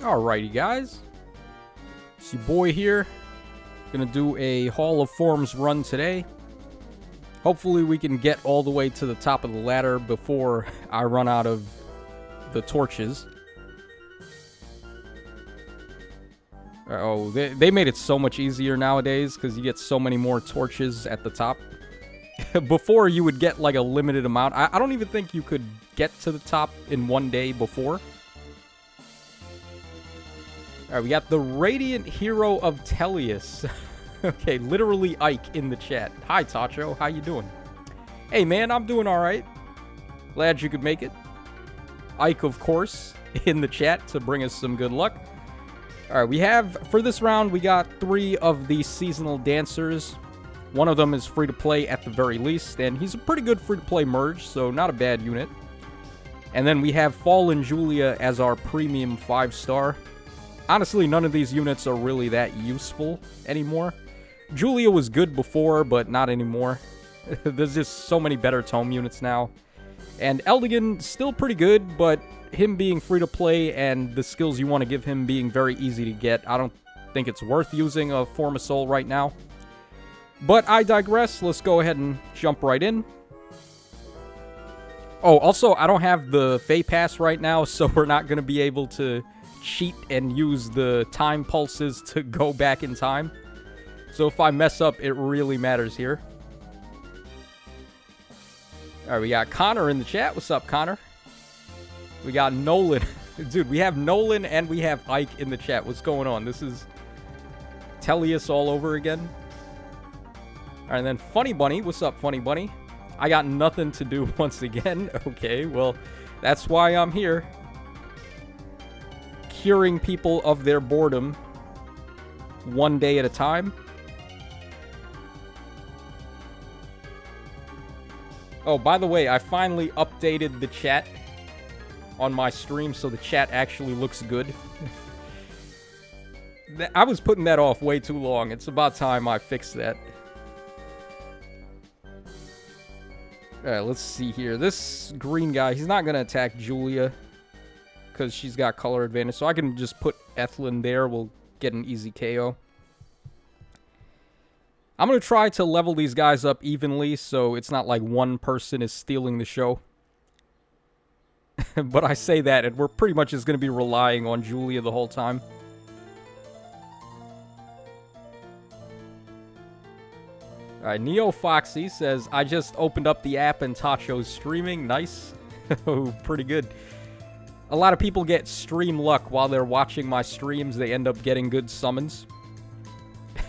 Alrighty, guys. It's your boy here. Gonna do a Hall of Forms run today. Hopefully we can get all the way to the top of the ladder before I run out of the torches. Oh, they made it so much easier nowadays because you get so many more torches at the top. Before, you would get like a limited amount. I don't even think you could get to the top in one day before. Alright, we got the Radiant Hero of Tellius. Okay, literally Ike in the chat. Hi, Tacho. How you doing? Hey, man, I'm doing alright. Glad you could make it. Ike, of course, in the chat to bring us some good luck. Alright, we have, for this round, we got 3 of the seasonal dancers. One of them is free-to-play at the very least, and he's a pretty good free-to-play merge, so not a bad unit. And then we have Fallen Julia as our premium 5-star. Honestly, none of these units are really that useful anymore. Julia was good before, but not anymore. There's just so many better tome units now. And Eldigan, still pretty good, but him being free-to-play and the skills you want to give him being very easy to get, I don't think it's worth using a Form of Soul right now. But I digress. Let's go ahead and jump right in. Oh, also, I don't have the Fey Pass right now, so we're not going to be able to cheat and use the time pulses to go back in time. So if I mess up, it really matters here. Alright, we got Connor in the chat. What's up, Connor? We got Nolan. Dude, we have Nolan and we have Ike in the chat. What's going on? This is Tellius all over again. Alright, and then Funny Bunny. What's up, Funny Bunny? I got nothing to do once again. Okay, well, that's why I'm here. Curing people of their boredom one day at a time. Oh, by the way, I finally updated the chat on my stream so the chat actually looks good. I was putting that off way too long. It's about time I fixed that. Alright, let's see here. This green guy, he's not going to attack Julia because she's got color advantage. So I can just put Ethlyn there. We'll get an easy KO. I'm going to try to level these guys up evenly so it's not like one person is stealing the show. But I say that, and we're pretty much just going to be relying on Julia the whole time. Alright, Neo Foxy says, I just opened up the app and Tacho's streaming. Nice. Oh, pretty good. A lot of people get stream luck while they're watching my streams. They end up getting good summons.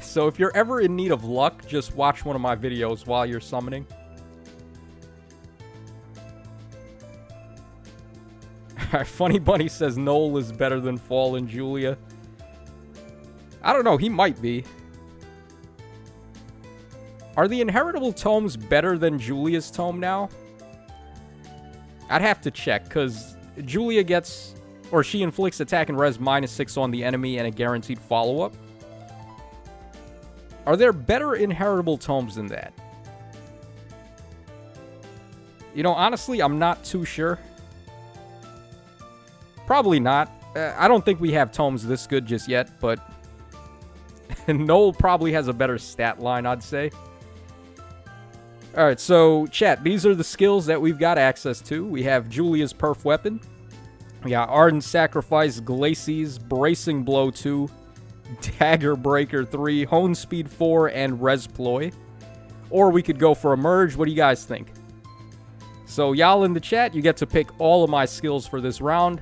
So if you're ever in need of luck, just watch one of my videos while you're summoning. Alright, Funny Bunny says Noel is better than Fallen Julia. I don't know, he might be. Are the inheritable tomes better than Julia's tome now? I'd have to check, because Julia gets, or she inflicts attack and res -6 on the enemy and a guaranteed follow-up. Are there better inheritable tomes than that? You know, honestly, I'm not too sure. Probably not. I don't think we have tomes this good just yet, but Noel probably has a better stat line, I'd say. Alright, so, chat, these are the skills that we've got access to. We have Julia's Perf Weapon. We got Ardent Sacrifice, Glacies, Bracing Blow 2, Dagger Breaker 3, Hone Speed 4, and Res Ploy. Or we could go for a merge. What do you guys think? So, y'all in the chat, you get to pick all of my skills for this round.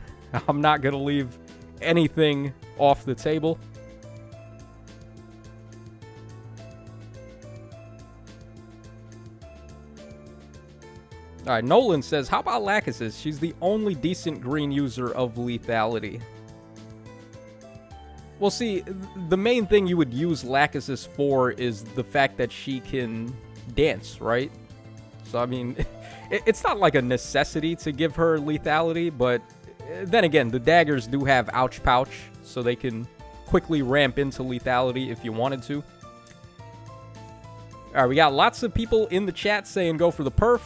I'm not going to leave anything off the table. Alright, Nolan says, how about Lachesis? She's the only decent green user of lethality. Well, see, the main thing you would use Lachesis for is the fact that she can dance, right? So, I mean, it's not like a necessity to give her lethality, but then again, the daggers do have Ouch Pouch, so they can quickly ramp into lethality if you wanted to. Alright, we got lots of people in the chat saying go for the perf.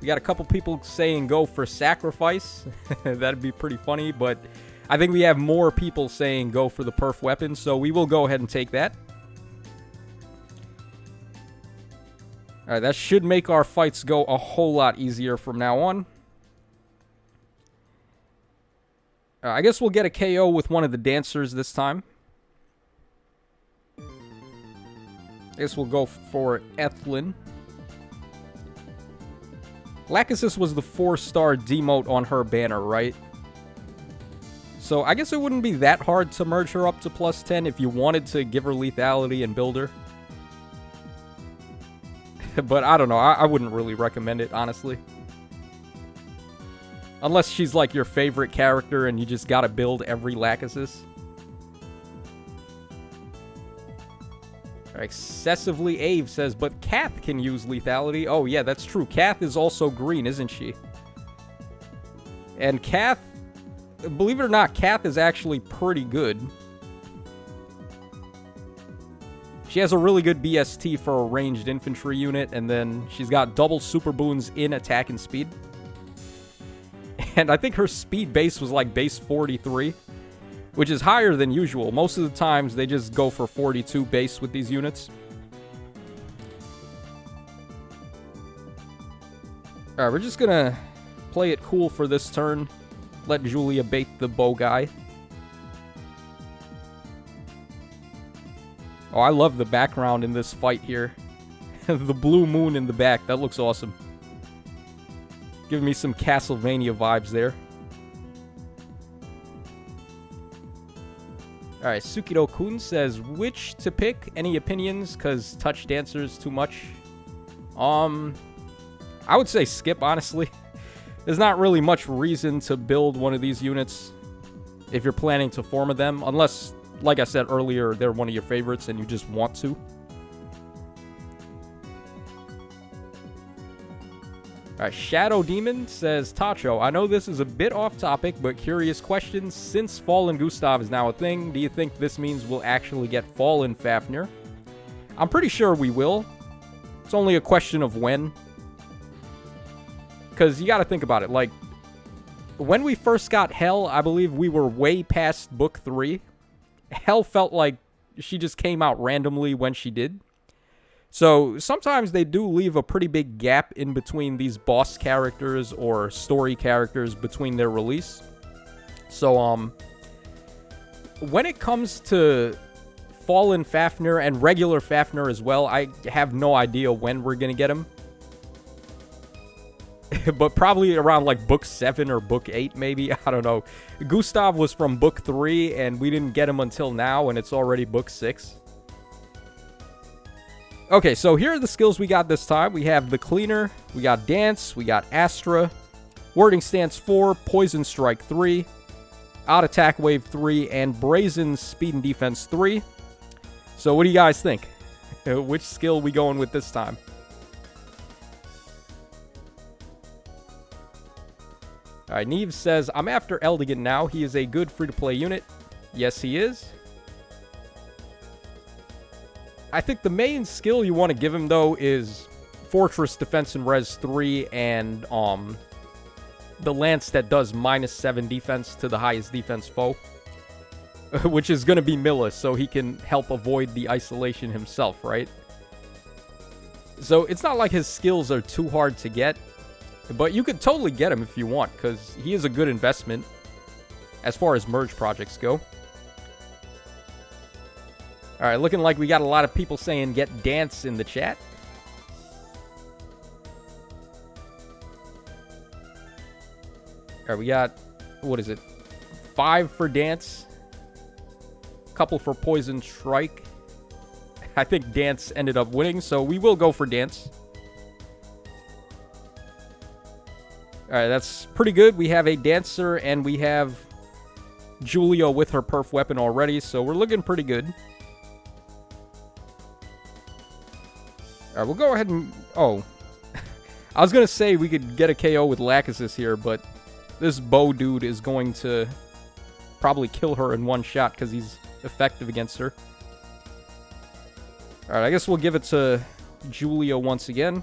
We got a couple people saying go for sacrifice. That'd be pretty funny, but I think we have more people saying go for the perf weapon, so we will go ahead and take that. Alright, that should make our fights go a whole lot easier from now on. I guess we'll get a KO with one of the dancers this time. I guess we'll go for Ethlyn. Lachesis was the 4-star demote on her banner, right? So I guess it wouldn't be that hard to merge her up to plus 10 if you wanted to give her lethality and build her. But I don't know, I wouldn't really recommend it, honestly. Unless she's like your favorite character and you just gotta build every Lachesis. Excessively Ave says, but Kath can use lethality. Oh yeah, that's true. Kath is also green, isn't she? And Kath, believe it or not, Kath is actually pretty good. She has a really good BST for a ranged infantry unit, and then she's got double super boons in attack and speed. And I think her speed base was like base 43, which is higher than usual. Most of the times, they just go for 42 base with these units. Alright, we're just gonna play it cool for this turn. Let Julia bait the bow guy. Oh, I love the background in this fight here. The blue moon in the back, that looks awesome. Giving me some Castlevania vibes there. Alright, Sukido-kun says, which to pick? Any opinions? Because Touch Dancer's too much. I would say skip, honestly. There's not really much reason to build one of these units if you're planning to form them. Unless, like I said earlier, they're one of your favorites and you just want to. Alright, Shadow Demon says, Tacho, I know this is a bit off topic, but curious question. Since Fallen Gustav is now a thing, do you think this means we'll actually get Fallen Fafnir? I'm pretty sure we will. It's only a question of when. Because you gotta think about it, like, when we first got Hel, I believe we were way past book 3. Hel felt like she just came out randomly when she did. So, sometimes they do leave a pretty big gap in between these boss characters or story characters between their release. So, when it comes to Fallen Fafnir and regular Fafnir as well, I have no idea when we're gonna get him. But probably around, like, book 7 or book 8, maybe. I don't know. Gustav was from book 3, and we didn't get him until now, and it's already book 6. Okay, so here are the skills we got this time. We have the Cleaner, we got Dance, we got Astra, Wording Stance 4, Poison Strike 3, Odd Attack Wave 3, and Brazen Speed and Defense 3. So what do you guys think? Which skill we going with this time? Alright, Neve says, I'm after Eldigan now. He is a good free-to-play unit. Yes, he is. I think the main skill you want to give him, though, is Fortress Defense and Res 3 and the Lance that does -7 defense to the highest defense foe. Which is going to be Milla, so he can help avoid the isolation himself, right? So it's not like his skills are too hard to get. But you could totally get him if you want, because he is a good investment as far as merge projects go. Alright, looking like we got a lot of people saying get Dance in the chat. Alright, we got, what is it? 5 for Dance. Couple for Poison Strike. I think Dance ended up winning, so we will go for Dance. Alright, that's pretty good. We have a Dancer, and we have Julia with her perf weapon already, so we're looking pretty good. Alright, we'll go ahead and... Oh. I was going to say we could get a KO with Lachesis here, but this bow dude is going to probably kill her in one shot because he's effective against her. Alright, I guess we'll give it to Julia once again.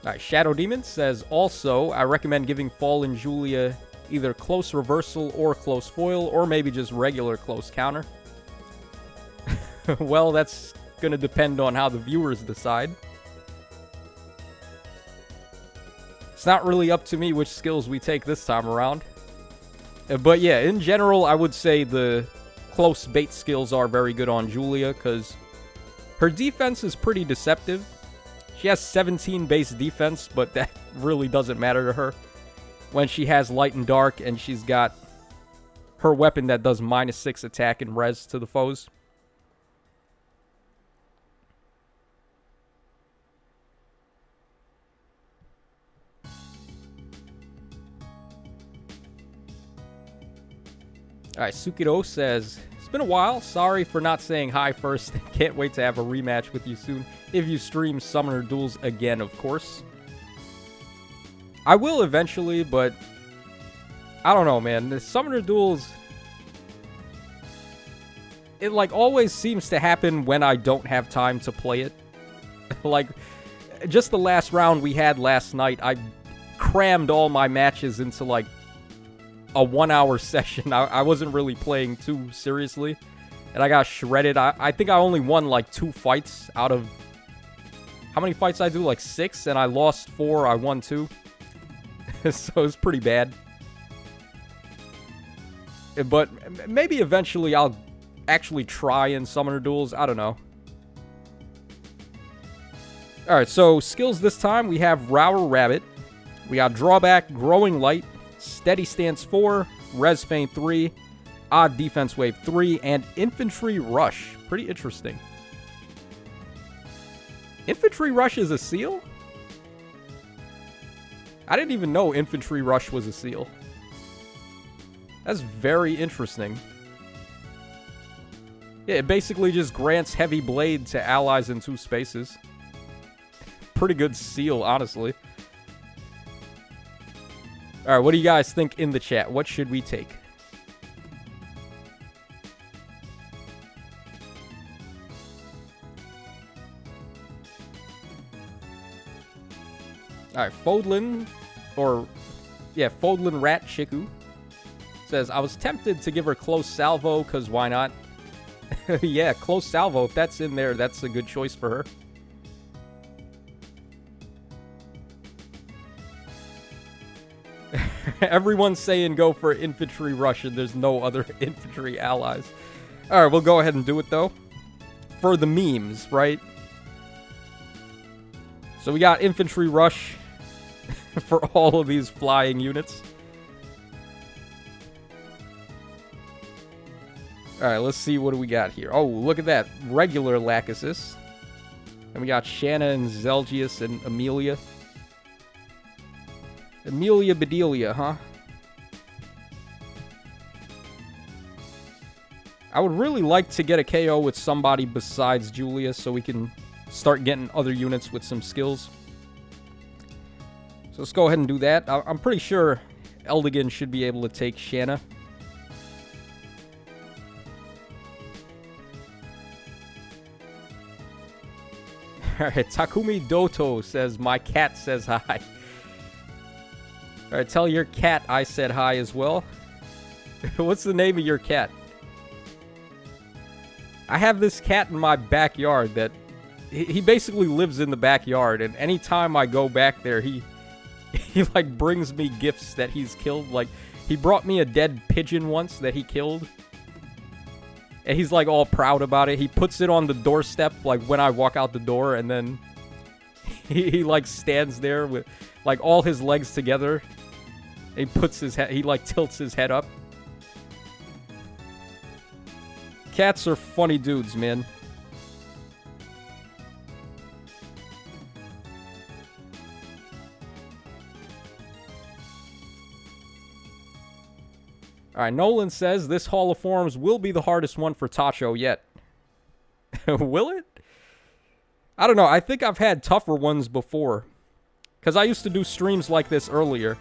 Alright, Shadow Demon says, also, I recommend giving Fallen Julia either close reversal or close foil, or maybe just regular close counter. Well, that's gonna depend on how the viewers decide. It's not really up to me which skills we take this time around. But yeah, in general, I would say the close bait skills are very good on Julia, because her defense is pretty deceptive. She has 17 base defense, but that really doesn't matter to her when she has light and dark, and she's got her weapon that does -6 attack and res to the foes. Alright, Sukiro says, it's been a while. Sorry for not saying hi first. Can't wait to have a rematch with you soon. If you stream Summoner Duels again, of course. I will eventually, but I don't know, man. The Summoner Duels, it like always seems to happen when I don't have time to play it. Like, just the last round we had last night, I crammed all my matches into like a 1-hour session. I wasn't really playing too seriously, and I got shredded. I think I only won like 2 fights out of how many fights I do? Like 6, and I lost 4. I won 2. So it's pretty bad. But maybe eventually I'll actually try in Summoner Duels. I don't know. Alright, so skills this time. We have Rower Rabbit. We got Drawback, Growing Light, Steady Stance 4, Res Feint 3, Odd Defense Wave 3, and Infantry Rush. Pretty interesting. Infantry Rush is a seal? I didn't even know Infantry Rush was a seal. That's very interesting. Yeah, it basically just grants Heavy Blade to allies in 2 spaces. Pretty good seal, honestly. Alright, what do you guys think in the chat? What should we take? Alright, Fodlin, Fodlin Rat Chiku says, I was tempted to give her Close Salvo, because why not? Yeah, Close Salvo, if that's in there, that's a good choice for her. Everyone's saying go for Infantry Rush, and there's no other infantry allies. Alright, we'll go ahead and do it, though. For the memes, right? So we got Infantry Rush for all of these flying units. Alright, let's see what do we got here. Oh, look at that. Regular Lachesis. And we got Shanna and Zelgius and Amelia. Amelia Bedelia, huh? I would really like to get a KO with somebody besides Julia so we can start getting other units with some skills. So let's go ahead and do that. I'm pretty sure Eldigan should be able to take Shanna. Alright, Takumi Doto says, my cat says hi. Alright, tell your cat I said hi as well. What's the name of your cat? I have this cat in my backyard that... He basically lives in the backyard, and anytime I go back there, he like brings me gifts that he's killed. Like, he brought me a dead pigeon once that he killed. And he's like all proud about it. He puts it on the doorstep like when I walk out the door, and then he like stands there with like all his legs together. He puts his head, he like tilts his head up. Cats are funny dudes, man. Alright, Nolan says this Hall of Forms will be the hardest one for Tacho yet. Will it? I don't know. I think I've had tougher ones before. Because I used to do streams like this earlier.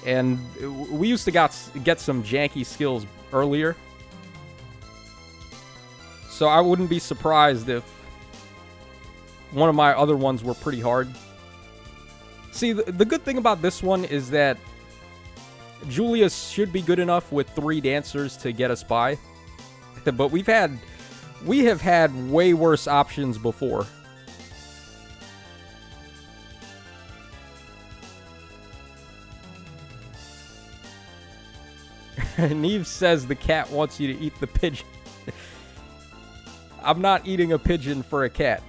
And we used to get some janky skills earlier. So I wouldn't be surprised if one of my other ones were pretty hard. See, the good thing about this one is that Julia should be good enough with 3 dancers to get us by. But we have had way worse options before. Neve says the cat wants you to eat the pigeon. I'm not eating a pigeon for a cat.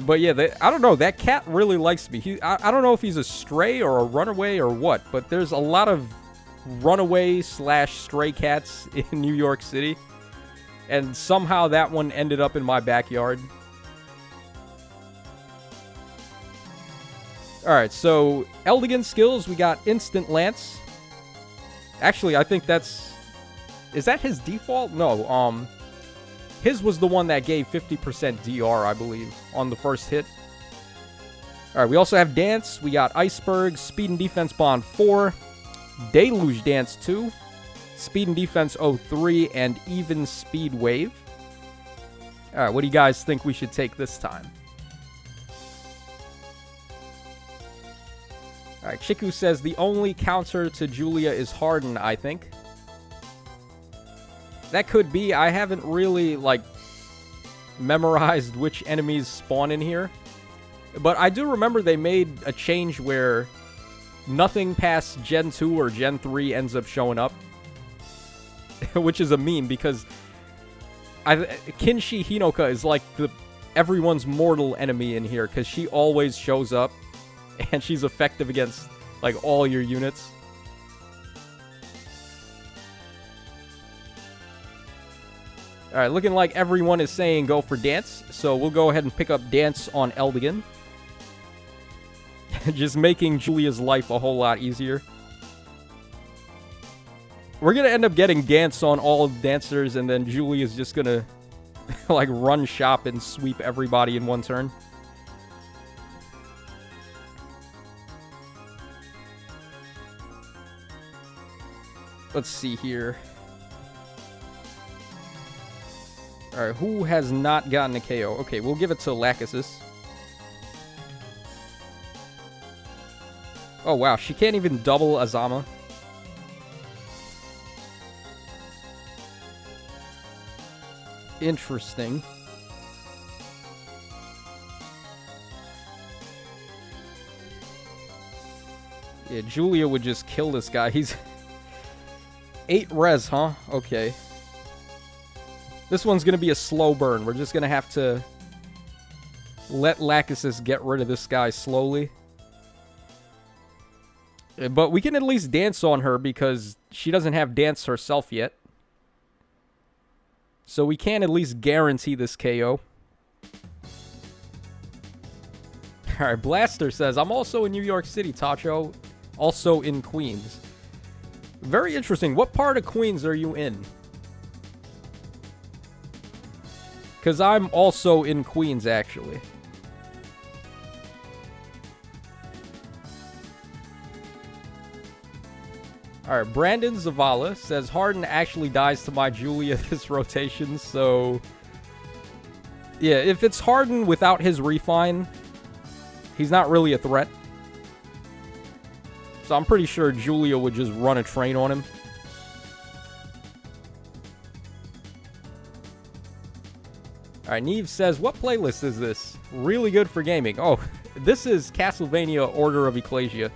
But yeah, I don't know. That cat really likes me. I don't know if he's a stray or a runaway or what, but there's a lot of runaway/stray cats in New York City. And somehow that one ended up in my backyard. Alright, so Eldigan skills, we got Instant Lance. Actually, I think that's... Is that his default? No, his was the one that gave 50% DR, I believe, on the first hit. Alright, we also have Dance. We got Iceberg, Speed and Defense Bond 4, Deluge Dance 2, Speed and Defense 03, and Even Speed Wave. Alright, what do you guys think we should take this time? Alright, Chiku says the only counter to Julia is Harden, I think. That could be. I haven't really, like, memorized which enemies spawn in here. But I do remember they made a change where nothing past Gen 2 or Gen 3 ends up showing up. Which is a meme, because Kinshi Hinoka is like everyone's mortal enemy in here, because she always shows up, and she's effective against, like, all your units. Alright, looking like everyone is saying go for Dance, so we'll go ahead and pick up Dance on Eldigan. Just making Julia's life a whole lot easier. We're gonna end up getting Dance on all dancers, and then Julia's just gonna, like, run shop and sweep everybody in one turn. Let's see here. Alright, who has not gotten a KO? Okay, we'll give it to Lachesis. Oh, wow. She can't even double Azama. Interesting. Yeah, Julia would just kill this guy. He's 8 res, huh? Okay. This one's going to be a slow burn. We're just going to have to let Lachesis get rid of this guy slowly. But we can at least dance on her because she doesn't have Dance herself yet. So we can at least guarantee this KO. Alright, Blaster says, I'm also in New York City, Tacho. Also in Queens. Very interesting. What part of Queens are you in? Because I'm also in Queens, actually. Alright, Brandon Zavala says, Harden actually dies to my Julia this rotation, so... Yeah, if it's Harden without his refine, he's not really a threat. So I'm pretty sure Julia would just run a train on him. Alright, Neve says, what playlist is this? Really good for gaming. Oh, this is Castlevania Order of Ecclesia,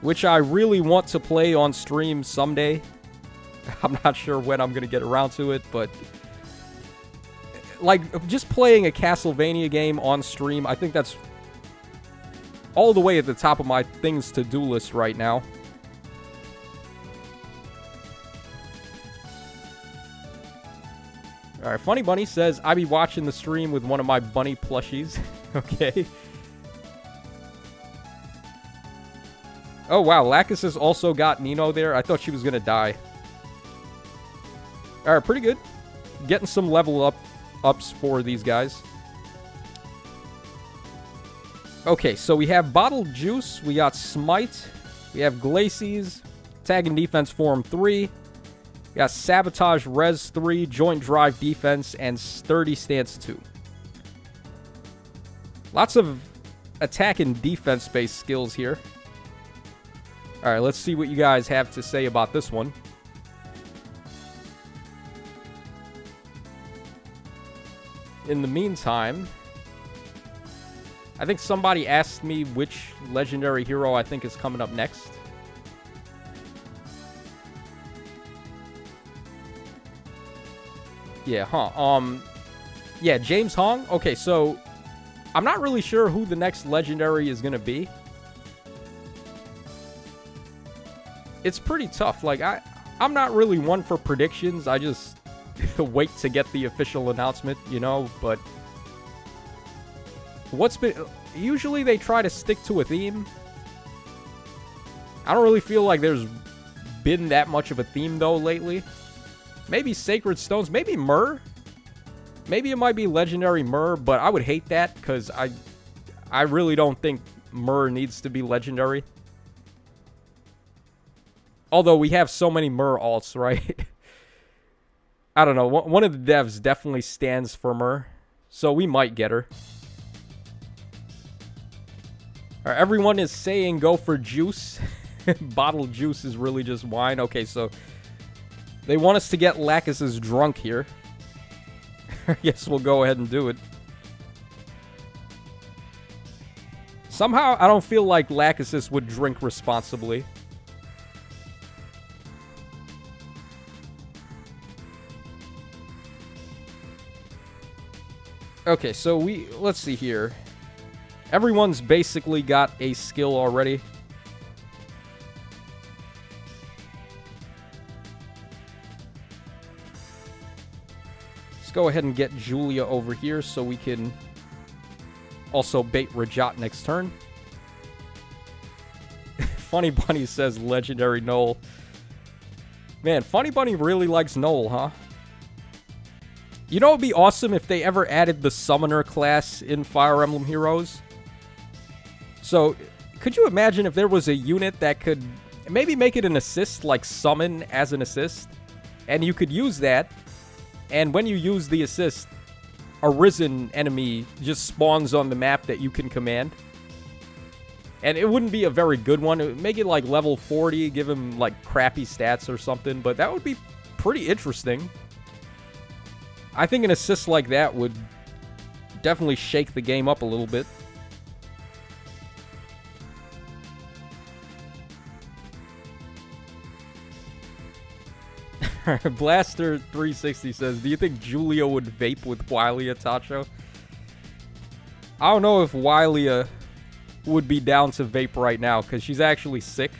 which I really want to play on stream someday. I'm not sure when I'm going to get around to it, but... Like, just playing a Castlevania game on stream, I think that's all the way at the top of my things to do list right now. Alright, Funny Bunny says, I be watching the stream with one of my bunny plushies. Okay. Oh, wow. Lachesis also got Nino there. I thought she was going to die. Alright, pretty good. Getting some level ups for these guys. Okay, so we have Bottled Juice. We got Smite. We have Glacies. Tag and Defense Form 3. We got Sabotage Res 3, Joint Drive Defense, and Sturdy Stance 2. Lots of attack and defense-based skills here. Alright, let's see what you guys have to say about this one. In the meantime, I think somebody asked me which legendary hero I think is coming up next. Yeah, yeah, James Hong. Okay, so I'm not really sure who the next legendary is gonna be. It's pretty tough. Like, I'm not really one for predictions. I just wait to get the official announcement, you know, but usually they try to stick to a theme. I don't really feel like there's been that much of a theme, though, lately. Maybe Sacred Stones, maybe Myrrh. Maybe it might be Legendary Myrrh, but I would hate that, because I really don't think Myrrh needs to be Legendary. Although we have so many Myrrh alts, right? I don't know. One of the devs definitely stands for Myrrh, so we might get her. All right, everyone is saying go for juice. Bottled juice is really just wine. Okay, so they want us to get Lacus's drunk here. I guess we'll go ahead and do it. Somehow, I don't feel like Lacus would drink responsibly. Okay, so let's see here. Everyone's basically got a skill already. Let's go ahead and get Julia over here so we can also bait Rajat next turn. Funny Bunny says Legendary Noel. Man, Funny Bunny really likes Noel, huh? You know, it'd be awesome if they ever added the Summoner class in Fire Emblem Heroes. So, could you imagine if there was a unit that could maybe make it an assist, like Summon as an assist? And you could use that, and when you use the assist, a risen enemy just spawns on the map that you can command. And it wouldn't be a very good one. It would make it like level 40, give him like crappy stats or something, but that would be pretty interesting. I think an assist like that would definitely shake the game up a little bit. Blaster360 says, do you think Julia would vape with Wylia, Tacho? I don't know if Wylia would be down to vape right now, because she's actually sick.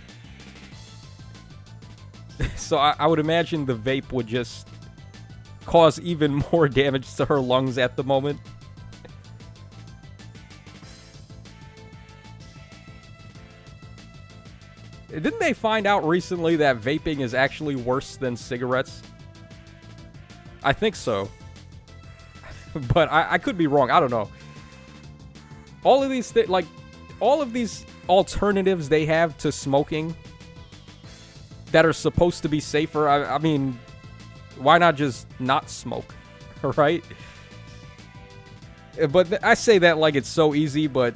So I would imagine the vape would just cause even more damage to her lungs at the moment. Didn't they find out recently that vaping is actually worse than cigarettes? I think so. But I could be wrong. I don't know. All of these all of these alternatives they have to smoking that are supposed to be safer, I mean, why not just not smoke, right? But I say that like it's so easy, but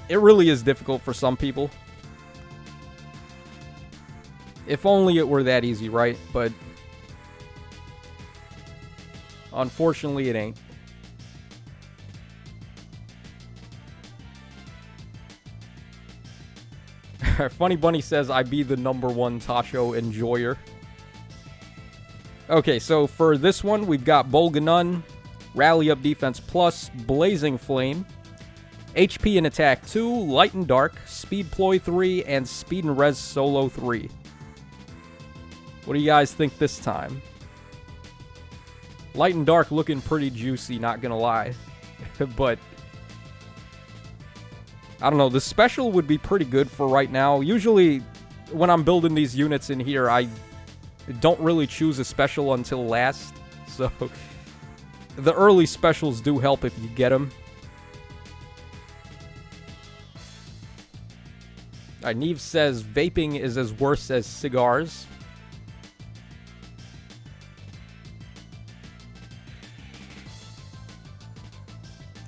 it really is difficult for some people. If only it were that easy, right? But unfortunately, it ain't. Funny Bunny says, I be the #1 Tasho enjoyer. Okay, so for this one, we've got Bolganun, Rally Up Defense Plus, Blazing Flame, HP and Attack 2, Light and Dark, Speed Ploy 3, and Speed and Res Solo 3. What do you guys think this time? Light and Dark looking pretty juicy, not gonna lie. But I don't know, the special would be pretty good for right now. Usually, when I'm building these units in here, I don't really choose a special until last. So, the early specials do help if you get them. Neve says, vaping is as worse as cigars.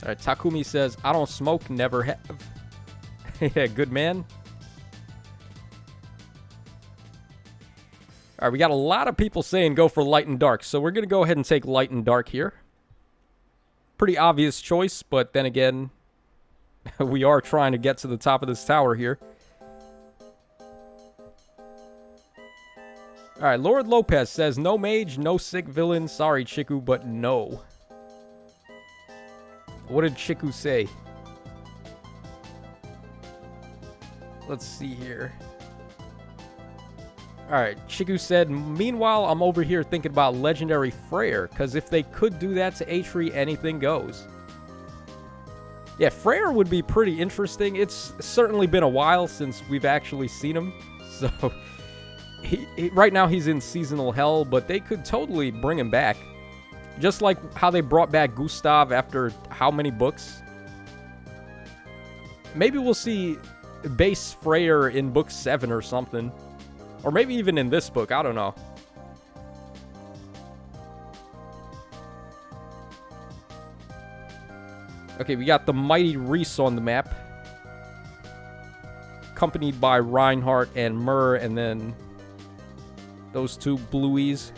All right, Takumi says, I don't smoke, never have. Yeah, good man. All right, we got a lot of people saying go for light and dark, so we're going to go ahead and take light and dark here. Pretty obvious choice, but then again, we are trying to get to the top of this tower here. All right, Lord Lopez says, no mage, no sick villain. Sorry, Chiku, but no. What did Chiku say? Let's see here. Alright, Chiku said, meanwhile, I'm over here thinking about Legendary Freyr, because if they could do that to Atri, anything goes. Yeah, Freyr would be pretty interesting. It's certainly been a while since we've actually seen him, so right now he's in seasonal hell, but they could totally bring him back. Just like how they brought back Gustav after how many books? Maybe we'll see base Freyr in book 7 or something. Or maybe even in this book, I don't know. Okay, we got the mighty Reese on the map. Accompanied by Reinhardt and Myrrh, and then those two blueies.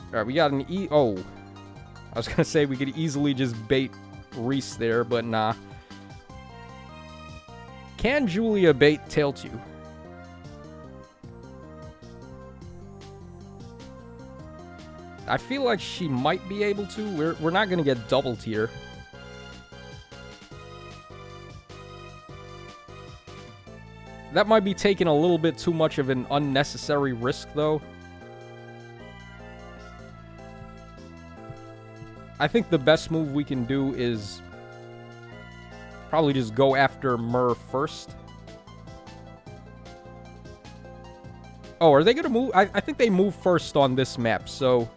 Alright, we got an Oh. I was gonna say we could easily just bait Reese there, but nah. Can Julia bait Tailtew? I feel like she might be able to. We're not gonna get double tier. That might be taking a little bit too much of an unnecessary risk, though. I think the best move we can do is probably just go after Myrrh first. Oh, are they going to move? I think they move first on this map, so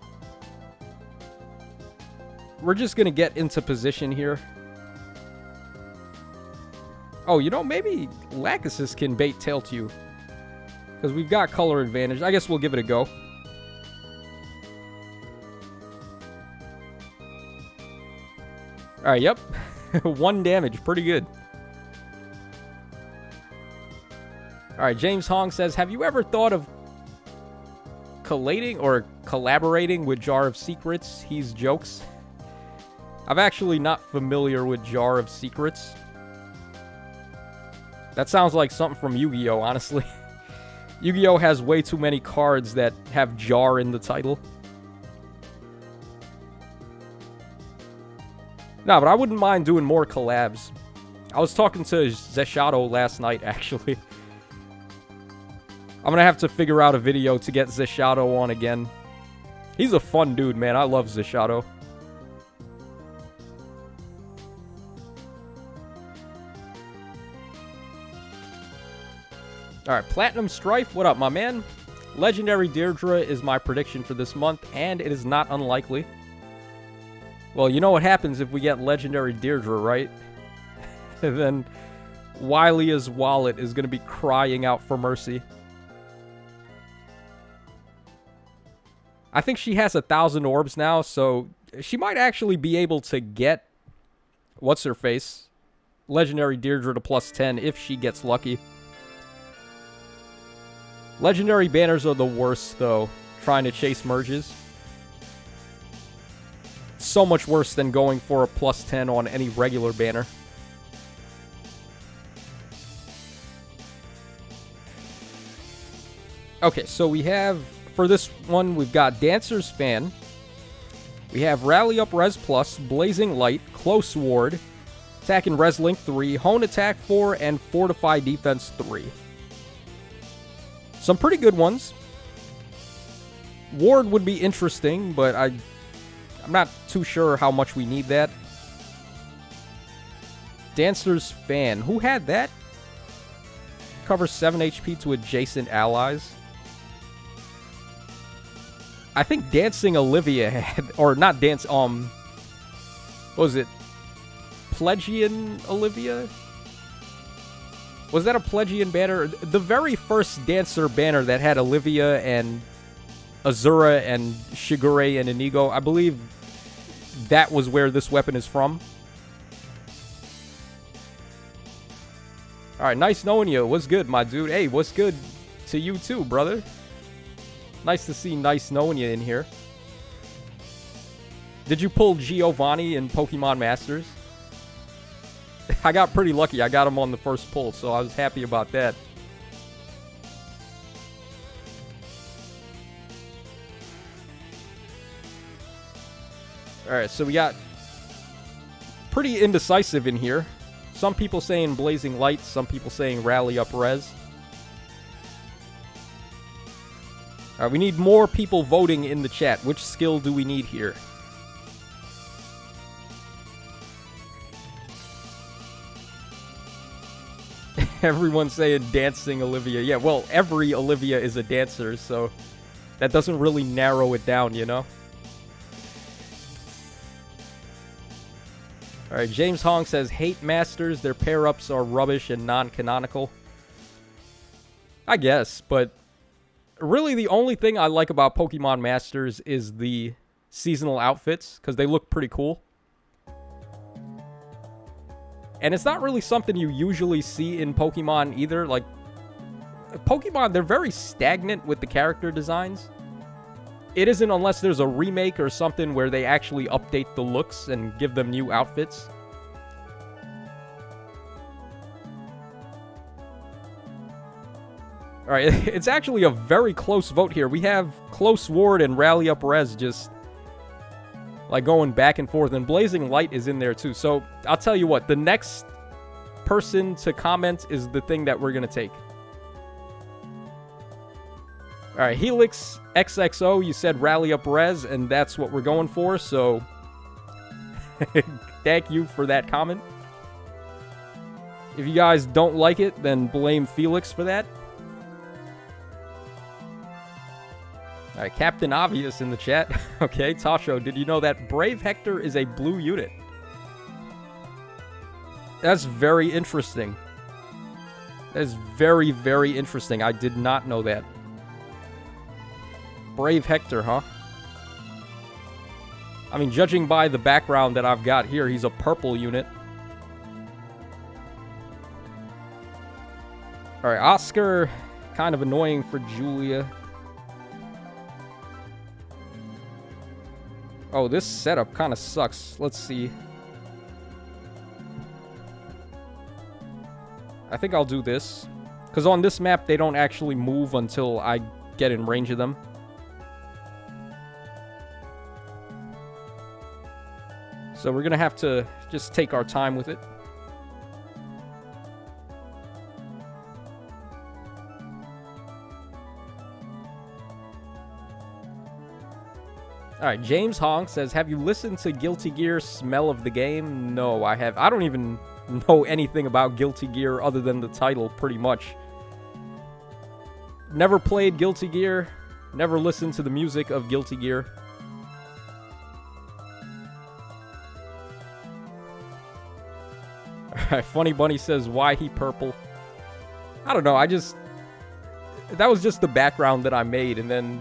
we're just going to get into position here. Oh, you know, maybe Lachesis can bait Tailtew, because we've got color advantage. I guess we'll give it a go. Alright, yep. 1 damage. Pretty good. Alright, James Hong says, have you ever thought of collating or collaborating with Jar of Secrets? He's jokes. I'm actually not familiar with Jar of Secrets. That sounds like something from Yu-Gi-Oh, honestly. Yu-Gi-Oh has way too many cards that have Jar in the title. No, but I wouldn't mind doing more collabs. I was talking to Zeshato last night, actually. I'm gonna have to figure out a video to get Zeshato on again. He's a fun dude, man. I love Zeshato. Alright, Platinum Strife, what up, my man? Legendary Deirdre is my prediction for this month, and it is not unlikely. Well, you know what happens if we get Legendary Deirdre, right? And then Wylia's wallet is going to be crying out for mercy. I think she has 1,000 orbs now, so she might actually be able to get... What's-her-face? Legendary Deirdre to +10 if she gets lucky. Legendary banners are the worst, though, trying to chase merges. So much worse than going for a +10 on any regular banner. Okay, so we have, for this one, we've got Dancer's Fan. We have Rally Up Res Plus, Blazing Light, Close Ward, Attack and Res Link 3, Hone Attack 4, and Fortify Defense 3. Some pretty good ones. Ward would be interesting, but I'm not too sure how much we need that. Dancer's Fan. Who had that? Covers 7 HP to adjacent allies. I think Dancing Olivia had... Or not Dance... What was it? Plegian Olivia? Was that a Plegian banner? The very first Dancer banner that had Olivia and Azura and Shigure and Inigo. I believe that was where this weapon is from. Alright, nice knowing you. What's good, my dude? Hey, what's good to you too, brother? Nice to see nice knowing you in here. Did you pull Giovanni in Pokemon Masters? I got pretty lucky. I got him on the first pull, so I was happy about that. Alright, so we got pretty indecisive in here. Some people saying Blazing Light, some people saying Rally Up Res. Alright, we need more people voting in the chat. Which skill do we need here? Everyone's saying Dancing Olivia. Yeah, well, every Olivia is a dancer, so that doesn't really narrow it down, you know? Alright, James Hong says, hate Masters, their pair-ups are rubbish and non-canonical. I guess, but really the only thing I like about Pokemon Masters is the seasonal outfits, because they look pretty cool. And it's not really something you usually see in Pokemon either. Like, Pokemon, they're very stagnant with the character designs. It isn't unless there's a remake or something where they actually update the looks and give them new outfits. Alright, it's actually a very close vote here. We have Close Ward and Rally Up Res just like going back and forth, and Blazing Light is in there too. So I'll tell you what, the next person to comment is the thing that we're gonna take. Alright, Helix XXO, you said Rally Up Res, and that's what we're going for, so thank you for that comment. If you guys don't like it, then blame Felix for that. Alright, Captain Obvious in the chat. Okay, Tasho, did you know that Brave Hector is a blue unit? That's very interesting. That is very, very interesting. I did not know that. Brave Hector, huh? I mean, judging by the background that I've got here, he's a purple unit. Alright, Oscar, kind of annoying for Julia. Oh, this setup kind of sucks. Let's see. I think I'll do this. Because on this map, they don't actually move until I get in range of them. So we're going to have to just take our time with it. Alright, James Hong says, have you listened to Guilty Gear Smell of the Game? No, I have. I don't even know anything about Guilty Gear other than the title, pretty much. Never played Guilty Gear. Never listened to the music of Guilty Gear. Alright, Funny Bunny says, why he purple? I don't know, that was just the background that I made, and then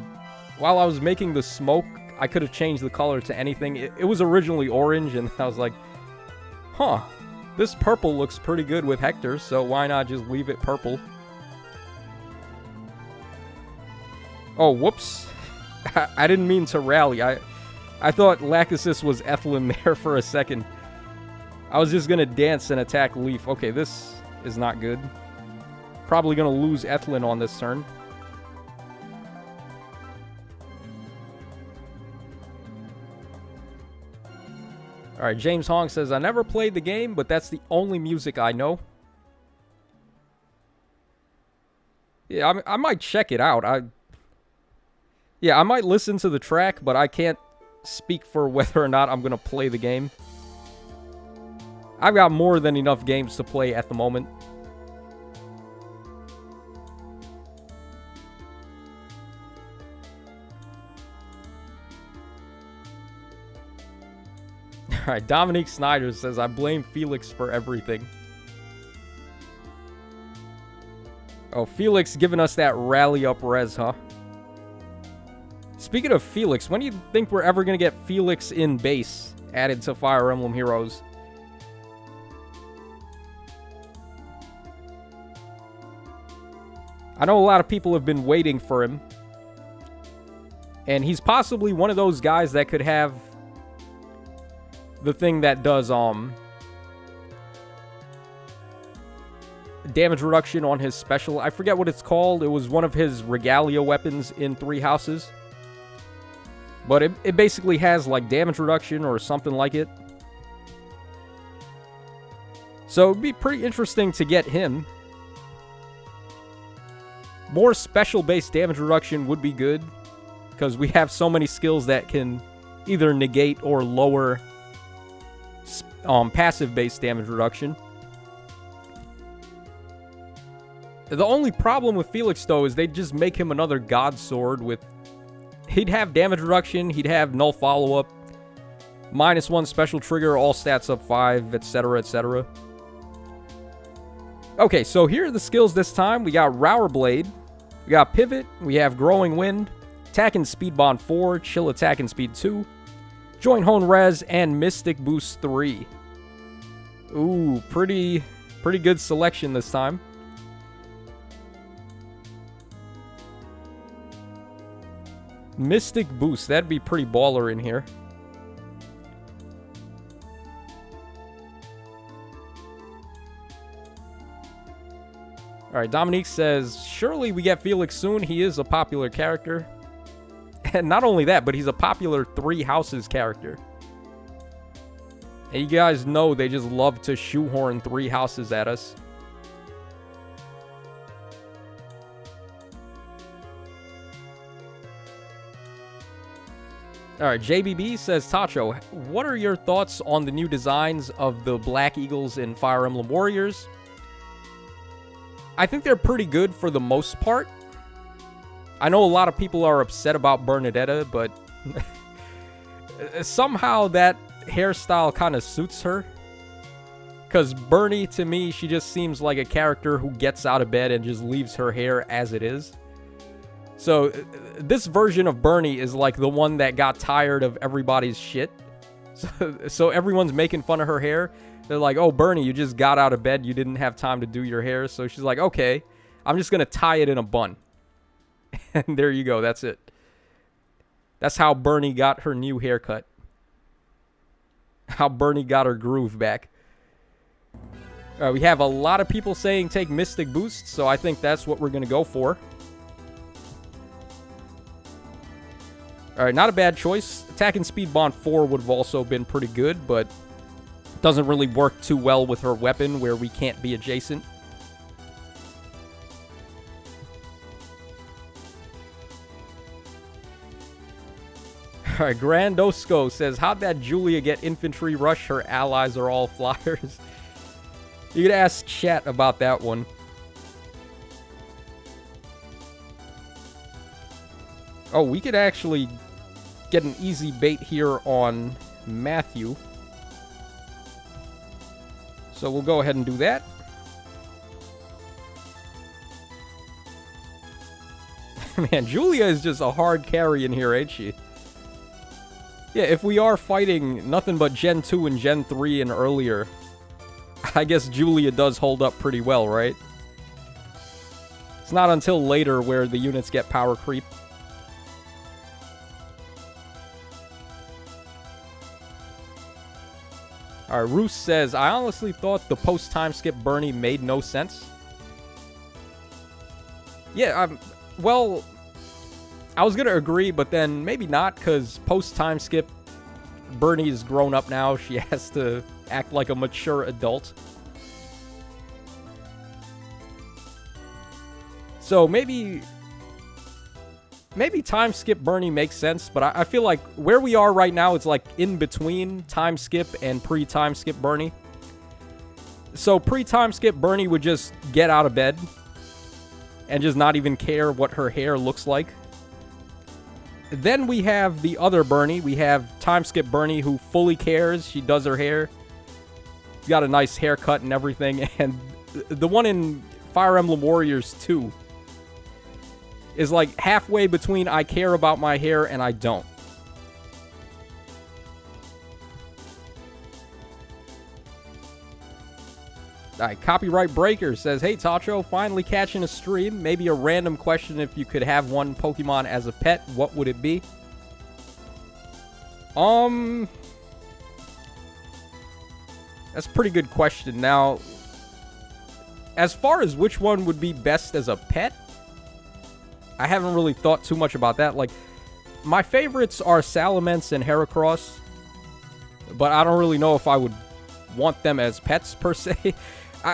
while I was making the smoke, I could have changed the color to anything. It was originally orange, and I was like, huh, this purple looks pretty good with Hector, so why not just leave it purple? Oh, whoops. I didn't mean to rally. I thought Lachesis was Ethlin there for a second. I was just gonna dance and attack Leaf. Okay, this is not good. Probably gonna lose Ethlin on this turn. Alright, James Hong says, I never played the game, but that's the only music I know. Yeah, I might check it out. I might listen to the track, but I can't speak for whether or not I'm going to play the game. I've got more than enough games to play at the moment. Alright, Dominique Snyder says, I blame Felix for everything. Oh, Felix giving us that rally up res, huh? Speaking of Felix, when do you think we're ever going to get Felix in base added to Fire Emblem Heroes? I know a lot of people have been waiting for him. And he's possibly one of those guys that could have the thing that does damage reduction on his special. I forget what it's called. It was one of his regalia weapons in Three Houses. But it basically has like damage reduction or something like it. So it'd be pretty interesting to get him. More special-based damage reduction would be good, because we have so many skills that can either negate or lower passive-based damage reduction. The only problem with Felix, though, is they'd just make him another God Sword with... He'd have damage reduction, he'd have null follow-up, -1 special trigger, all stats up 5, etc., etc. Okay, so here are the skills this time. We got Rower Blade, we got Pivot, we have Growing Wind, Attack and Speed Bond 4, Chill Attack and Speed 2, Joint Hone Res, and Mystic Boost 3. Ooh, pretty good selection this time. Mystic Boost, that'd be pretty baller in here. Alright, Dominique says, surely we get Felix soon. He is a popular character. And not only that, but he's a popular Three Houses character. And you guys know they just love to shoehorn Three Houses at us. Alright, JBB says, Tacho, what are your thoughts on the new designs of the Black Eagles in Fire Emblem Warriors? I think they're pretty good for the most part. I know a lot of people are upset about Bernadetta, but somehow that hairstyle kind of suits her. Because Bernie, to me, she just seems like a character who gets out of bed and just leaves her hair as it is. So this version of Bernie is like the one that got tired of everybody's shit. So everyone's making fun of her hair. They're like, oh, Bernie, you just got out of bed. You didn't have time to do your hair. So she's like, okay, I'm just going to tie it in a bun. And there you go. That's it. That's how Bernie got her new haircut. How Bernie got her groove back. We have a lot of people saying take Mystic Boost. So I think that's what we're going to go for. Alright, not a bad choice. Attack and Speed Bond 4 would have also been pretty good, but doesn't really work too well with her weapon where we can't be adjacent. Alright, Grandosco says, how'd that Julia get infantry rush? Her allies are all flyers. You could ask chat about that one. Oh, we could actually get an easy bait here on Matthew. So we'll go ahead and do that. Man, Julia is just a hard carry in here, ain't she? Yeah, if we are fighting nothing but Gen 2 and Gen 3 and earlier, I guess Julia does hold up pretty well, right? It's not until later where the units get power creep. Alright, Roos says, I honestly thought the post-time skip Bernie made no sense. Yeah, well, I was going to agree, but then maybe not, because post-time skip Bernie's grown up now. She has to act like a mature adult. So maybe time skip Bernie makes sense, but I feel like where we are right now, it's like in between time skip and pre-time skip Bernie. So pre-time skip Bernie would just get out of bed and just not even care what her hair looks like. Then we have the other Bernie. We have time skip Bernie who fully cares. She does her hair. She's got a nice haircut and everything. And the one in Fire Emblem Warriors 2. is like halfway between I care about my hair and I don't. Alright, Copyright Breaker says, hey Tacho, finally catching a stream. Maybe a random question: if you could have one Pokemon as a pet, what would it be? That's a pretty good question. Now, as far as which one would be best as a pet, I haven't really thought too much about that. Like, my favorites are Salamence and Heracross, but I don't really know if I would want them as pets per se.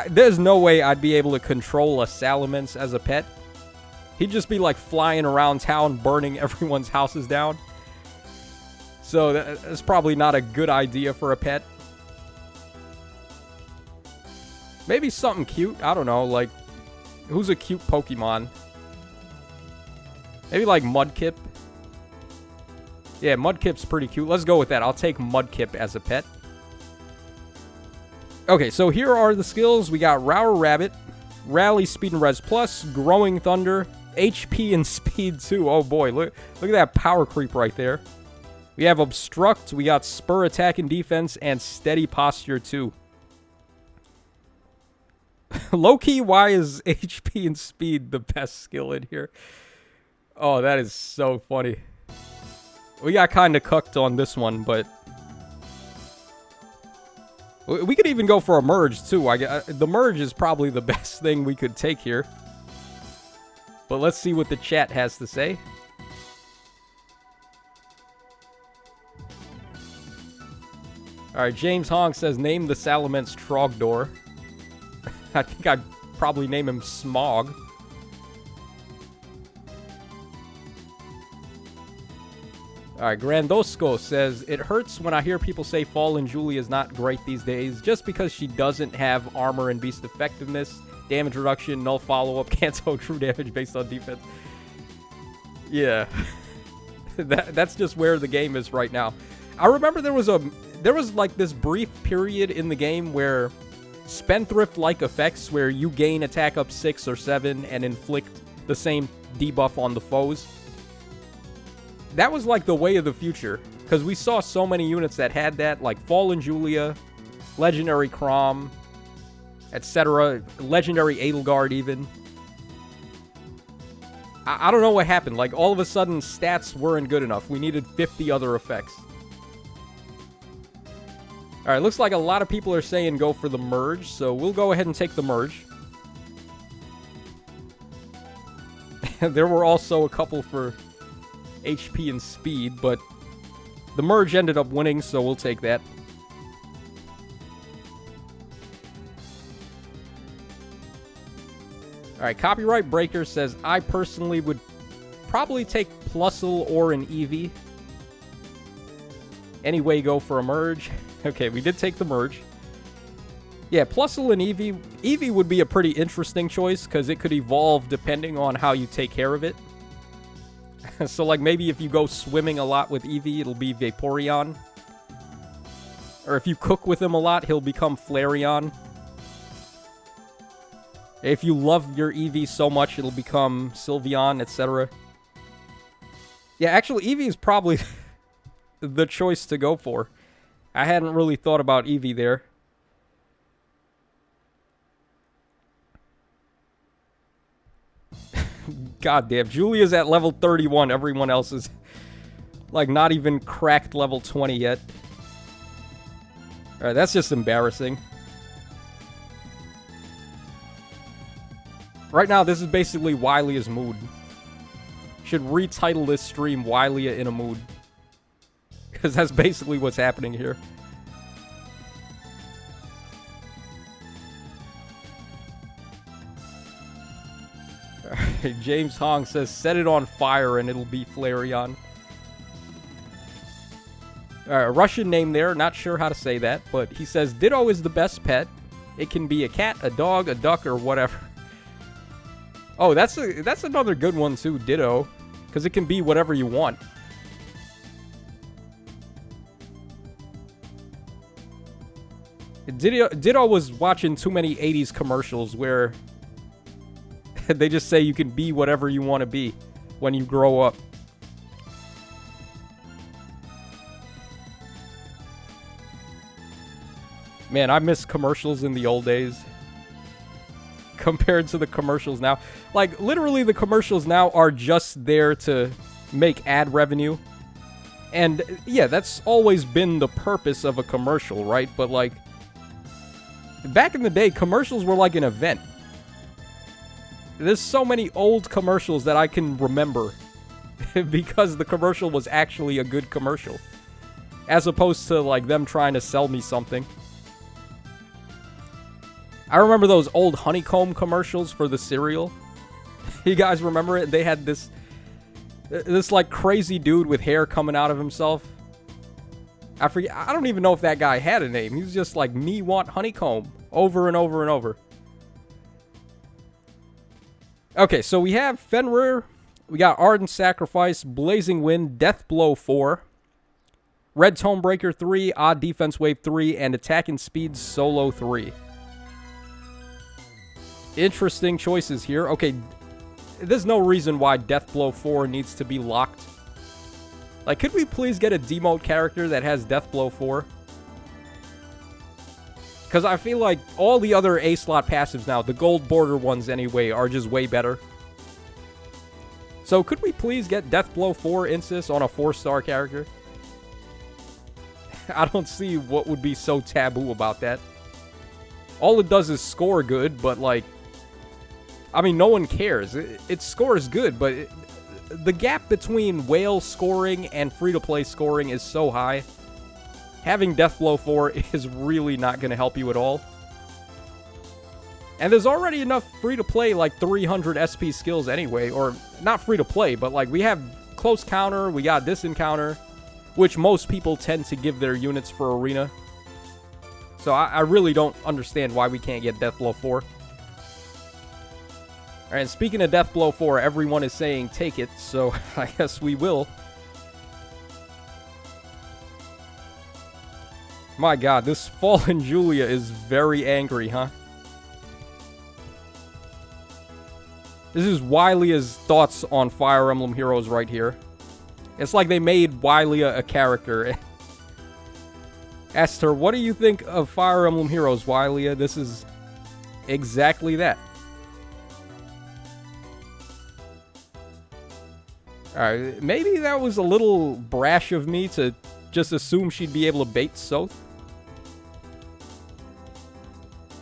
There's no way I'd be able to control a Salamence as a pet. He'd just be like flying around town, burning everyone's houses down. So that's probably not a good idea for a pet. Maybe something cute. I don't know. Like, who's a cute Pokemon? Maybe like Mudkip. Yeah, Mudkip's pretty cute. Let's go with that. I'll take Mudkip as a pet. Okay, so here are the skills. We got Rower Rabbit, Rally, Speed and Res Plus, Growing Thunder, HP and Speed 2. Oh boy, look at that power creep right there. We have Obstruct, we got Spur Attack and Defense, and Steady Posture 2. Low-key, why is HP and Speed the best skill in here? Oh, that is so funny. We got kind of cucked on this one, but we could even go for a merge, too. The merge is probably the best thing we could take here. But let's see what the chat has to say. Alright, James Hong says, name the Salamence Trogdor. I think I'd probably name him Smog. Alright, Grandosco says, it hurts when I hear people say Fallen Julie is not great these days, just because she doesn't have armor and beast effectiveness, damage reduction, null follow-up, can't tell true damage based on defense. Yeah. That's just where the game is right now. I remember there was like this brief period in the game where Spendthrift-like effects, where you gain attack up 6 or 7 and inflict the same debuff on the foes. That was like the way of the future, because we saw so many units that had that, like Fallen Julia, Legendary Chrom, etc., Legendary Edelgard even. I don't know what happened. Like, all of a sudden, stats weren't good enough. We needed 50 other effects. Alright, looks like a lot of people are saying go for the merge, so we'll go ahead and take the merge. There were also a couple for HP and speed, but the merge ended up winning, so we'll take that. Alright, Copyright Breaker says, I personally would probably take Plusle or an Eevee. Anyway, go for a merge. Okay, we did take the merge. Yeah, Plusle and Eevee. Eevee would be a pretty interesting choice, because it could evolve depending on how you take care of it. So, like, maybe if you go swimming a lot with Eevee, it'll be Vaporeon. Or if you cook with him a lot, he'll become Flareon. If you love your Eevee so much, it'll become Sylveon, etc. Yeah, actually, Eevee is probably the choice to go for. I hadn't really thought about Eevee there. God damn, Julia's at level 31. Everyone else is, like, not even cracked level 20 yet. Alright, that's just embarrassing. Right now, this is basically Wylia's mood. Should retitle this stream Wylia in a mood. Because that's basically what's happening here. Alright, James Hong says, set it on fire and it'll be Flareon. Alright, a Russian name there. Not sure how to say that. But he says, Ditto is the best pet. It can be a cat, a dog, a duck, or whatever. Oh, that's another good one too, Ditto. Because it can be whatever you want. Ditto was watching too many 80s commercials where they just say you can be whatever you want to be. when you grow up. Man, I miss commercials in the old days compared to the commercials now. Like, literally, the commercials now are just there to make ad revenue. And, yeah, that's always been the purpose of a commercial, right? But, like, back in the day, commercials were like an event. There's so many old commercials that I can remember because the commercial was actually a good commercial, as opposed to, like, them trying to sell me something. I remember those old honeycomb commercials for the cereal. You guys remember it? They had this like crazy dude with hair coming out of himself. I forget. I don't even know if that guy had a name. He was just like, "Me want honeycomb," over and over and over. Okay, so we have Fenrir. We got Ardent Sacrifice, Blazing Wind, Death Blow 4, Red Tonebreaker 3, Odd Defense Wave 3, and Attack and Speed Solo 3. Interesting choices here. Okay, there's no reason why Death Blow 4 needs to be locked. Like, could we please get a demote character that has Death Blow 4? Because I feel like all the other A-slot passives now, the gold border ones anyway, are just way better. So could we please get Death Blow 4 Insys on a 4-star character? I don't see what would be so taboo about that. All it does is score good, but like, I mean, no one cares. It scores good, but the gap between whale scoring and free-to-play scoring is so high. Having Death Blow 4 is really not going to help you at all. And there's already enough free-to-play, like 300 SP skills anyway, or not free-to-play, but like we have Close Counter, we got this encounter, which most people tend to give their units for Arena. So I really don't understand why we can't get Death Blow 4. Alright, speaking of Death Blow 4, everyone is saying take it, so I guess we will. My god, this Fallen Julia is very angry, huh? This is Wylia's thoughts on Fire Emblem Heroes right here. It's like they made Wylia a character. Asked her, what do you think of Fire Emblem Heroes, Wylia? This is exactly that. Alright, maybe that was a little brash of me to just assume she'd be able to bait Soth.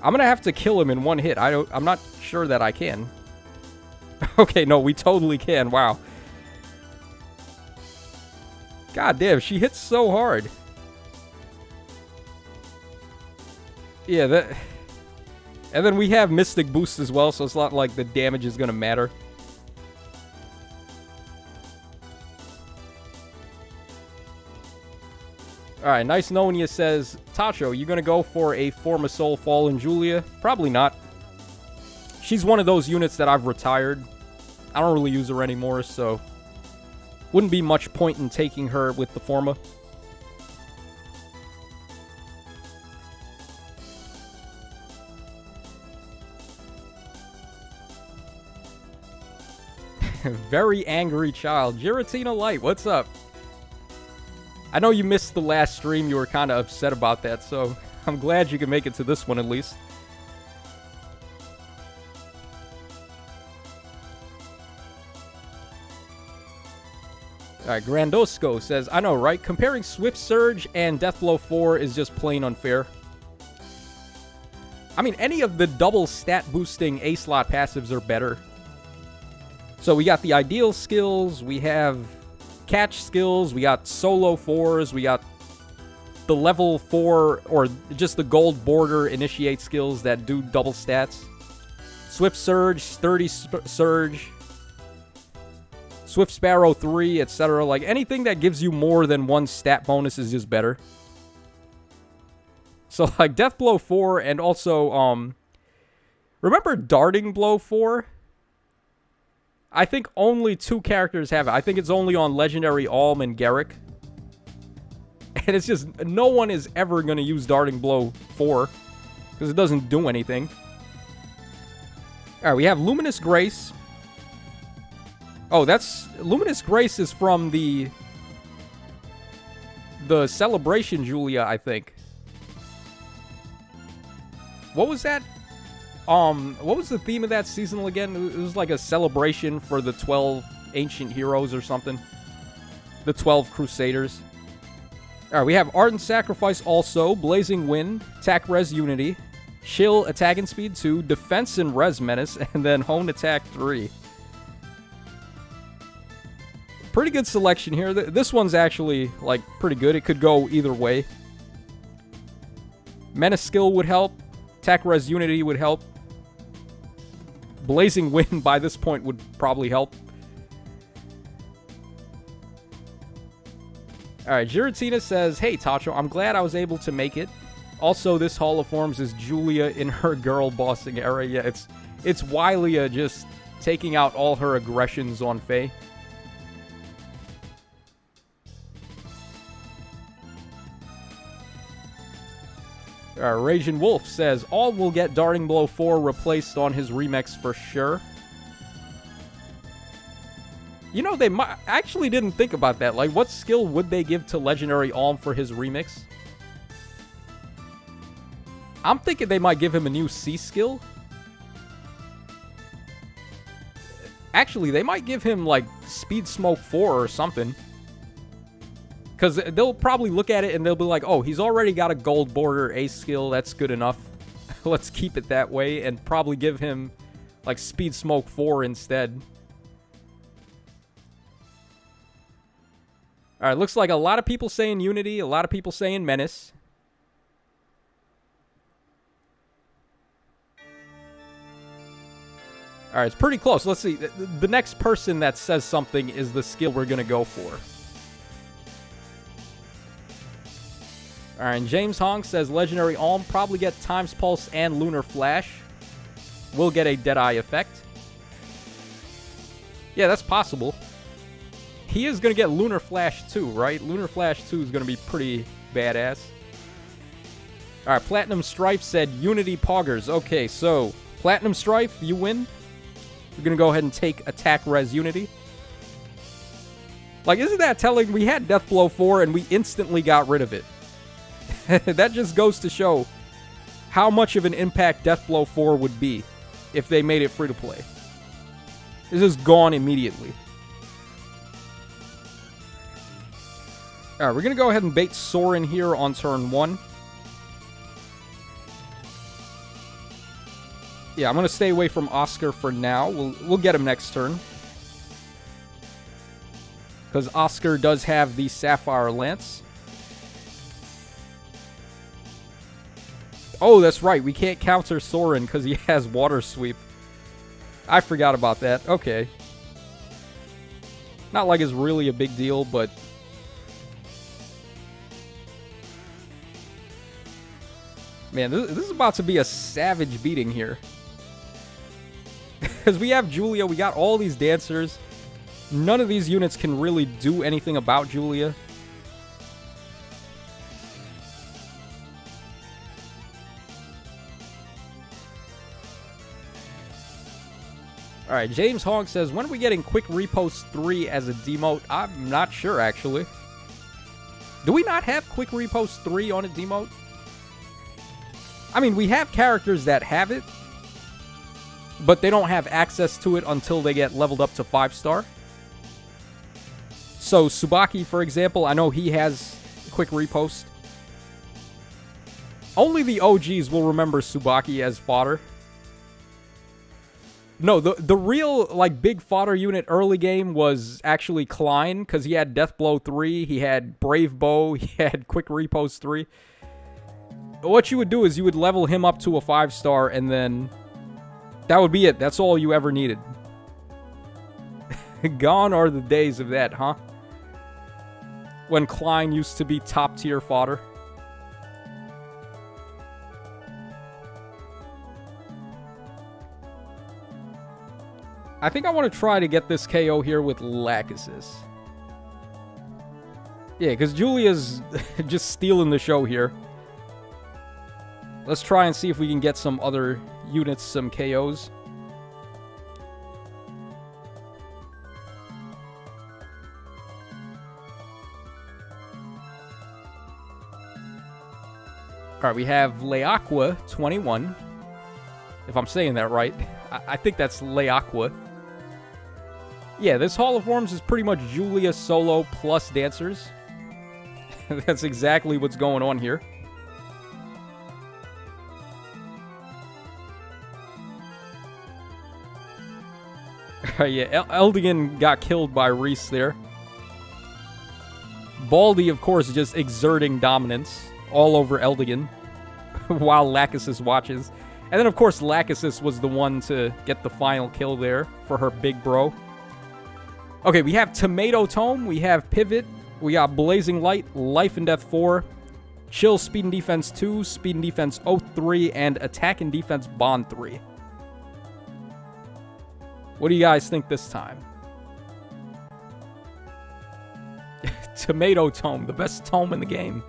I'm gonna have to kill him in one hit. I'm not sure that I can. Okay, no, we totally can. Wow. God damn, she hits so hard. Yeah, that... And then we have Mystic Boost as well, so it's not like the damage is gonna matter. Alright, Nice Knowing You says, Tacho, you gonna go for a Form of Soul Fallen Julia? Probably not. She's one of those units that I've retired. I don't really use her anymore, so... Wouldn't be much point in taking her with the Forma. Very angry child. Giratina Light, what's up? I know you missed the last stream. You were kind of upset about that, so I'm glad you can make it to this one at least. Alright, Grandosco says, I know, right? Comparing Swift Surge and Death Blow 4 is just plain unfair. I mean, any of the double stat boosting A-slot passives are better. So we got the Ideal skills, we have Catch skills, we got Solo 4s, we got the level 4, or just the gold border initiate skills that do double stats. Swift Surge, Sturdy Surge, Swift Sparrow 3, etc. Like, anything that gives you more than one stat bonus is just better. So, like, Death Blow 4 and also, remember Darting Blow 4? I think only 2 characters have it. I think it's only on Legendary Alm and Garrick. And it's just, no one is ever going to use Darting Blow 4. Because it doesn't do anything. Alright, we have Luminous Grace. Oh, that's... Luminous Grace is from the Celebration Julia, I think. What was that? What was the theme of that seasonal again? It was like a celebration for the 12 ancient heroes or something. The 12 Crusaders. Alright, we have Ardent Sacrifice also, Blazing Wind, Attack Res Unity, Chill Attack and Speed 2, Defense and Res Menace, and then Hone Attack 3. Pretty good selection here. This one's actually, like, pretty good. It could go either way. Menace skill would help. Attack Res Unity would help. Blazing Wind by this point would probably help. Alright, Giratina says, "Hey, Tacho, I'm glad I was able to make it. Also, this Hall of Forms is Julia in her girl bossing era." Yeah, it's Wylia just taking out all her aggressions on Faye. Raging Wolf says, "All will get Darting Blow 4 replaced on his remix for sure." You know, they might... I actually didn't think about that. Like, what skill would they give to Legendary Alm for his remix? I'm thinking they might give him a new C skill. Actually, they might give him, like, Speed Smoke 4 or something. Because they'll probably look at it and they'll be like, oh, he's already got a gold border ace skill. That's good enough. Let's keep it that way. And probably give him, like, Speed Smoke 4 instead. Alright, looks like a lot of people saying Unity. A lot of people saying Menace. Alright, it's pretty close. Let's see. The next person that says something is the skill we're going to go for. Alright, and James Hong says Legendary Alm probably get Times Pulse and Lunar Flash. Will get a Deadeye effect. Yeah, that's possible. He is going to get Lunar Flash 2, right? Lunar Flash 2 is going to be pretty badass. Alright, Platinum Strife said Unity Poggers. Okay, so Platinum Strife, you win. We're going to go ahead and take Attack Res Unity. Like, isn't that telling? We had Death Blow 4 and we instantly got rid of it. That just goes to show how much of an impact Death Blow 4 would be if they made it free to play. It's just gone immediately. Alright, we're going to go ahead and bait Soren here on turn 1. Yeah, I'm going to stay away from Oscar for now. We'll get him next turn. Because Oscar does have the Sapphire Lance. Oh, that's right. We can't counter Soren because he has Water Sweep. I forgot about that. Okay. Not like it's really a big deal, but... Man, this is about to be a savage beating here. Because we have Julia, we got all these dancers. None of these units can really do anything about Julia. Alright, James Hogg says, when are we getting Quick Repost 3 as a demote? I'm not sure, actually. Do we not have Quick Repost 3 on a demote? I mean, we have characters that have it, but they don't have access to it until they get leveled up to 5-star. So, Tsubaki, for example, I know he has Quick Repost. Only the OGs will remember Tsubaki as fodder. No, the real, like, big fodder unit early game was actually Klein, because he had Death Blow 3, he had Brave Bow, he had Quick Repost 3. What you would do is you would level him up to a 5-star, and then that would be it. That's all you ever needed. Gone are the days of that, huh? When Klein used to be top-tier fodder. I think I want to try to get this KO here with Lachesis. Yeah, because Julia's just stealing the show here. Let's try and see if we can get some other units, some KOs. All right, we have Leaqua 21. If I'm saying that right. I think that's Leaqua. Yeah, this Hall of Forms is pretty much Julia solo plus dancers. That's exactly what's going on here. Yeah, Eldigan got killed by Reese there. Baldy, of course, just exerting dominance all over Eldigan while Lachesis watches. And then, of course, Lachesis was the one to get the final kill there for her big bro. Okay, we have Tomato Tome, we have Pivot, we got Blazing Light, Life and Death 4, Chill Speed and Defense 2, Speed and Defense Oath 3, and Attack and Defense Bond 3. What do you guys think this time? Tomato Tome, the best tome in the game.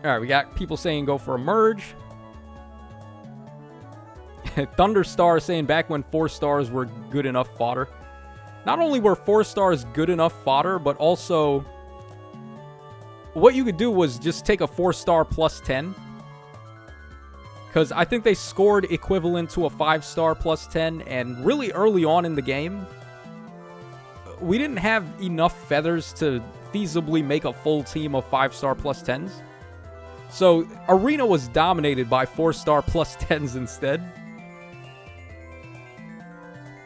Alright, we got people saying go for a merge. Thunderstar saying back when 4 stars were good enough fodder. Not only were 4 stars good enough fodder, but also what you could do was just take a 4-star plus 10. Because I think they scored equivalent to a 5-star plus 10, and really early on in the game, we didn't have enough feathers to feasibly make a full team of 5-star plus 10s. So, Arena was dominated by 4-star plus 10s instead.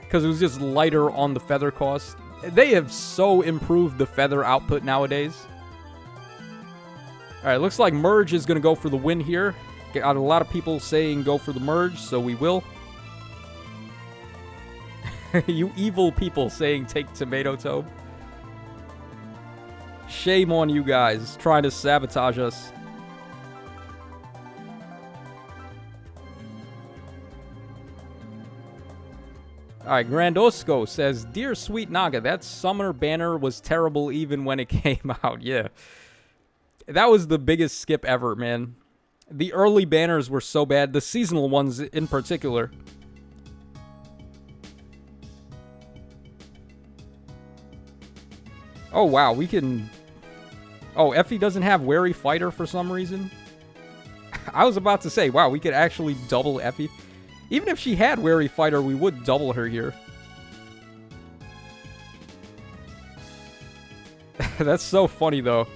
Because it was just lighter on the feather cost. They have so improved the feather output nowadays. Alright, looks like Merge is going to go for the win here. Got a lot of people saying go for the Merge, so we will. You evil people saying take Tomato Tome. Shame on you guys trying to sabotage us. Alright, Grandosco says, Dear Sweet Naga, that Summoner banner was terrible even when it came out. Yeah. That was the biggest skip ever, man. The early banners were so bad. The seasonal ones in particular. Oh, wow. We can... Oh, Effie doesn't have Wary Fighter for some reason? I was about to say, wow, we could actually double Effie. Even if she had Wary Fighter, we would double her here. That's so funny, though.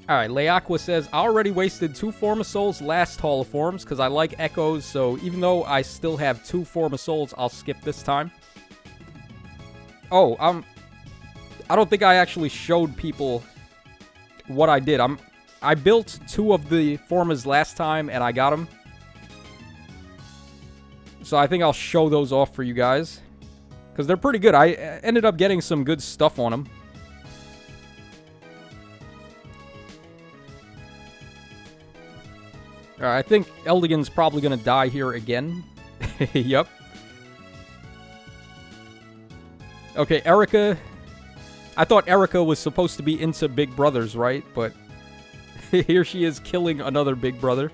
Alright, Leaqua says, I already wasted 2 Form of Souls last Hall of Forms because I like Echoes, so even though I still have 2 Form of Souls, I'll skip this time. Oh, I don't think I actually showed people what I did. I built 2 of the Formas last time, and I got them. So I think I'll show those off for you guys. Because they're pretty good. I ended up getting some good stuff on them. Alright, I think Eldigan's probably going to die here again. Yep. Okay, Erica. I thought Erica was supposed to be into Big Brothers, right? But here she is killing another Big Brother.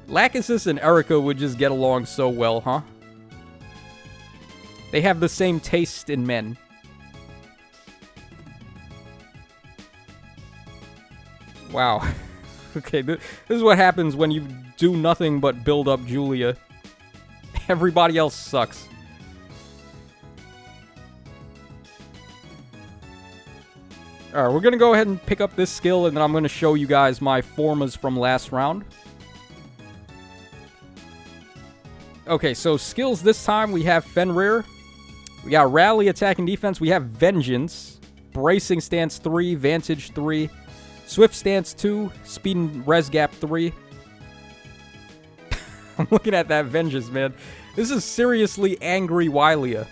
Lachesis and Erica would just get along so well, huh? They have the same taste in men. Wow. Okay, this is what happens when you do nothing but build up Julia. Everybody else sucks. Alright, we're going to go ahead and pick up this skill, and then I'm going to show you guys my Formas from last round. Okay, so skills this time, we have Fenrir. We got Rally, Attack, and Defense. We have Vengeance. Bracing Stance 3, Vantage 3. Swift Stance 2, Speed and Res Gap 3. I'm looking at that Vengeance, man. This is seriously angry Wylia.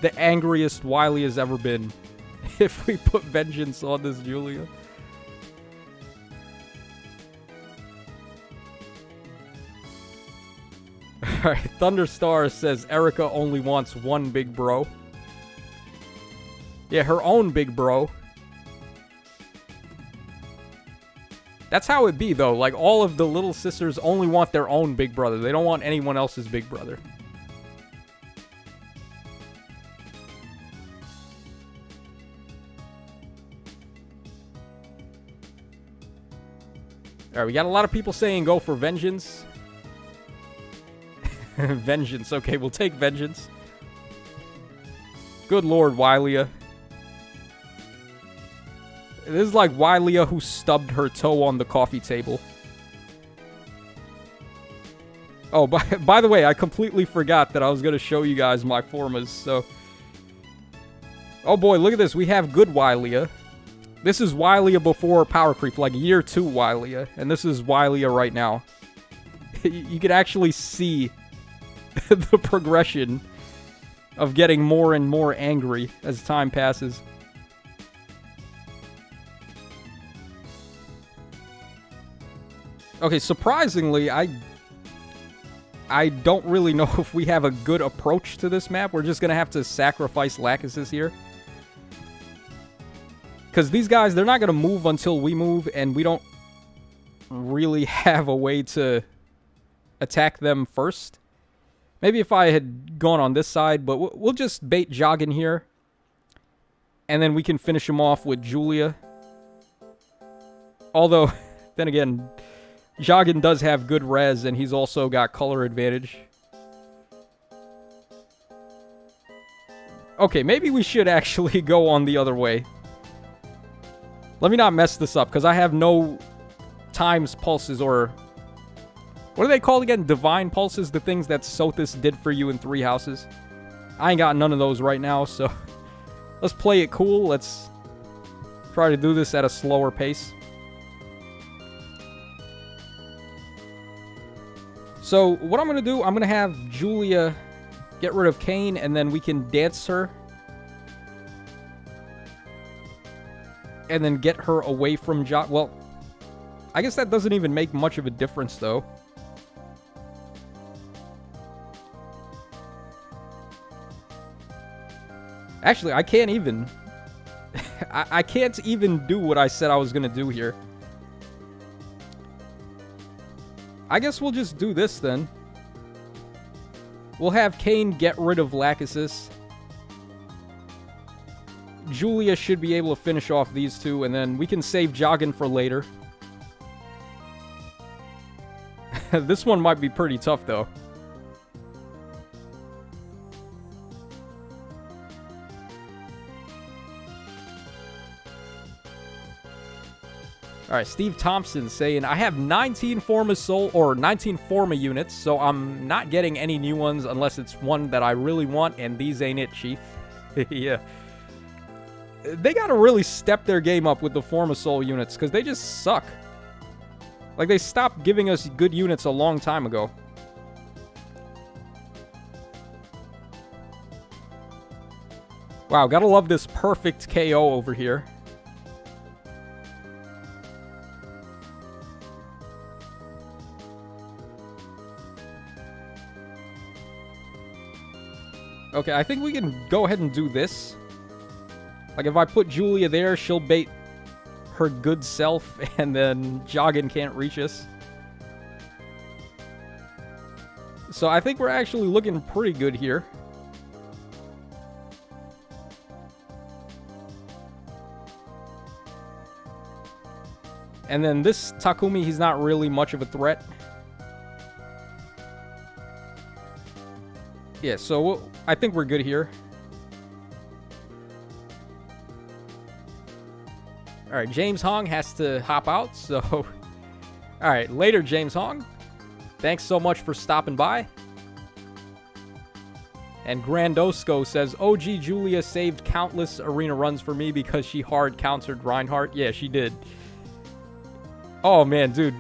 The angriest Wylia has ever been. If we put Vengeance on this Julia. Alright, Thunderstar says Erica only wants one big bro. Yeah, her own big bro. That's how it be, though. Like, all of the little sisters only want their own big brother. They don't want anyone else's big brother. Alright, we got a lot of people saying go for vengeance. Vengeance. Okay, we'll take vengeance. Good lord, Wylia. This is like Wylia who stubbed her toe on the coffee table. Oh, by the way, I completely forgot that I was going to show you guys my formas, so... Oh boy, look at this. We have good Wylia. This is Wylia before Power Creep, like year 2 Wylia. And this is Wylia right now. You can actually see the progression of getting more and more angry as time passes. Okay, surprisingly, I don't really know if we have a good approach to this map. We're just going to have to sacrifice Lachesis here. Because these guys, they're not going to move until we move, and we don't really have a way to attack them first. Maybe if I had gone on this side, but we'll just bait Joggin here. And then we can finish him off with Julia. Although, then again, Joggin does have good res, and he's also got color advantage. Okay, maybe we should actually go on the other way. Let me not mess this up, because I have no times pulses or... What are they called again? Divine pulses? The things that Sothis did for you in 3 houses. I ain't got none of those right now, so... Let's play it cool. Let's try to do this at a slower pace. So, what I'm going to do, I'm going to have Julia get rid of Cain, and then we can dance her. And then get her away from Well, I guess that doesn't even make much of a difference, though. Actually, I can't even... I can't even do what I said I was going to do here. I guess we'll just do this, then. We'll have Cain get rid of Lachesis. Julia should be able to finish off these two, and then we can save Joggin for later. This one might be pretty tough, though. Alright, Steve Thompson saying, I have 19 Forma Soul, or 19 Forma units, so I'm not getting any new ones unless it's one that I really want, and these ain't it, Chief. Yeah. They gotta really step their game up with the Forma Soul units, because they just suck. Like, they stopped giving us good units a long time ago. Wow, gotta love this perfect KO over here. Okay, I think we can go ahead and do this. Like, if I put Julia there, she'll bait her good self, and then Joggin can't reach us. So I think we're actually looking pretty good here. And then this Takumi, he's not really much of a threat. Yeah, so I think we're good here. Alright, James Hong has to hop out, so... Alright, later, James Hong. Thanks so much for stopping by. And Grandosco says, OG Julia saved countless arena runs for me because she hard countered Reinhardt. Yeah, she did. Oh, man, dude.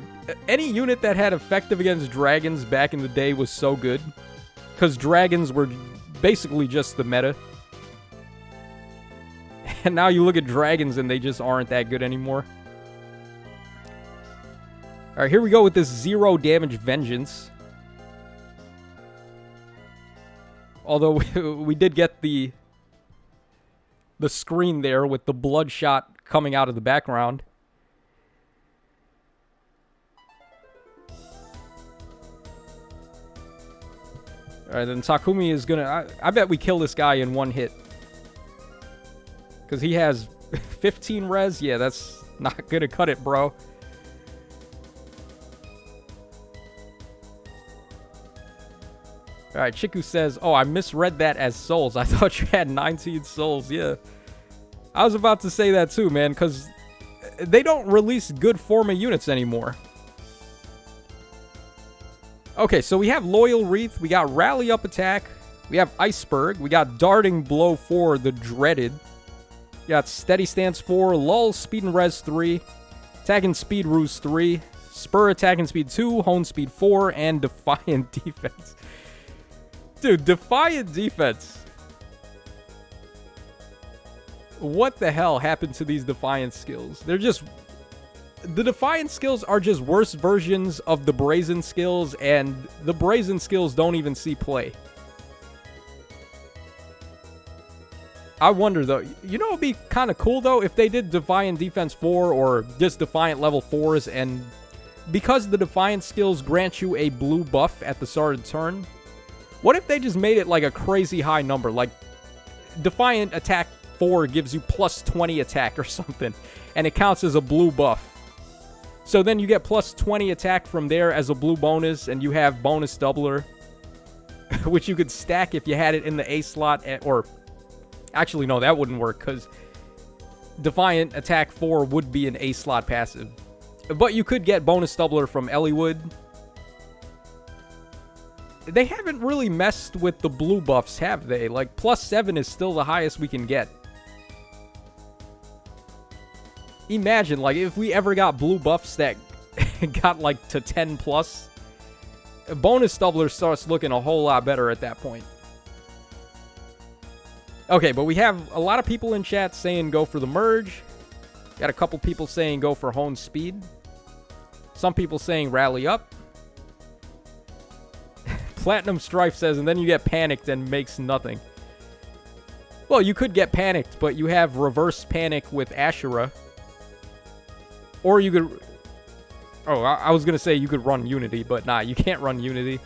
Any unit that had effective against dragons back in the day was so good. Because dragons were basically just the meta. And now you look at dragons and they just aren't that good anymore. Alright, here we go with this 0 damage vengeance. Although we did get the screen there with the bloodshot coming out of the background. Alright, then Takumi is gonna... I bet we kill this guy in one hit. Because he has 15 res? Yeah, that's not gonna cut it, bro. Alright, Chiku says, oh, I misread that as souls. I thought you had 19 souls. Yeah. I was about to say that too, man, because they don't release good form of units anymore. Okay, so we have Loyal Wreath, we got Rally Up Attack, we have Iceberg, we got Darting Blow 4, the Dreaded. We got Steady Stance 4, Lull, Speed and Res 3, Attack and Speed Ruse 3, Spur Attack and Speed 2, Hone Speed 4, and Defiant Defense. Dude, Defiant Defense. What the hell happened to these Defiant skills? They're just... The Defiant skills are just worse versions of the Brazen skills, and the Brazen skills don't even see play. I wonder, though, you know what would be kind of cool, though? If they did Defiant Defense 4 or just Defiant level 4s, and because the Defiant skills grant you a blue buff at the start of the turn, what if they just made it like a crazy high number? Like, Defiant Attack 4 gives you plus 20 attack or something, and it counts as a blue buff. So then you get plus 20 attack from there as a blue bonus, and you have bonus doubler, which you could stack if you had it in the A slot, or... Actually, no, that wouldn't work, because Defiant Attack 4 would be an A slot passive. But you could get bonus doubler from Eliwood. They haven't really messed with the blue buffs, have they? Like, plus 7 is still the highest we can get. Imagine, like, if we ever got blue buffs that got, like, to 10 plus, bonus doubler starts looking a whole lot better at that point. Okay, but we have a lot of people in chat saying go for the merge. Got a couple people saying go for Hone Speed. Some people saying rally up. Platinum Strife says, and then you get panicked and makes nothing. Well, you could get panicked, but you have reverse panic with Ashura. Or you could... Oh, I was going to say you could run Unity, but nah, you can't run Unity.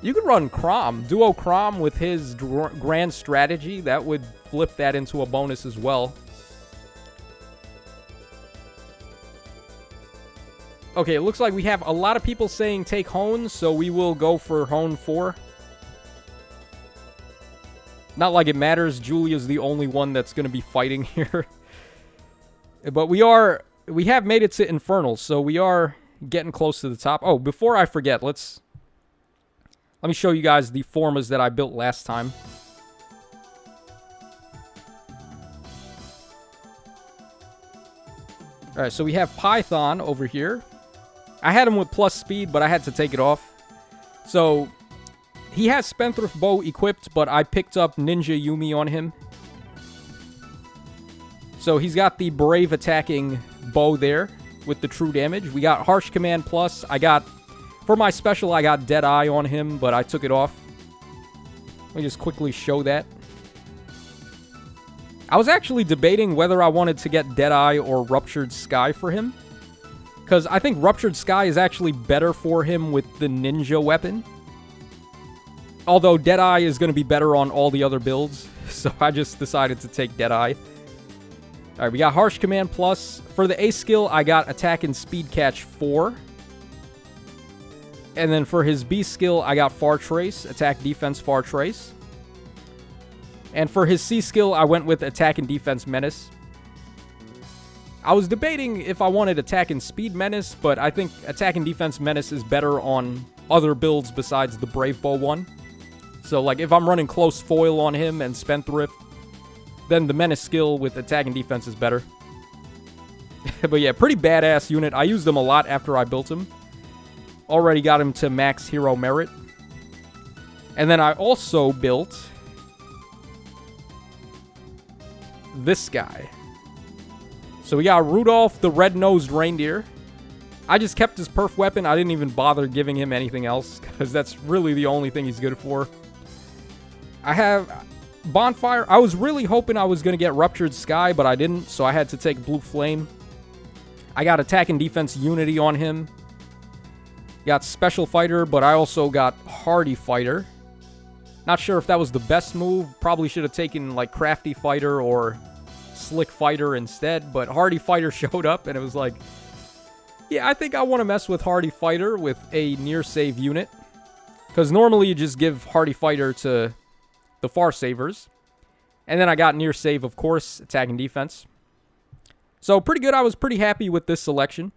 You could run Crom. Duo Crom with his grand strategy. That would flip that into a bonus as well. Okay, it looks like we have a lot of people saying take Hone, so we will go for Hone 4. Not like it matters. Julia's the only one that's going to be fighting here. But we have made it to Infernal, so we are getting close to the top. Oh, before I forget, let me show you guys the formas that I built last time. Alright, so we have Python over here. I had him with plus speed, but I had to take it off. So, he has Spendthrift Bow equipped, but I picked up Ninja Yumi on him. So he's got the Brave attacking bow there with the true damage. We got Harsh Command Plus. For my special, I got Deadeye on him, but I took it off. Let me just quickly show that. I was actually debating whether I wanted to get Deadeye or Ruptured Sky for him. Because I think Ruptured Sky is actually better for him with the ninja weapon. Although Deadeye is going to be better on all the other builds. So I just decided to take Deadeye. Alright, we got Harsh Command Plus. For the A skill, I got Attack and Speed Catch 4. And then for his B skill, I got Far Trace, Attack Defense Far Trace. And for his C skill, I went with Attack and Defense Menace. I was debating if I wanted Attack and Speed Menace, but I think Attack and Defense Menace is better on other builds besides the Brave Bow one. So, like, if I'm running Close Foil on him and Spendthrift, then the Menace skill with Attack and Defense is better. But yeah, pretty badass unit. I used him a lot after I built him. Already got him to max hero merit. And then I also built this guy. So we got Rudolph, the red-nosed reindeer. I just kept his perf weapon. I didn't even bother giving him anything else, because that's really the only thing he's good for. I have Bonfire. I was really hoping I was going to get Ruptured Sky, but I didn't, so I had to take Blue Flame. I got Attack and Defense Unity on him. Got Special Fighter, but I also got Hardy Fighter. Not sure if that was the best move. Probably should have taken, like, Crafty Fighter or Slick Fighter instead. But Hardy Fighter showed up, and it was like, yeah, I think I want to mess with Hardy Fighter with a near save unit. Because normally you just give Hardy Fighter to the Far Savers. And then I got near save, of course, attack and defense. So pretty good. I was pretty happy with this selection.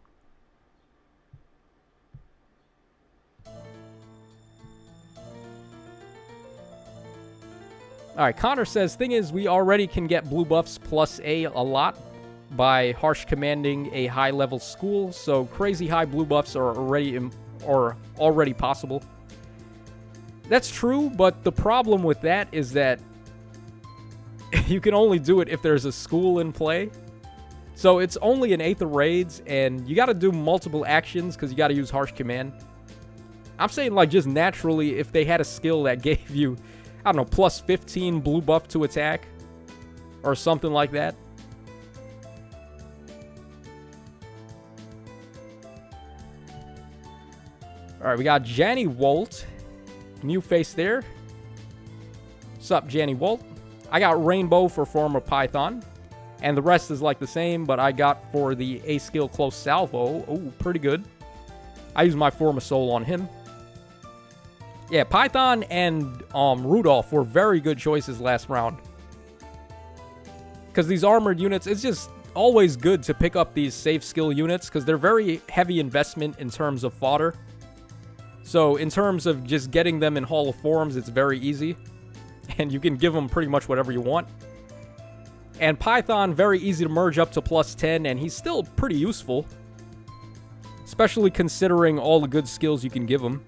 Alright, Connor says, thing is, we already can get blue buffs plus a lot by harsh commanding a high-level school, so crazy high blue buffs are already possible. That's true, but the problem with that is that you can only do it if there's a school in play. So it's only an 8th of raids, and you gotta do multiple actions because you gotta use harsh command. I'm saying, like, just naturally, if they had a skill that gave you, I don't know, plus 15 blue buff to attack, or something like that. Alright, we got Janny Walt. New face there. What's up, Janny Walt? I got Rainbow for former Python. And the rest is like the same, but I got for the A-skill close salvo. Oh, pretty good. I used my Form of Soul on him. Yeah, Python and Rudolph were very good choices last round. Because these armored units, it's just always good to pick up these safe skill units because they're very heavy investment in terms of fodder. So in terms of just getting them in Hall of Forms, it's very easy. And you can give them pretty much whatever you want. And Python, very easy to merge up to plus 10, and he's still pretty useful. Especially considering all the good skills you can give him.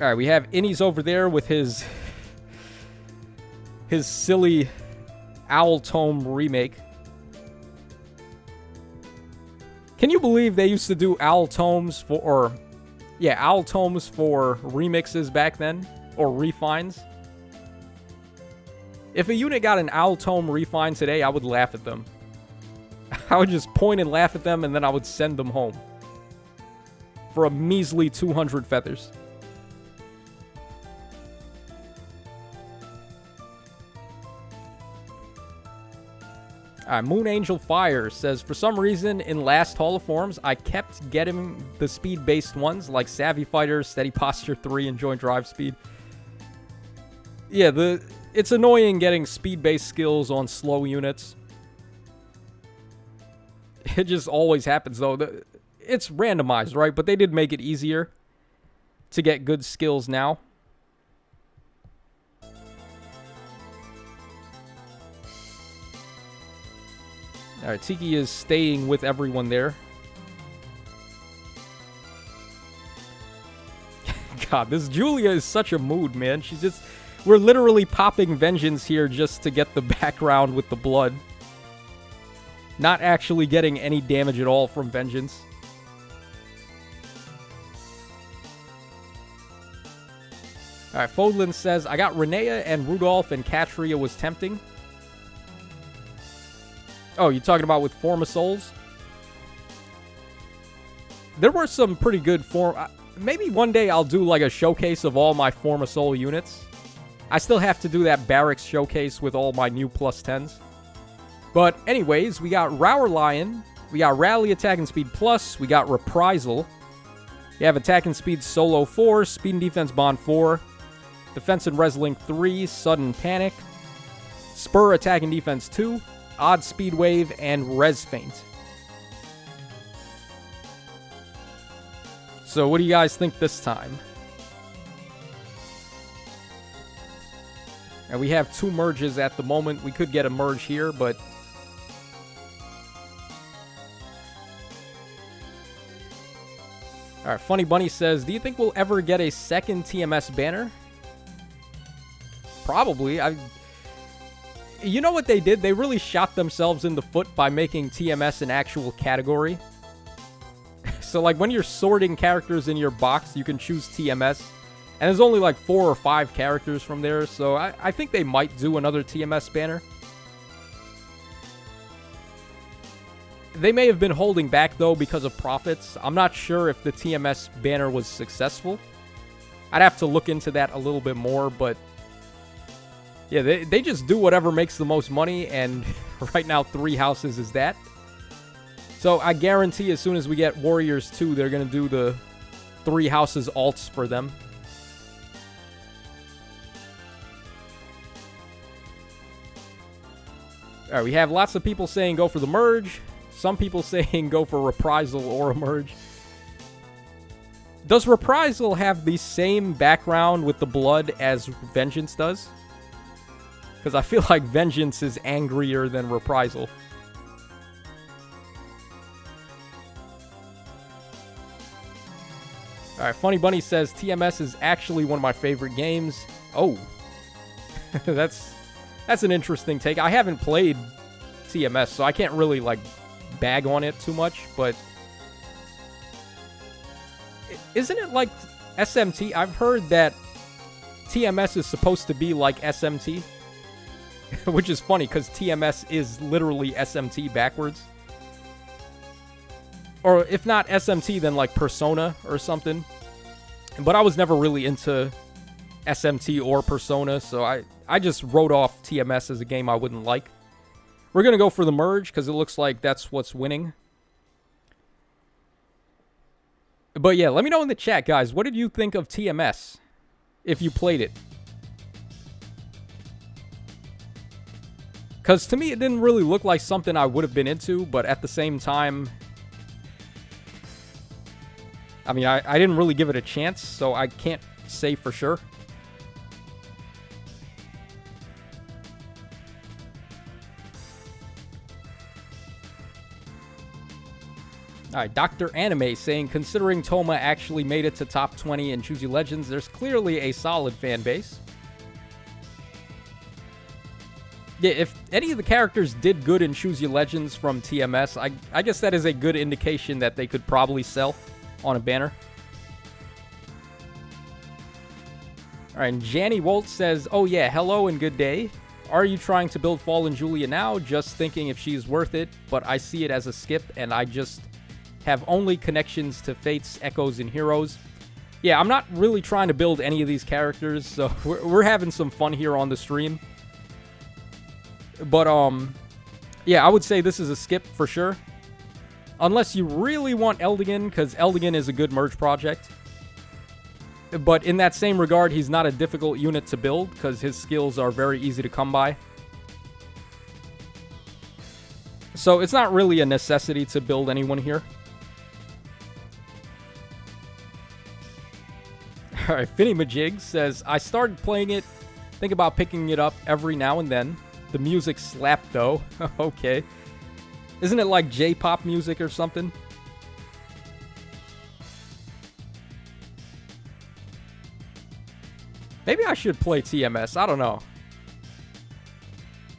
Alright, we have Innies over there with his silly Owl Tome remake. Can you believe they used to do Owl Tomes for, Owl Tomes for remixes back then? Or refines? If a unit got an Owl Tome refine today, I would laugh at them. I would just point and laugh at them, and then I would send them home. For a measly 200 feathers. Alright, Moon Angel Fire says, for some reason, in last Hall of Forms, I kept getting the speed-based ones, like Savvy Fighter, Steady Posture 3, and Joint Drive Speed. Yeah, it's annoying getting speed-based skills on slow units. It just always happens, though. It's randomized, right? But they did make it easier to get good skills now. Alright, Tiki is staying with everyone there. God, this Julia is such a mood, man. She's just... We're literally popping Vengeance here just to get the background with the blood. Not actually getting any damage at all from Vengeance. Alright, Fodlin says, I got Renea and Rudolph and Katria was tempting. Oh, you're talking about with Form of Souls? There were some pretty good form... Maybe one day I'll do like a showcase of all my Form of Soul units. I still have to do that Barracks showcase with all my new plus 10s. But anyways, we got Rower Lion. We got Rally Attack and Speed Plus. We got Reprisal. We have Attack and Speed Solo 4. Speed and Defense Bond 4. Defense and Reslink 3. Sudden Panic. Spur Attack and Defense 2. Odd Speed Wave, and Res Feint. So what do you guys think this time? And we have 2 merges at the moment. We could get a merge here, but... Alright, Funny Bunny says, do you think we'll ever get a second TMS banner? Probably. You know what they did? They really shot themselves in the foot by making TMS an actual category. So, like, when you're sorting characters in your box, you can choose TMS. And there's only, like, 4 or 5 characters from there. So, I think they might do another TMS banner. They may have been holding back, though, because of profits. I'm not sure if the TMS banner was successful. I'd have to look into that a little bit more, but yeah, they just do whatever makes the most money, and right now 3 houses is that. So I guarantee as soon as we get Warriors 2, they're going to do the 3 houses alts for them. All right, we have lots of people saying go for the merge. Some people saying go for reprisal or a merge. Does reprisal have the same background with the blood as vengeance does? Because I feel like vengeance is angrier than reprisal. All right, Funny Bunny says TMS is actually one of my favorite games. Oh, that's an interesting take. I haven't played TMS, so I can't really like bag on it too much, but isn't it like SMT? I've heard that TMS is supposed to be like SMT, which is funny because TMS is literally SMT backwards. Or if not SMT, then like Persona or something. But I was never really into SMT or Persona, so I just wrote off TMS as a game I wouldn't like. We're going to go for the merge because it looks like that's what's winning. But yeah, let me know in the chat, guys. What did you think of TMS if you played it? Because to me, it didn't really look like something I would have been into, but at the same time, I mean, I didn't really give it a chance, so I can't say for sure. Alright, Dr. Anime saying, considering Toma actually made it to top 20 in Choose Your Legends, there's clearly a solid fan base. Yeah, if any of the characters did good in Choose Your Legends from TMS, I guess that is a good indication that they could probably sell on a banner. Alright, and Janny Wolt says, oh yeah, hello and good day. Are you trying to build Fallen Julia now? Just thinking if she's worth it, but I see it as a skip, and I just have only connections to Fates, Echoes, and Heroes. Yeah, I'm not really trying to build any of these characters, so we're having some fun here on the stream. But, yeah, I would say this is a skip for sure. Unless you really want Eldigan, because Eldigan is a good merge project. But in that same regard, he's not a difficult unit to build, because his skills are very easy to come by. So it's not really a necessity to build anyone here. Alright, Finny Majig says, I started playing it, think about picking it up every now and then. The music slapped though. Okay. Isn't it like J-pop music or something? Maybe I should play TMS, I don't know.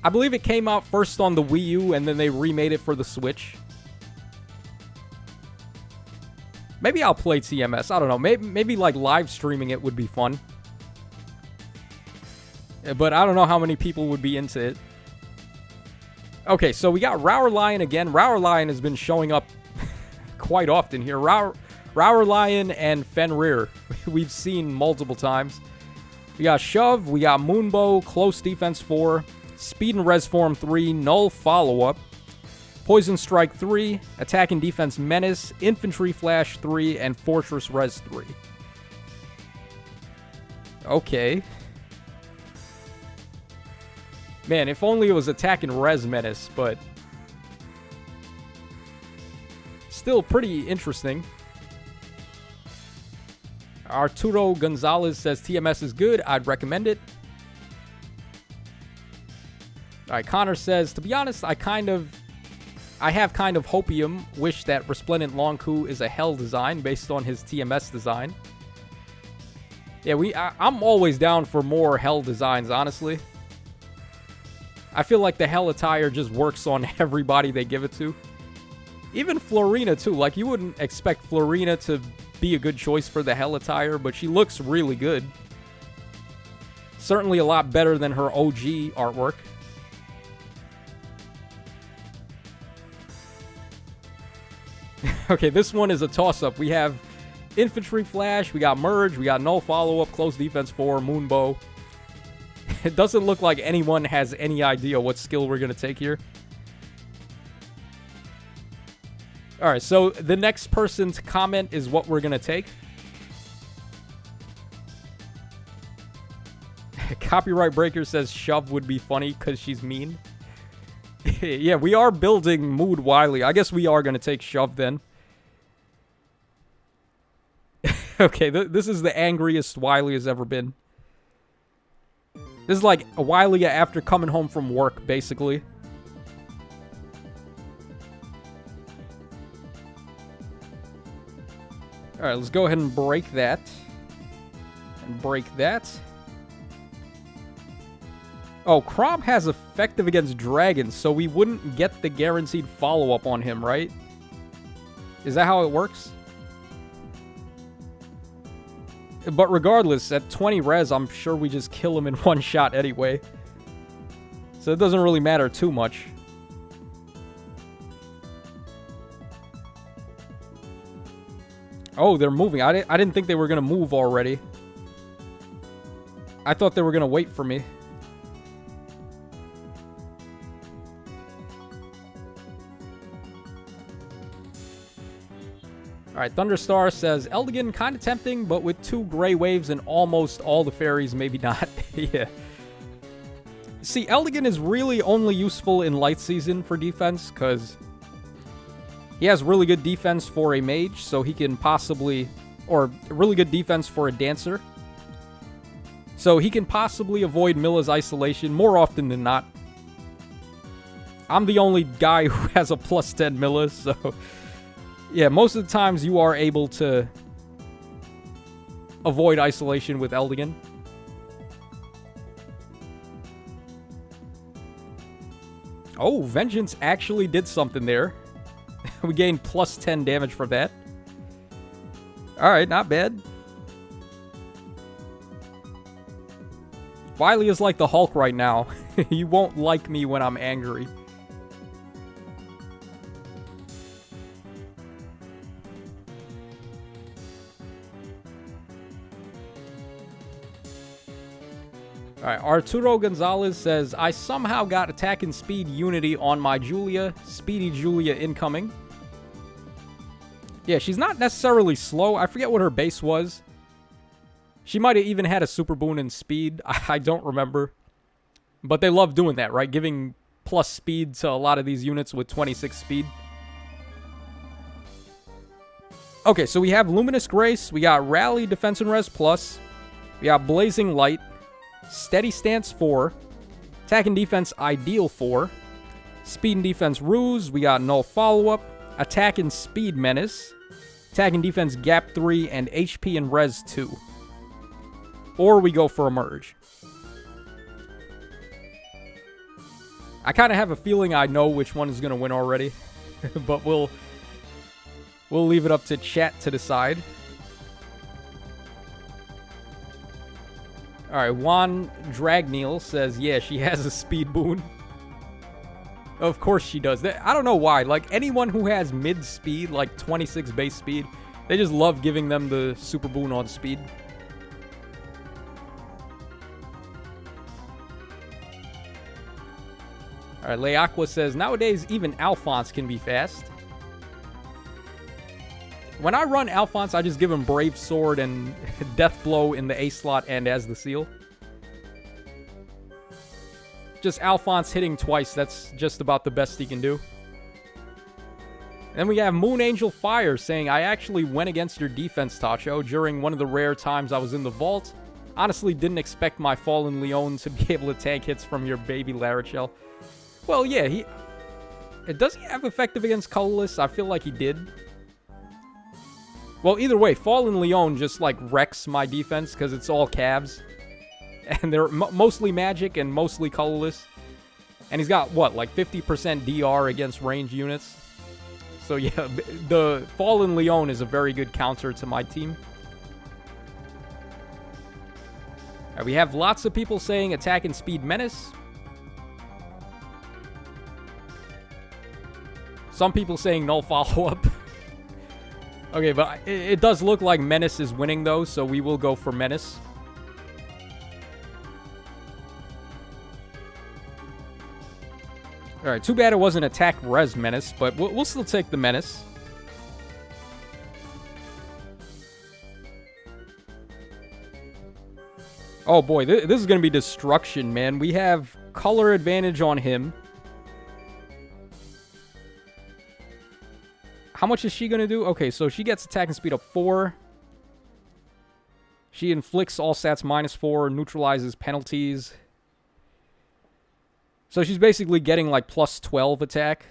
I believe it came out first on the Wii U and then they remade it for the Switch. Maybe I'll play TMS. I don't know. Maybe like live streaming it would be fun. But I don't know how many people would be into it. Okay, so we got Rower Lion again. Rower Lion has been showing up quite often here. Rower Lion and Fenrir we've seen multiple times. We got Shove, we got Moonbow, Close Defense 4, Speed and Res Form 3, Null Follow-Up, Poison Strike 3, Attack and Defense Menace, Infantry Flash 3, and Fortress Res 3. Okay. Man, if only it was Attack and Res Menace, but still pretty interesting. Arturo Gonzalez says TMS is good. I'd recommend it. Alright, Connor says, to be honest, I have kind of hopium wish that Resplendent Lonku is a Hell design based on his TMS design. Yeah, I'm always down for more Hell designs, honestly. I feel like the Hell attire just works on everybody they give it to. Even Florina, too. Like, you wouldn't expect Florina to be a good choice for the Hell attire, but she looks really good. Certainly a lot better than her OG artwork. Okay, this one is a toss-up. We have Infantry Flash, we got Merge, we got Null Follow-Up, Close Defense 4, Moonbow. It doesn't look like anyone has any idea what skill we're going to take here. Alright, so the next person to comment is what we're going to take. Copyright Breaker says Shove would be funny because she's mean. Yeah, we are building Mood Wily. I guess we are going to take Shove then. Okay, this is the angriest Wily has ever been. This is like a Wily after coming home from work, basically. Alright, let's go ahead and break that. And break that. Oh, Crom has effective against dragons, so we wouldn't get the guaranteed follow-up on him, right? Is that how it works? But regardless, at 20 res, I'm sure we just kill him in one shot anyway. So it doesn't really matter too much. Oh, they're moving. I didn't think they were going to move already. I thought they were going to wait for me. Alright, Thunderstar says, Eldigan kind of tempting, but with 2 gray waves and almost all the fairies, maybe not. Yeah. See, Eldigan is really only useful in light season for defense, because he has really good defense for a mage, so he can possibly, or really good defense for a dancer. So he can possibly avoid Milla's isolation more often than not. I'm the only guy who has a plus 10 Milla, so yeah, most of the times you are able to avoid isolation with Eldigan. Oh, Vengeance actually did something there. We gained plus 10 damage for that. Alright, not bad. Wily is like the Hulk right now. You won't like me when I'm angry. Alright, Arturo Gonzalez says, I somehow got attack and speed unity on my Julia. Speedy Julia incoming. Yeah, she's not necessarily slow. I forget what her base was. She might have even had a super boon in speed. I don't remember. But they love doing that, right? Giving plus speed to a lot of these units with 26 speed. Okay, so we have Luminous Grace. We got Rally, Defense and Res Plus. We got Blazing Light. Steady Stance 4, Attack and Defense Ideal 4, Speed and Defense Ruse, we got Null Follow-Up, Attack and Speed Menace, Attack and Defense Gap 3, and HP and Res 2. Or we go for a Merge. I kind of have a feeling I know which one is going to win already, but we'll leave it up to chat to decide. Alright, Juan Dragneel says, yeah, she has a speed boon. Of course she does. I don't know why. Like, anyone who has mid-speed, like 26 base speed, they just love giving them the super boon on speed. Alright, Leaqua says, nowadays even Alphonse can be fast. When I run Alphonse, I just give him Brave Sword and Death Blow in the A slot and as the seal. Just Alphonse hitting twice, that's just about the best he can do. Then we have Moon Angel Fire saying, I actually went against your defense, Tacho, during one of the rare times I was in the vault. Honestly, didn't expect my Fallen Leon to be able to tank hits from your baby Larachel. Well, yeah, does he have effective against Colorless? I feel like he did. Well, either way, Fallen Leon just, like, wrecks my defense because it's all Cavs. And they're mostly magic and mostly colorless. And he's got, what, like 50% DR against ranged units? So, yeah, the Fallen Leon is a very good counter to my team. Right, we have lots of people saying Attack and Speed Menace. Some people saying Null Follow-Up. Okay, but it does look like Menace is winning, though, so we will go for Menace. Alright, too bad it wasn't Attack Res Menace, but we'll still take the Menace. Oh boy, this is going to be destruction, man. We have color advantage on him. How much is she going to do? Okay, so she gets attack and speed up 4. She inflicts all stats -4, neutralizes penalties. So she's basically getting like plus 12 attack.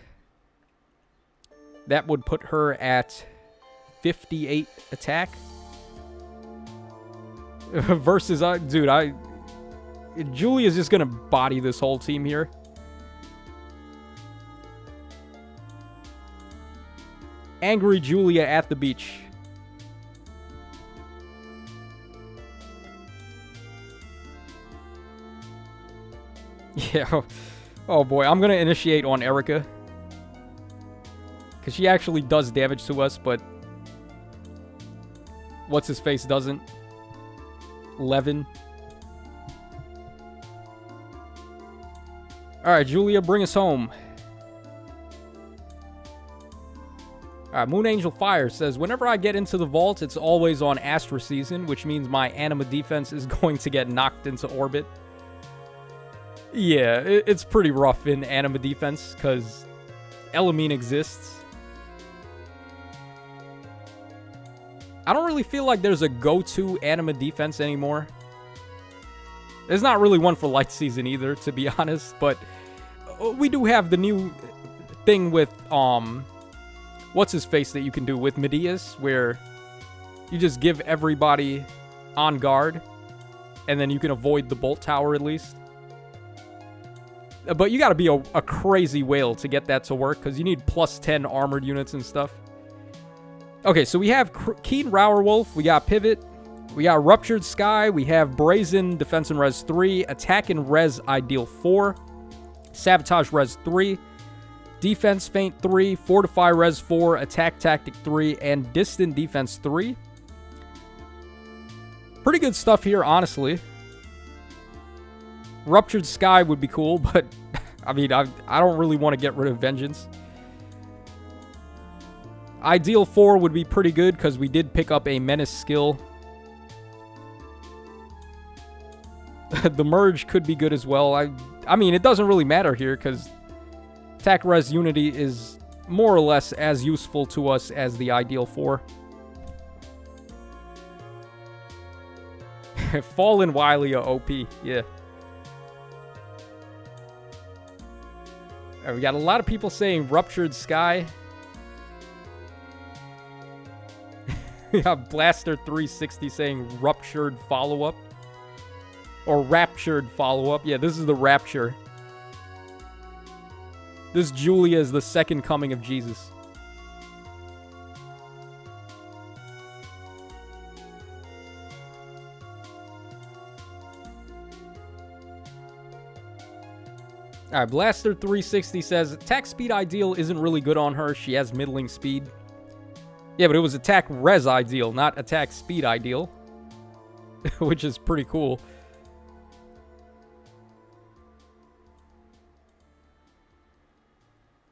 That would put her at 58 attack. Versus, dude, Julia's just going to body this whole team here. Angry Julia at the beach. Yeah. Oh boy, I'm going to initiate on Erica. Because she actually does damage to us, but What's-His-Face doesn't. 11. Alright, Julia, bring us home. Alright, Moon Angel Fire says, whenever I get into the vault, it's always on Astra season, which means my anima defense is going to get knocked into orbit. Yeah, it's pretty rough in anima defense, because Elamine exists. I don't really feel like there's a go-to anima defense anymore. There's not really one for light season either, to be honest, but we do have the new thing with, What's-His-Face that you can do with Medea's, where you just give everybody on guard, and then you can avoid the bolt tower at least. But you gotta be a crazy whale to get that to work, because you need plus 10 armored units and stuff. Okay, so we have Keen Rowerwolf, we got Pivot, we got Ruptured Sky, we have Brazen, Defense and Res 3, Attack and Res Ideal 4, Sabotage Res 3, Defense Feint 3, Fortify Res 4, Attack Tactic 3, and Distant Defense 3. Pretty good stuff here, honestly. Ruptured Sky would be cool, but I mean, I don't really want to get rid of Vengeance. Ideal 4 would be pretty good because we did pick up a Menace skill. The Merge could be good as well. I mean, it doesn't really matter here because Attack Res Unity is more or less as useful to us as the Ideal 4. Fallen Wylia OP, yeah. Right, we got a lot of people saying Ruptured Sky. We got Blaster 360 saying Ruptured Follow-Up. Or Raptured Follow-Up. Yeah, this is the Rapture. This Julia is the second coming of Jesus. Alright, Blaster 360 says, attack speed ideal isn't really good on her. She has middling speed. Yeah, but it was attack res ideal, not attack speed ideal. Which is pretty cool.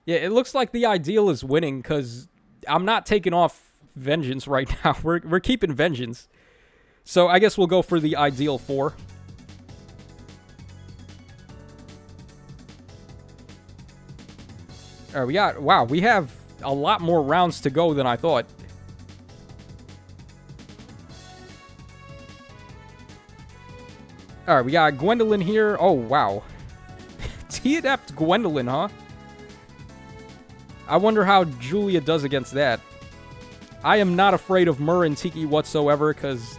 Yeah, it looks like the ideal is winning because I'm not taking off Vengeance right now. We're keeping Vengeance. So I guess we'll go for the ideal 4. Alright, wow, we have a lot more rounds to go than I thought. Alright, we got Gwendolyn here. Oh, wow. T-Adept Gwendolyn, huh? I wonder how Julia does against that. I am not afraid of Mur and Tiki whatsoever, because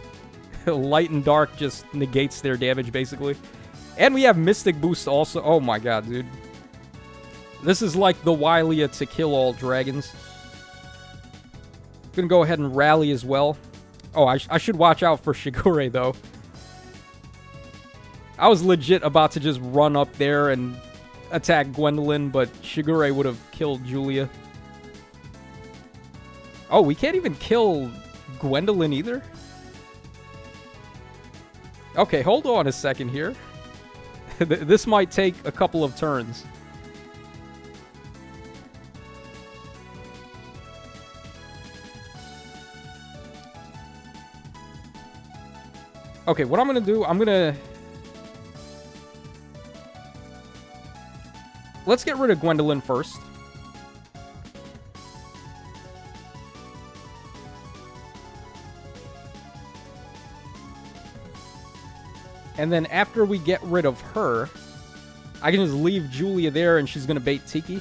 Light and Dark just negates their damage, basically. And we have Mystic Boost also. Oh my god, dude. This is like the Wylia to kill all dragons. Gonna go ahead and rally as well. Oh, I should watch out for Shigure, though. I was legit about to just run up there and attack Gwendolyn, but Shigure would have killed Julia. Oh, we can't even kill Gwendolyn either? Okay, hold on a second here. This might take a couple of turns. Okay, what I'm gonna do, let's get rid of Gwendolyn first. And then after we get rid of her, I can just leave Julia there and she's gonna bait Tiki.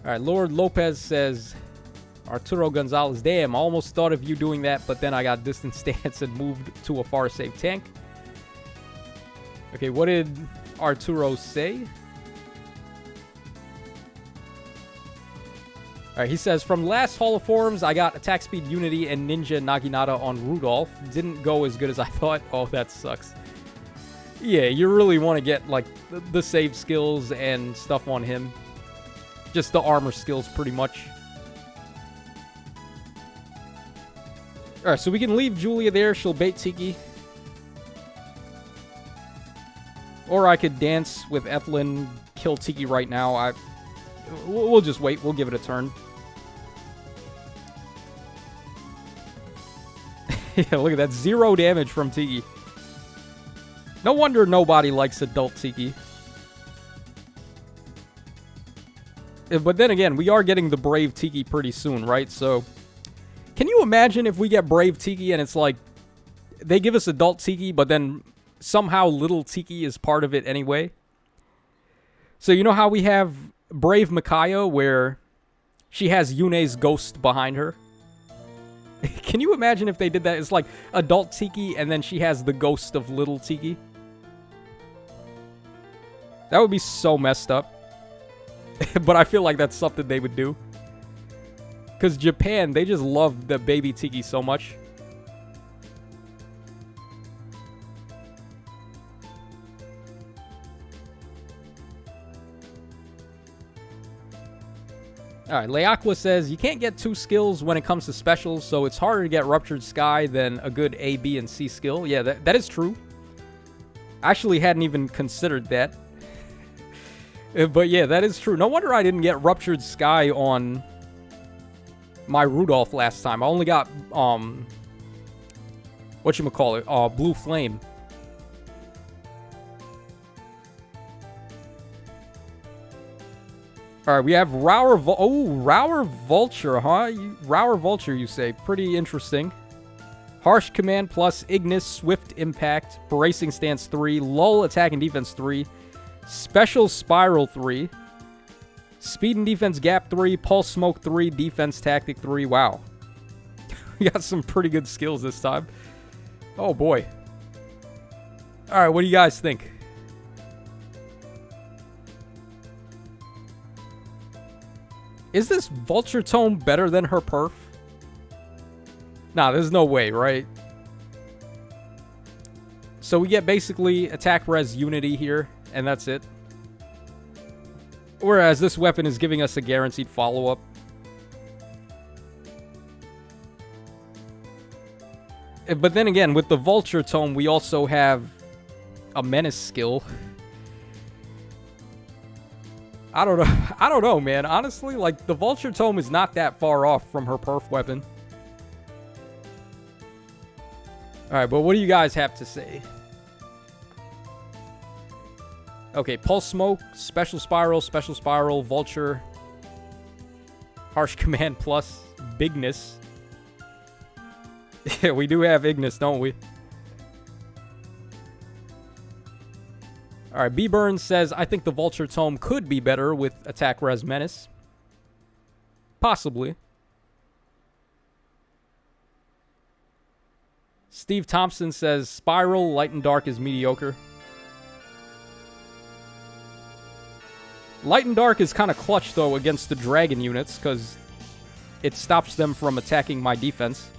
Alright, Lord Lopez says, Arturo Gonzalez, damn, I almost thought of you doing that, but then I got distant stance and moved to a far safe tank. Okay, what did Arturo say? Alright, he says, from last Hall of Forms, I got Attack Speed Unity and Ninja Naginata on Rudolph. Didn't go as good as I thought. Oh, that sucks. Yeah, you really want to get, like, the save skills and stuff on him. Just the armor skills, pretty much. Alright, so we can leave Julia there. She'll bait Tiki. Or I could dance with Ethlyn, kill Tiki right now. We'll just wait. We'll give it a turn. Yeah, look at that. 0 damage from Tiki. No wonder nobody likes adult Tiki. But then again, we are getting the Brave Tiki pretty soon, right? So, can you imagine if we get Brave Tiki and it's like, they give us adult Tiki, but then somehow little Tiki is part of it anyway? So, you know how we have Brave Micaiah, where she has Yune's ghost behind her? Can you imagine if they did that? It's like adult Tiki, and then she has the ghost of little Tiki. That would be so messed up. But I feel like that's something they would do. Because Japan, they just love the baby Tiki so much. Alright, Leaqua says, you can't get 2 skills when it comes to specials, so it's harder to get Ruptured Sky than a good A, B, and C skill. Yeah, that is true. I actually hadn't even considered that. But yeah, that is true. No wonder I didn't get Ruptured Sky on my Rudolph last time. I only got, whatchamacallit, Blue Flame. Alright, we have Rower Vulture, huh? Rower Vulture, you say. Pretty interesting. Harsh Command plus Ignis, Swift Impact, Bracing Stance 3, Lull Attack and Defense 3, Special Spiral 3, Speed and Defense Gap 3, Pulse Smoke 3, Defense Tactic 3. Wow. We got some pretty good skills this time. Oh boy. Alright, what do you guys think? Is this Vulture Tome better than her perf? Nah, there's no way, right? So we get basically Attack Res Unity here, and that's it. Whereas this weapon is giving us a guaranteed follow-up. But then again, with the Vulture Tome, we also have a Menace skill. I don't know, man. Honestly, like, the Vulture Tome is not that far off from her perf weapon. Alright, but what do you guys have to say? Okay, Pulse Smoke, Special Spiral, Vulture, Harsh Command plus, Bigness. Yeah, we do have Ignis, don't we? Alright, B. Burns says, I think the Vulture Tome could be better with Attack Res Menace. Possibly. Steve Thompson says, Spiral, Light and Dark is mediocre. Light and Dark is kind of clutch, though, against the dragon units, because it stops them from attacking my defense.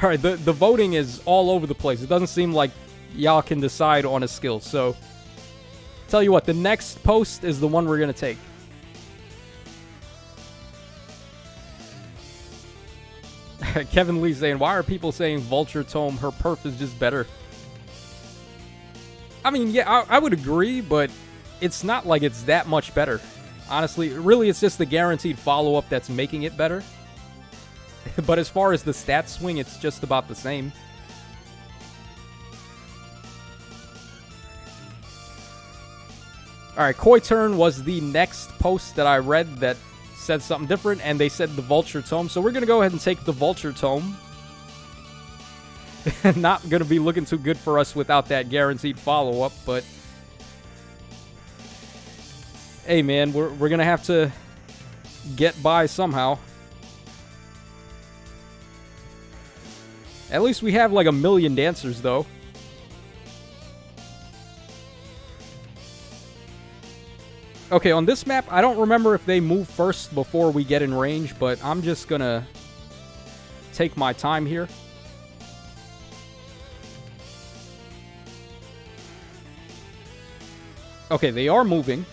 Alright, the voting is all over the place. It doesn't seem like y'all can decide on a skill. So, tell you what, the next post is the one we're going to take. Kevin Lee saying, why are people saying Vulture Tome, her perf is just better? I mean, yeah, I would agree, but it's not like it's that much better. Honestly, really, it's just the guaranteed follow-up that's making it better. But as far as the stat swing, it's just about the same. Alright, Koi Turn was the next post that I read that said something different, and they said the Vulture Tome. So we're going to go ahead and take the Vulture Tome. Not going to be looking too good for us without that guaranteed follow-up, but... Hey, man, we're going to have to get by somehow. At least we have like 1 million dancers, though. Okay, on this map, I don't remember if they move first before we get in range, but I'm just gonna take my time here. Okay, they are moving.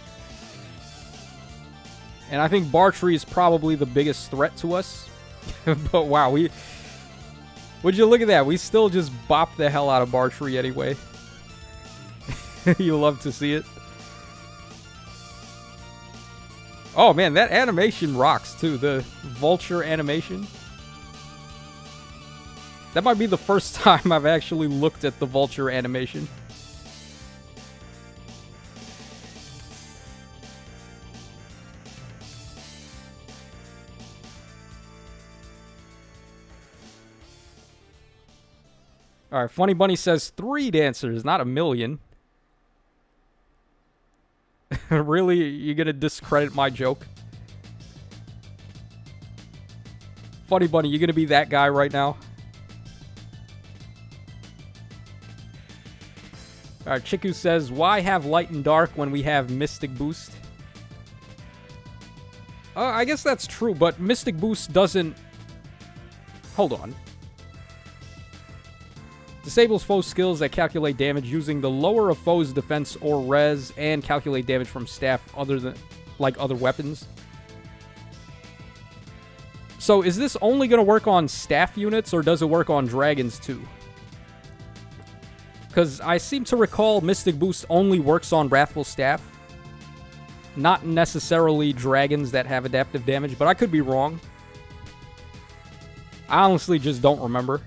And I think Bartree is probably the biggest threat to us. But wow, would you look at that? We still just bop the hell out of Bartree anyway. You love to see it. Oh man, that animation rocks too. The vulture animation. That might be the first time I've actually looked at the vulture animation. Alright, Funny Bunny says 3 dancers, not 1 million. Really? You gonna discredit my joke? Funny Bunny, you gonna be that guy right now? Alright, Chiku says, why have Light and Dark when we have Mystic Boost? I guess that's true, but Mystic Boost doesn't... Hold on. Disables foes' skills that calculate damage using the lower of foes' defense or res and calculate damage from staff other than like other weapons. So is this only going to work on staff units or does it work on dragons too? Because I seem to recall Mystic Boost only works on Wrathful Staff. Not necessarily dragons that have adaptive damage, but I could be wrong. I honestly just don't remember.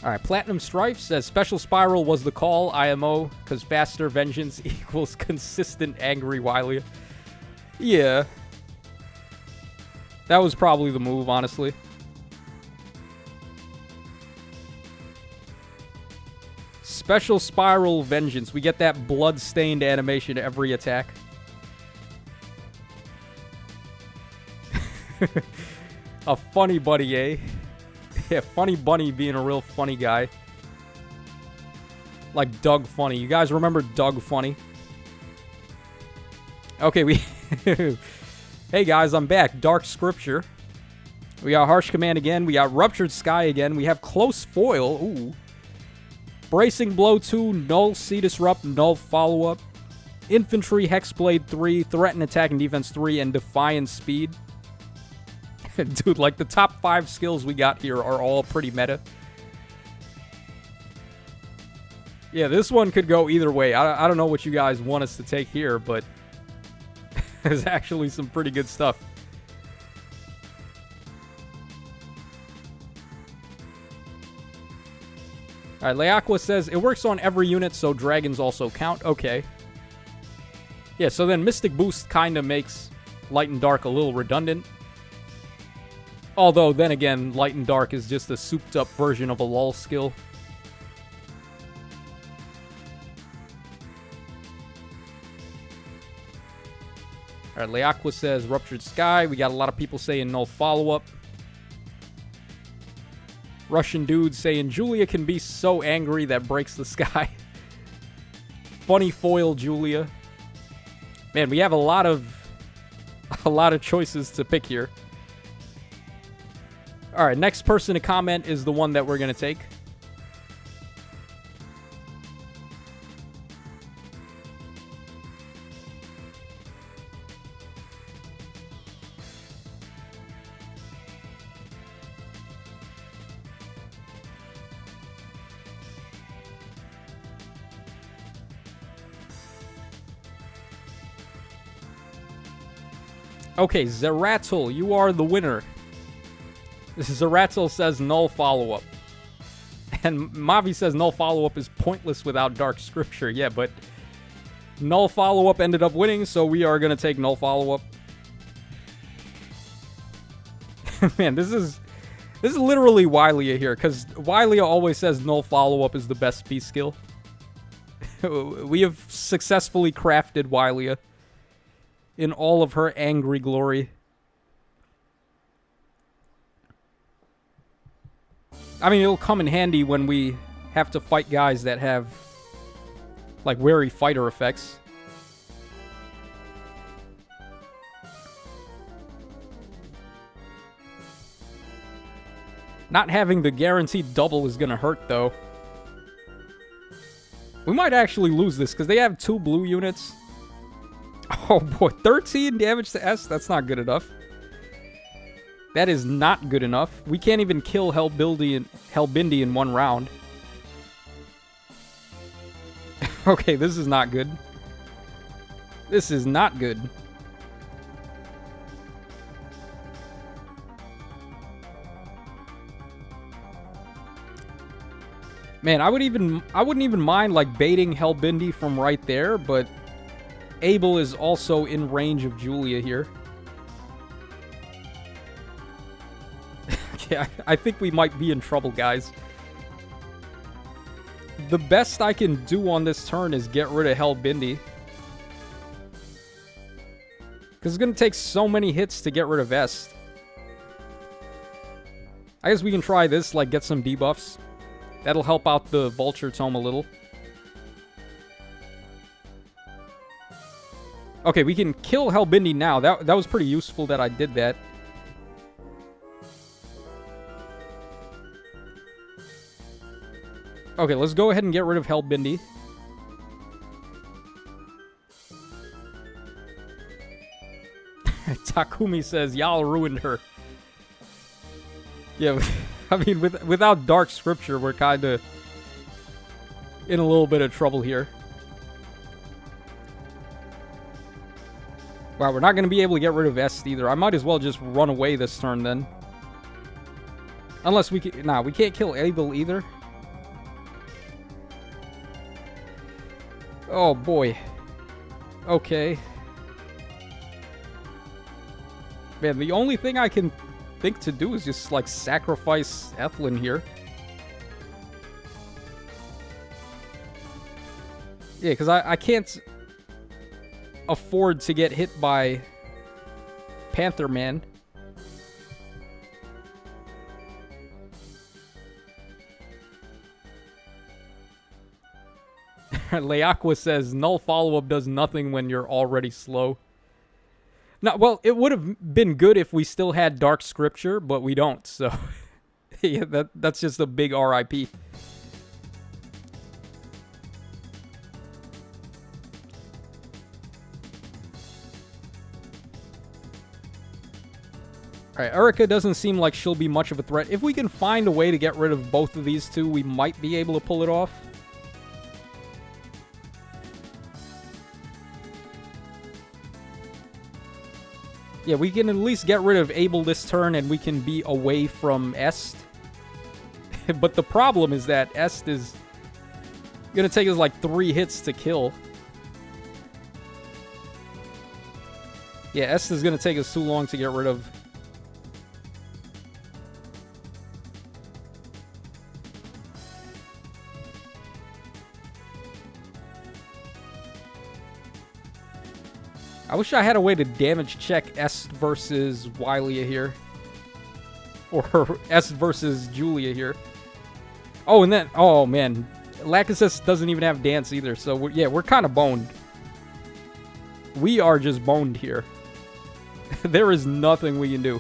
Alright, Platinum Strife says, Special Spiral was the call, IMO, because faster vengeance equals consistent angry Wylia. Yeah. That was probably the move, honestly. Special Spiral Vengeance. We get that blood-stained animation every attack. A funny buddy, eh? Yeah, Funny Bunny being a real funny guy. Like Doug Funny. You guys remember Doug Funny? Okay, we... Hey guys, I'm back. Dark Scripture. We got Harsh Command again. We got Ruptured Sky again. We have Close Foil. Ooh. Bracing Blow 2. Null Sea Disrupt. Null Follow-Up. Infantry Hexblade 3. Threaten Attack and Defense 3. And Defiant Speed. Dude, like the top 5 skills we got here are all pretty meta. Yeah, this one could go either way. I don't know what you guys want us to take here, but there's actually some pretty good stuff. Alright, Leaqua says, it works on every unit, so dragons also count. Okay. Yeah, so then Mystic Boost kind of makes Light and Dark a little redundant. Although, then again, Light and Dark is just a souped-up version of a lull skill. Alright, Leaqua says Ruptured Sky. We got a lot of people saying no follow-up. Russian dude saying Julia can be so angry that breaks the sky. funny foil Julia. Man, we have a lot of choices to pick here. All right, next person to comment is the one that we're going to take. Okay, Zeratul, you are the winner. Zeratul says null follow-up. And Mavi says null follow-up is pointless without dark scripture. Yeah, but null follow-up ended up winning, so we are going to take null follow-up. Man, this is literally Wylia here, because Wylia always says null follow-up is the best speed skill. We have successfully crafted Wylia in all of her angry glory. I mean, it'll come in handy when we have to fight guys that have, like, wary fighter effects. Not having the guaranteed double is gonna hurt, though. We might actually lose this, because they have 2 blue units. Oh boy, 13 damage to S? That's not good enough. That is not good enough. We can't even kill Hellbindi in 1 round. Okay, this is not good. This is not good. Man, I wouldn't even mind like baiting Hellbindi from right there, but Abel is also in range of Julia here. Okay, I think we might be in trouble, guys. The best I can do on this turn is get rid of Hellbindi. Because it's going to take so many hits to get rid of Est. I guess we can try this, like get some debuffs. That'll help out the Vulture Tome a little. Okay, we can kill Hellbindi now. That was pretty useful that I did that. Okay, let's go ahead and get rid of Hellbindi. Takumi says, y'all ruined her. Yeah, I mean, without Dark Scripture, we're kind of in a little bit of trouble here. Wow, we're not going to be able to get rid of Est either. I might as well just run away this turn then. Unless we can... Nah, we can't kill Abel either. Oh, boy. Okay. Man, the only thing I can think to do is just, like, sacrifice Ethlin here. Yeah, because I can't afford to get hit by Panther Man. Leaqua says, null follow-up does nothing when you're already slow. No, well, it would have been good if we still had Dark Scripture, but we don't, so... yeah, that's just a big RIP. Alright, Erica doesn't seem like she'll be much of a threat. If we can find a way to get rid of both of these two, we might be able to pull it off. Yeah, we can at least get rid of Abel this turn and we can be away from Est. But the problem is that Est is gonna take us like 3 hits to kill. Yeah, Est is gonna take us too long to get rid of. I wish I had a way to damage check Est versus Wylia here. Or Est versus Julia here. Oh, and then... Oh, man. Lachesis doesn't even have dance either, so we're kind of boned. We are just boned here. There is nothing we can do.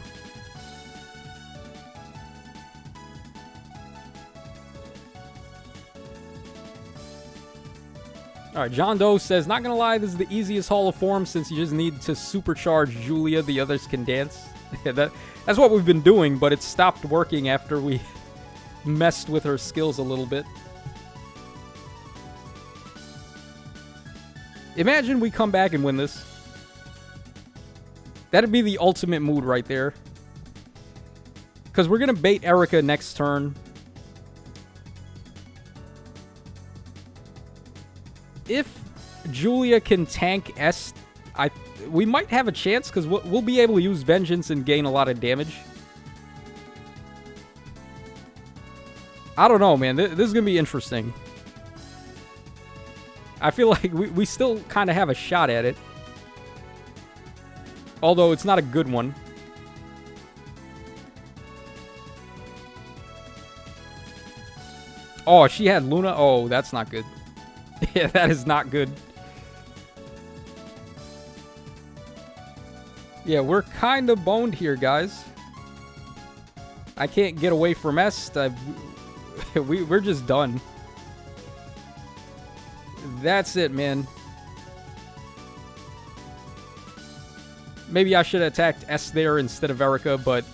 Alright, John Doe says, not gonna lie, this is the easiest Hall of Form since you just need to supercharge Julia, the others can dance. That's what we've been doing, but it stopped working after we messed with her skills a little bit. Imagine we come back and win this. That'd be the ultimate mood right there. Because we're gonna bait Erica next turn. If Julia can tank S, we might have a chance because we'll be able to use Vengeance and gain a lot of damage. I don't know, man. This is going to be interesting. I feel like we still kind of have a shot at it. Although it's not a good one. Oh, she had Luna? Oh, that's not good. Yeah, that is not good. Yeah, we're kind of boned here, guys. I can't get away from S. We're just done. That's it, man. Maybe I should have attacked S there instead of Erica, but...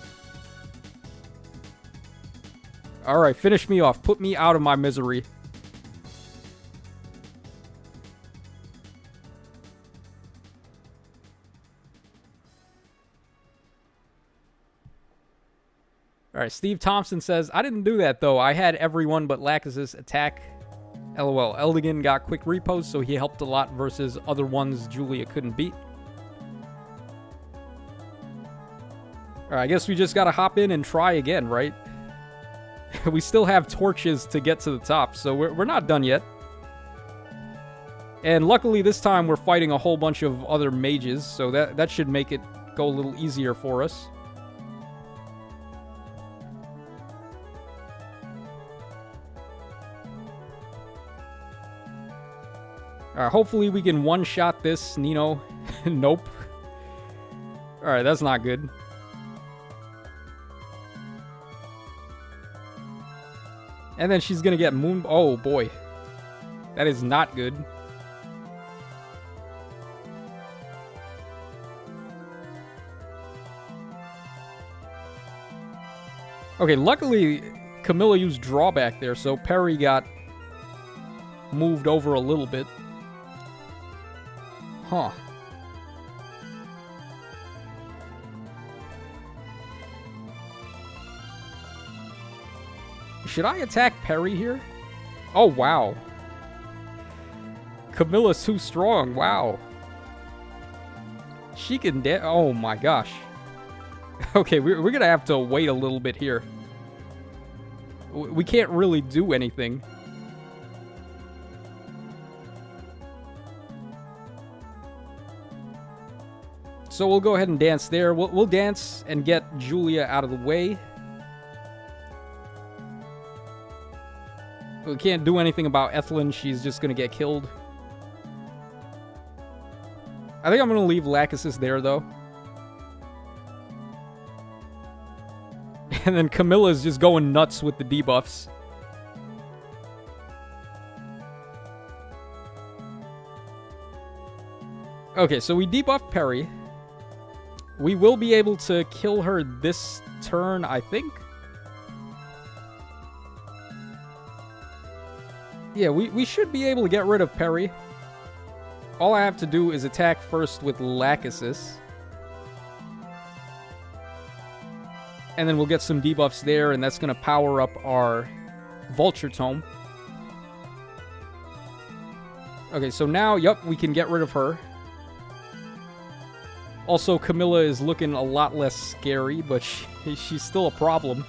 Alright, finish me off. Put me out of my misery. Alright, Steve Thompson says, I didn't do that, though. I had everyone but Lachesis attack. LOL. Eldigan got quick repos, so he helped a lot versus other ones Julia couldn't beat. Alright, I guess we just gotta hop in and try again, right? We still have torches to get to the top, so we're not done yet. And luckily this time we're fighting a whole bunch of other mages, so that should make it go a little easier for us. Alright, hopefully we can one-shot this, Nino. Nope. Alright, that's not good. And then she's gonna get moon... Oh, boy. That is not good. Okay, luckily, Camilla used drawback there, so Perry got moved over a little bit. Huh. Should I attack Perry here? Oh, wow. Camilla's too strong. Wow. She can oh my gosh. Okay, we're going to have to wait a little bit here. We can't really do anything. So we'll go ahead and dance there. We'll dance and get Julia out of the way. We can't do anything about Ethelyn. She's just going to get killed. I think I'm going to leave Lachesis there, though. And then Camilla's just going nuts with the debuffs. Okay, so we debuff Perry. We will be able to kill her this turn, I think. Yeah, we should be able to get rid of Perry. All I have to do is attack first with Lachesis. And then we'll get some debuffs there, and that's going to power up our Vulture Tome. Okay, so now, yup, we can get rid of her. Also, Camilla is looking a lot less scary, but she's still a problem.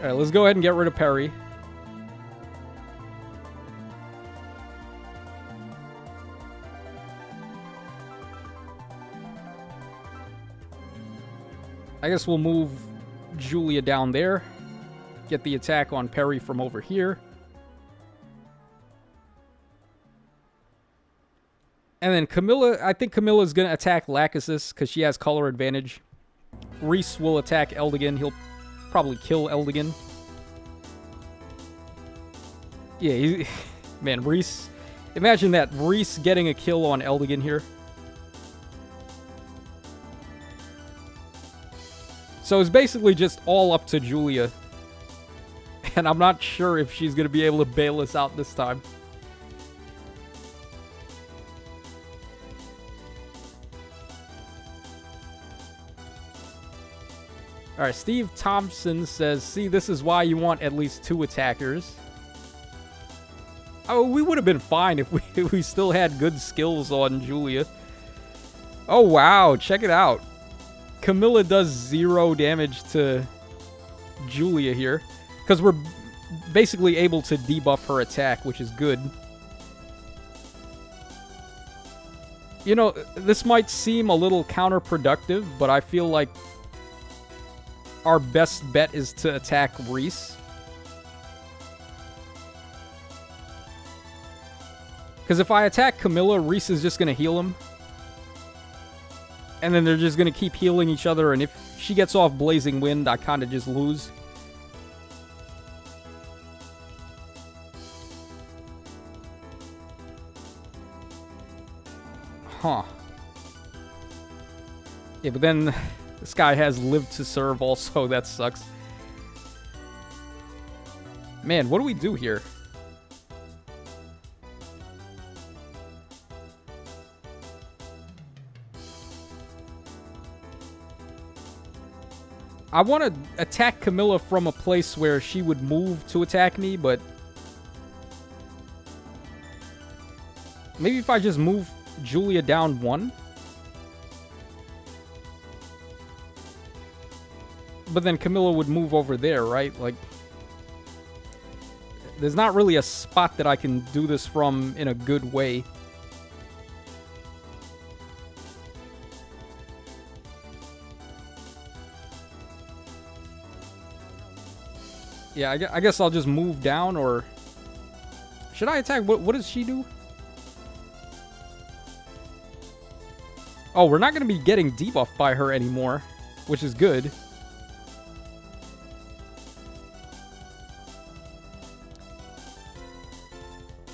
Alright, let's go ahead and get rid of Perry. I guess we'll move Julia down there. get the attack on Perry from over here. And then Camilla, I think Camilla's going to attack Lachesis because she has color advantage. Reese will attack Eldigan. He'll probably kill Eldigan. Yeah, man, Reese. Imagine that, Reese getting a kill on Eldigan here. So it's basically just all up to Julia. And I'm not sure if she's going to be able to bail us out this time. Alright, Steve Thompson says, see, this is why you want at least 2 attackers. Oh, we would have been fine if we still had good skills on Julia. Oh, wow, check it out. Camilla does 0 damage to Julia here. Because we're basically able to debuff her attack, which is good. You know, this might seem a little counterproductive, but I feel like our best bet is to attack Reese. Because if I attack Camilla, Reese is just going to heal him. And then they're just going to keep healing each other, and if she gets off Blazing Wind, I kind of just lose. Huh. Yeah, but then this guy has Live to Serve also. That sucks. Man, what do we do here? I want to attack Camilla from a place where she would move to attack me, but maybe if I just move Julia down 1. But then Camilla would move over there, right? Like, there's not really a spot that I can do this from in a good way. Yeah, I guess I'll just move down, or should I attack? What does she do? Oh, we're not going to be getting debuffed by her anymore, which is good.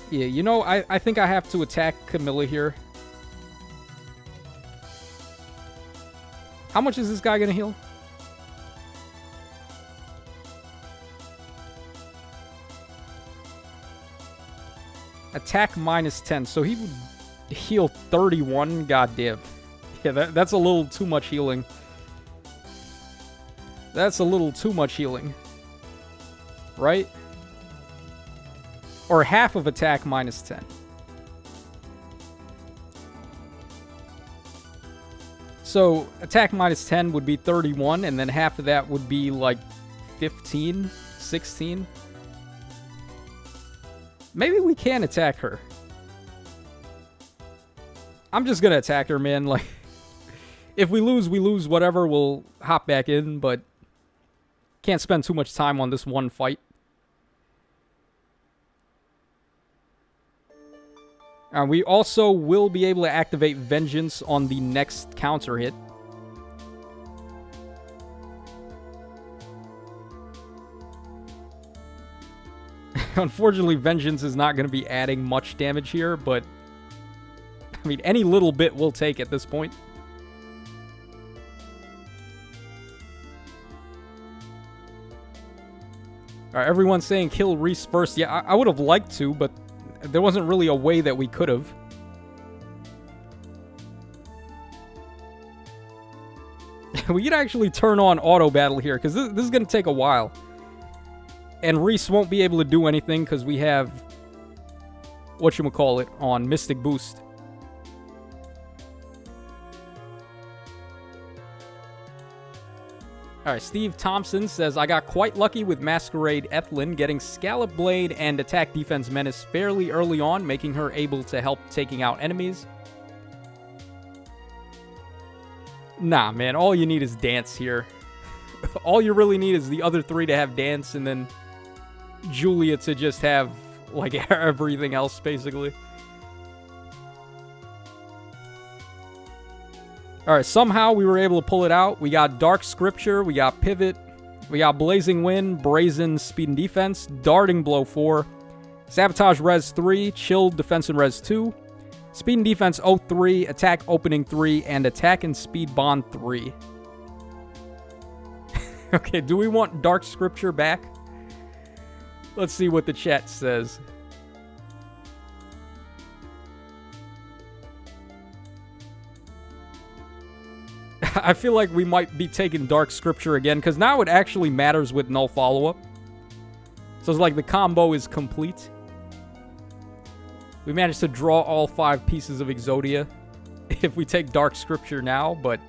Yeah, you know, I think I have to attack Camilla here. How much is this guy going to heal? Attack minus 10, so he would heal 31. Goddamn. Yeah, that's a little too much healing. That's a little too much healing. Right? Or half of attack minus 10. So, attack minus 10 would be 31, and then half of that would be like 15, 16. Maybe we can attack her. I'm just gonna attack her, man. Like, if we lose, we lose. Whatever, we'll hop back in, but can't spend too much time on this one fight. We also will be able to activate Vengeance on the next counter hit. Unfortunately, Vengeance is not going to be adding much damage here, but I mean, any little bit we'll take at this point. Alright, everyone's saying kill Reese first. Yeah, I would have liked to, but there wasn't really a way that we could have. We could actually turn on auto battle here, because this is going to take a while. And Reese won't be able to do anything because we have whatchamacallit on Mystic Boost. Alright, Steve Thompson says, I got quite lucky with Masquerade Ethlyn getting Scallop Blade and Attack Defense Menace fairly early on, making her able to help taking out enemies. Nah, man, all you need is Dance here. all you really need is the other three to have dance, and then Julia to just have, like, everything else, basically. Alright, somehow we were able to pull it out. We got Dark Scripture, we got Pivot, we got Blazing Wind, Brazen, Speed and Defense, Darting Blow 4, Sabotage Res 3, Chilled Defense and Res 2, Speed and Defense 03, Attack Opening 3, and Attack and Speed Bond 3. Okay, do we want Dark Scripture back? Let's see what the chat says. I feel like we might be taking Dark Scripture again, because now it actually matters with no follow-up. So it's like the combo is complete. We managed to draw all 5 pieces of Exodia if we take Dark Scripture now, but...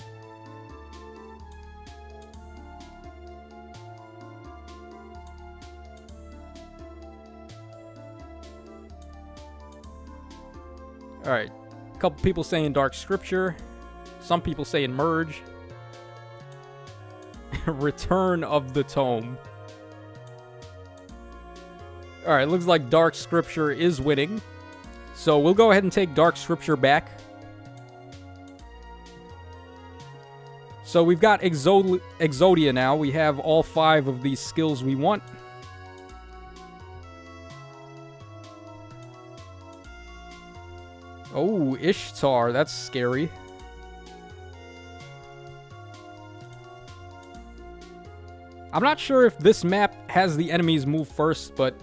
Alright, a couple people saying Dark Scripture. Some people saying Merge. Return of the Tome. Alright, looks like Dark Scripture is winning. So we'll go ahead and take Dark Scripture back. So we've got Exodia now. We have all 5 of these skills we want. Oh, Ishtar. That's scary. I'm not sure if this map has the enemies move first, but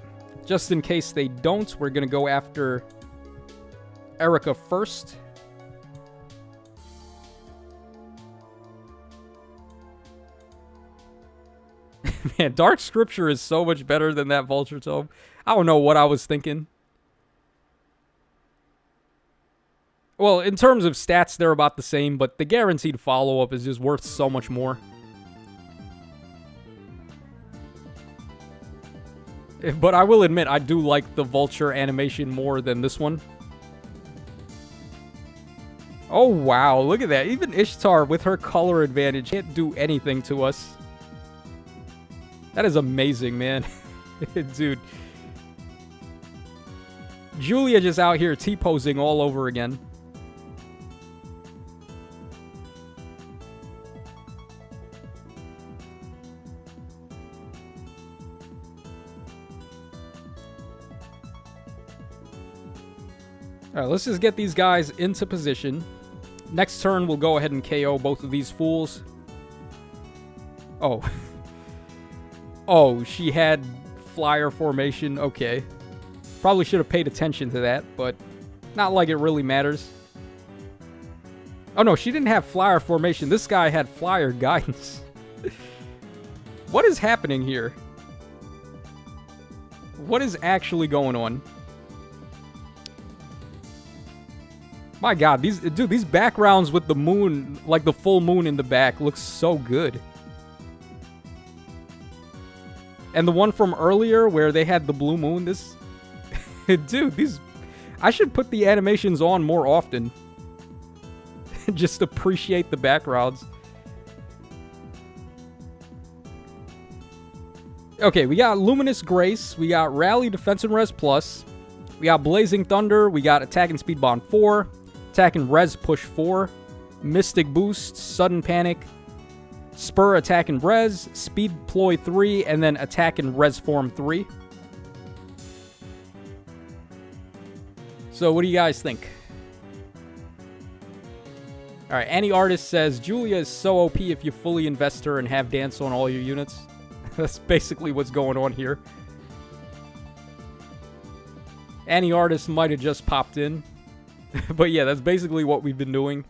just in case they don't, we're going to go after Erica first. Man, Dark Scripture is so much better than that Vulture Tome. I don't know what I was thinking. Well, in terms of stats, they're about the same, but the guaranteed follow-up is just worth so much more. But I will admit, I do like the Vulture animation more than this one. Oh, wow. Look at that. Even Ishtar, with her color advantage, can't do anything to us. That is amazing, man. Dude. Julia just out here T-posing all over again. Alright, let's just get these guys into position. Next turn, we'll go ahead and KO both of these fools. Oh. Oh, she had flyer formation. Okay. Probably should have paid attention to that, but not like it really matters. Oh no, she didn't have flyer formation. This guy had flyer guidance. What is happening here? What is actually going on? My god, these backgrounds with the moon, like the full moon in the back, looks so good. And the one from earlier where they had the blue moon, this... Dude, these... I should put the animations on more often. Just appreciate the backgrounds. Okay, we got Luminous Grace, we got Rally Defense and Res Plus, we got Blazing Thunder, we got Attack and Speed Bond 4, Attack and Res Push 4, Mystic Boost, Sudden Panic, Spur Attack and Res, Speed Ploy 3, and then Attack and Res Form 3. So what do you guys think? Alright, Annie Artist says, Julia is so OP if you fully invest her and have dance on all your units. That's basically what's going on here. Annie Artist might have just popped in. But yeah, that's basically what we've been doing.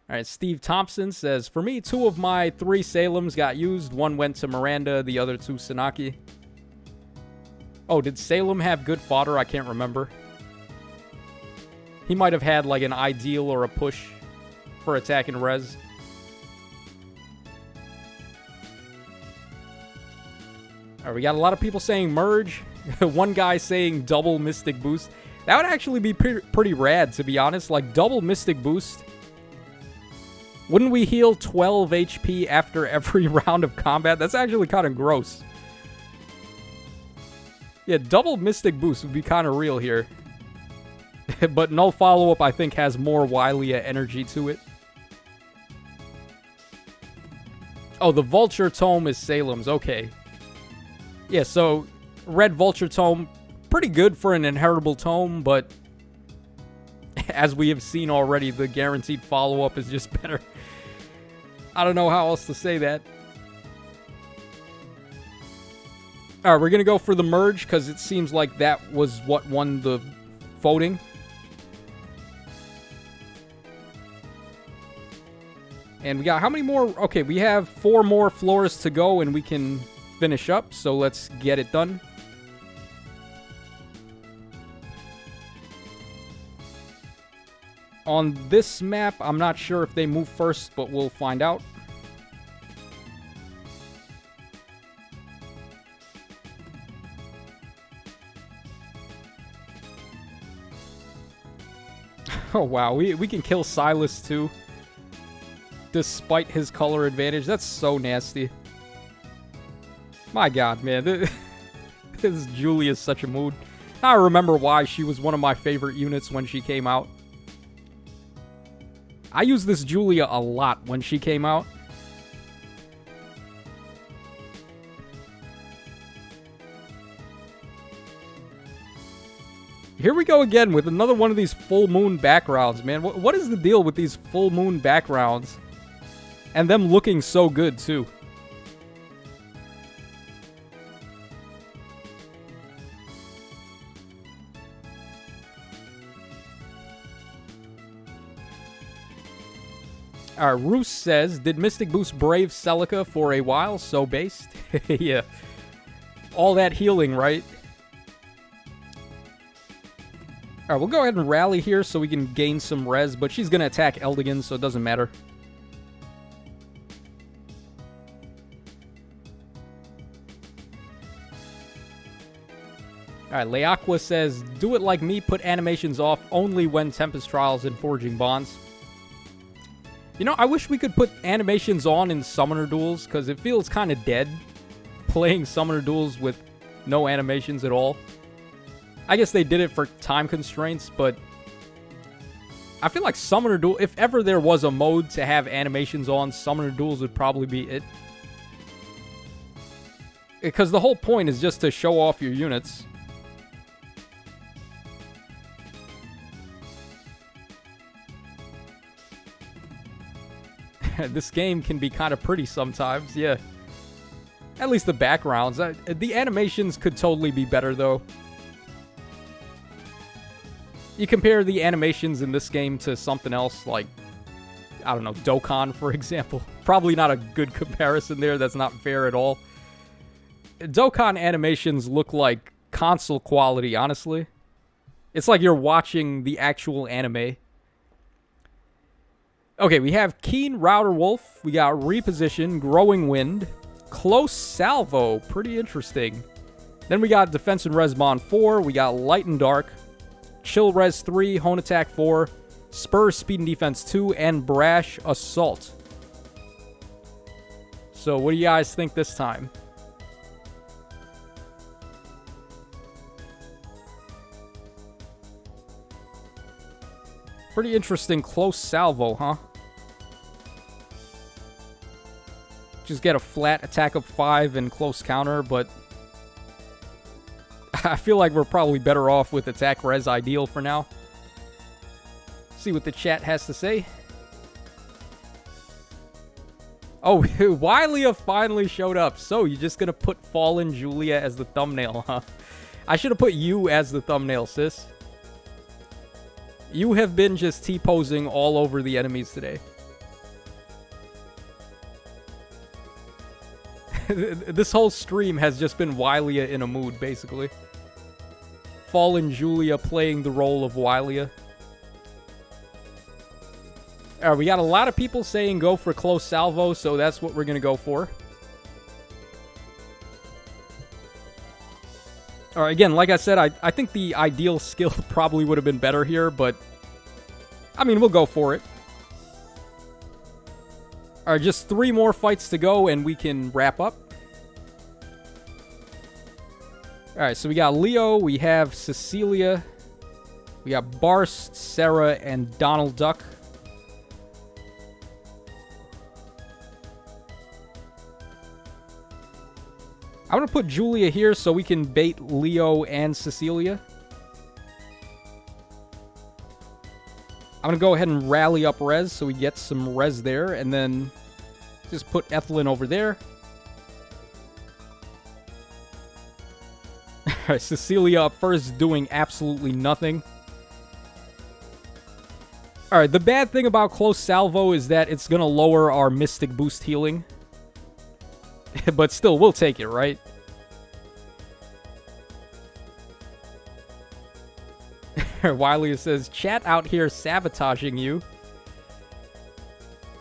Alright, Steve Thompson says, for me, 2 of my 3 Salems got used. 1 went to Miranda, the other 2 Sanaki. Oh, did Salem have good fodder? I can't remember. He might have had like an ideal or a push for attack and res. Alright, we got a lot of people saying merge. One guy saying double mystic boost. That would actually be pretty rad, to be honest. Like, double Mystic Boost. Wouldn't we heal 12 HP after every round of combat? That's actually kind of gross. Yeah, double Mystic Boost would be kind of real here. But no follow-up, I think, has more Wylia energy to it. Oh, the Vulture Tome is Salem's. Okay. Yeah, so Red Vulture Tome, pretty good for an inheritable tome, but as we have seen already, the guaranteed follow-up is just better. I don't know how else to say that. Alright, we're going to go for the merge, because it seems like that was what won the voting. And we got how many more? Okay, we have 4 more floors to go, and we can finish up, so let's get it done. On this map, I'm not sure if they move first, but we'll find out. Oh, wow. We can kill Silas, too. Despite his color advantage. That's so nasty. My god, man. This Julie is such a mood. I remember why she was one of my favorite units when she came out. I used this Julia a lot when she came out. Here we go again with another one of these full moon backgrounds, man. What is the deal with these full moon backgrounds? And them looking so good, too. Alright, Roos says, did Mystic Boost brave Celica for a while? So based? Yeah. All that healing, right? Alright, we'll go ahead and rally here so we can gain some res, but she's going to attack Eldigan, so it doesn't matter. Alright, Leaqua says, do it like me, put animations off only when Tempest Trials and Forging Bonds. You know, I wish we could put animations on in Summoner Duels, because it feels kind of dead playing Summoner Duels with no animations at all. I guess they did it for time constraints, but I feel like Summoner Duel, if ever there was a mode to have animations on, Summoner Duels would probably be it. Because the whole point is just to show off your units. This game can be kind of pretty sometimes, yeah. At least the backgrounds. The animations could totally be better, though. You compare the animations in this game to something else, like, I don't know, Dokkan, for example. Probably not a good comparison there. That's not fair at all. Dokkan animations look like console quality, honestly. It's like you're watching the actual anime. Okay, we have Keen Router Wolf. We got Reposition, Growing Wind, Close Salvo. Pretty interesting. Then we got Defense and Resbond 4. We got Light and Dark, Chill Res 3, Hone Attack 4, Spur Speed and Defense 2, and Brash Assault. So what do you guys think this time? Pretty interesting Close Salvo, huh? Just get a flat attack of 5 and close counter, but I feel like we're probably better off with attack res ideal for now. See what the chat has to say. Oh, Wylia finally showed up. So, you're just gonna put Fallen Julia as the thumbnail, huh? I should have put you as the thumbnail, sis. You have been just T-posing all over the enemies today. This whole stream has just been Wylia in a mood, basically. Fallen Julia playing the role of Wylia. Alright, we got a lot of people saying go for Close Salvo, so that's what we're going to go for. Or again, like I said, I think the ideal skill probably would have been better here, but I mean, we'll go for it. Alright, just 3 more fights to go and we can wrap up. Alright, so we got Leo, we have Cecilia, we got Barst, Sarah, and Donald Duck. I'm going to put Julia here so we can bait Leo and Cecilia. I'm going to go ahead and rally up res so we get some res there, and then just put Ethelyn over there. Alright, Cecilia up first, doing absolutely nothing. Alright, the bad thing about close salvo is that it's going to lower our Mystic Boost healing. But still, we'll take it, right? Wiley says, chat out here sabotaging you.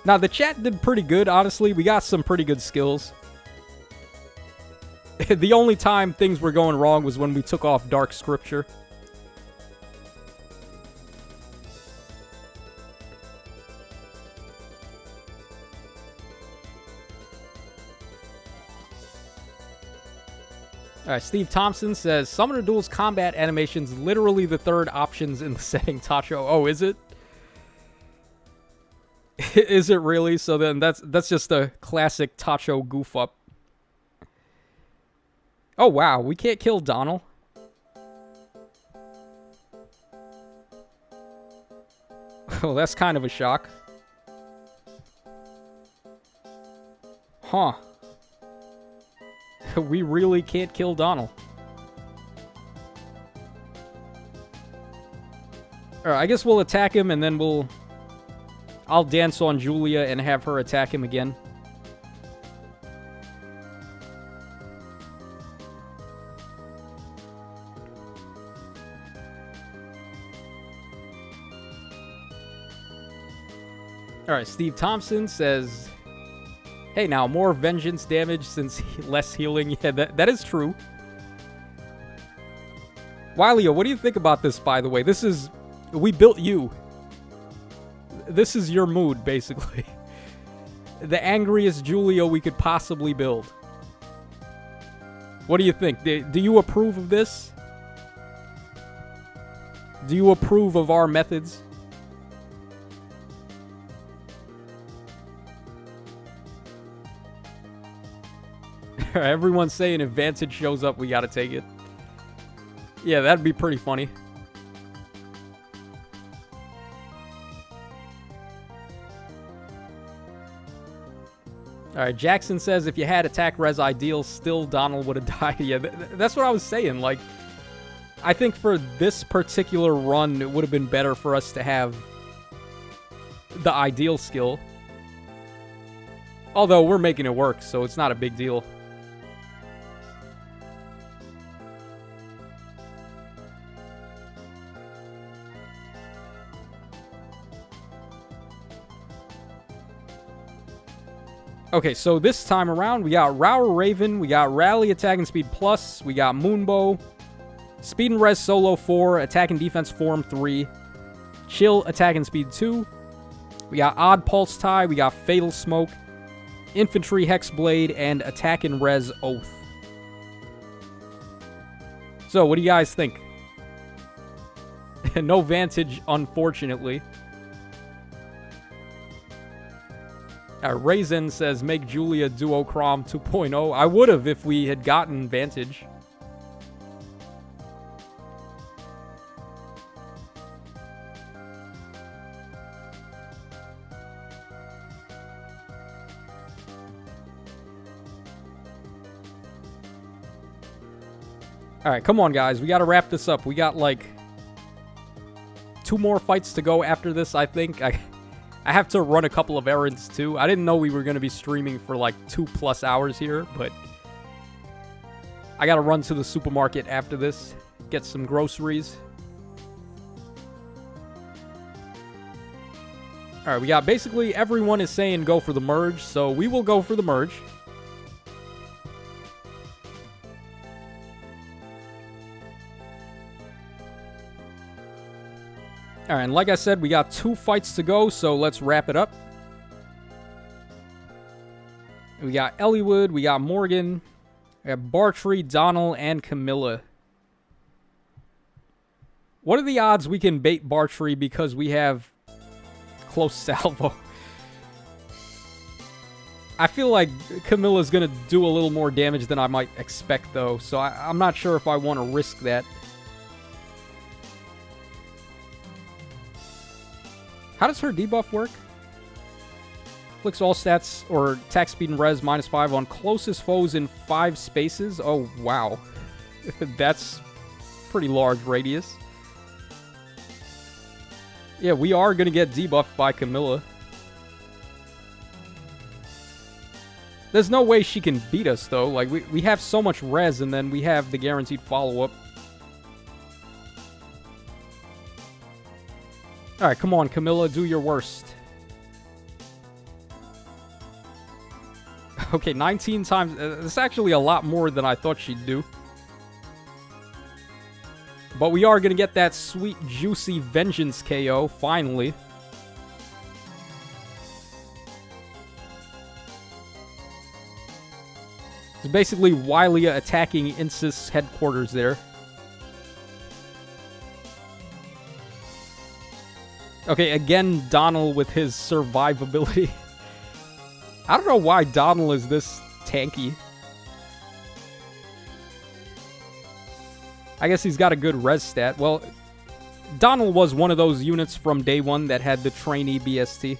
Now, the chat did pretty good, honestly. We got some pretty good skills. The only time things were going wrong was when we took off Dark Scripture. Alright, Steve Thompson says, Summoner Duel's combat animations literally the 3rd options in the setting, Tacho. Oh, is it? Is it really? So then that's just a classic Tacho goof up. Oh, wow. We can't kill Donald. Oh, that's kind of a shock. Huh. We really can't kill Donald. Alright, I guess we'll attack him and then I'll dance on Julia and have her attack him again. Alright, Steve Thompson says, hey, now, more vengeance damage since less healing. Yeah, that is true. Wiley, what do you think about this, by the way? This is... We built you. This is your mood, basically. The angriest Julia we could possibly build. What do you think? Do you approve of this? Do you approve of our methods? Everyone's saying if Vantage shows up, we gotta take it. Yeah, that'd be pretty funny. Alright, Jackson says if you had attack res ideal, still Donald would have died. Yeah, that's what I was saying. Like, I think for this particular run, it would have been better for us to have the ideal skill. Although, we're making it work, so it's not a big deal. Okay, so this time around, we got Rower Raven, we got Rally Attack and Speed Plus, we got Moonbow, Speed and Res Solo 4, Attack and Defense Form 3, Chill Attack and Speed 2, we got Odd Pulse Tie, we got Fatal Smoke, Infantry Hexblade, and Attack and Res Oath. So, what do you guys think? No Vantage, unfortunately. Raisin says, make Julia Duochrome 2.0. I would have if we had gotten Vantage. Alright, come on, guys. We gotta wrap this up. We got, like, 2 more fights to go after this, I think. I have to run a couple of errands, too. I didn't know we were going to be streaming for, like, 2+ hours here, but I got to run to the supermarket after this, get some groceries. Alright, we got basically everyone is saying go for the merge, so we will go for the merge. Alright, and like I said, we got 2 fights to go, so let's wrap it up. We got Elliewood, we got Morgan, we have Bartrey, Donald, and Camilla. What are the odds we can bait Bartrey because we have close salvo? I feel like Camilla's going to do a little more damage than I might expect, though, so I'm not sure if I want to risk that. How does her debuff work? Inflicts all stats or attack speed and res -5 on closest foes in 5 spaces. Oh, wow. That's pretty large radius. Yeah, we are going to get debuffed by Camilla. There's no way she can beat us, though. Like, we have so much res, and then we have the guaranteed follow-up. Alright, come on, Camilla, do your worst. Okay, 19 times. That's actually a lot more than I thought she'd do. But we are going to get that sweet, juicy Vengeance KO, finally. It's basically Wylia attacking Insys headquarters there. Okay, again, Donald with his survivability. I don't know why Donald is this tanky. I guess he's got a good res stat. Well, Donald was one of those units from day one that had the trainee BST.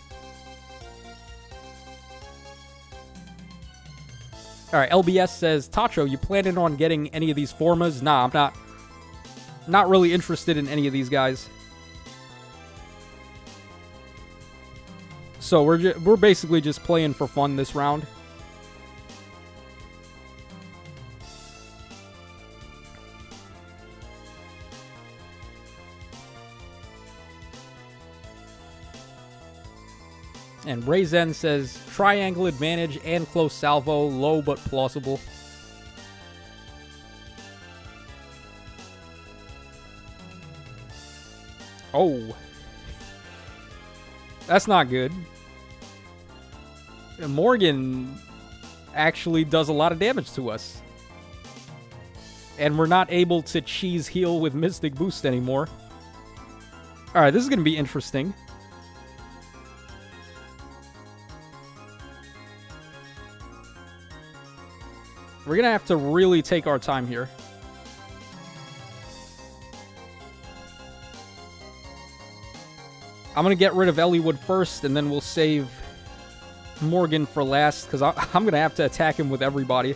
Alright, LBS says, Tacho, you planning on getting any of these formas? Nah, I'm not really interested in any of these guys. So we're basically just playing for fun this round. And Rayzen says, triangle advantage and close salvo, low but plausible. Oh. That's not good. Morgan actually does a lot of damage to us. And we're not able to cheese heal with Mystic Boost anymore. Alright, this is going to be interesting. We're going to have to really take our time here. I'm going to get rid of Elliewood first, and then we'll save Morgan for last, because I'm going to have to attack him with everybody.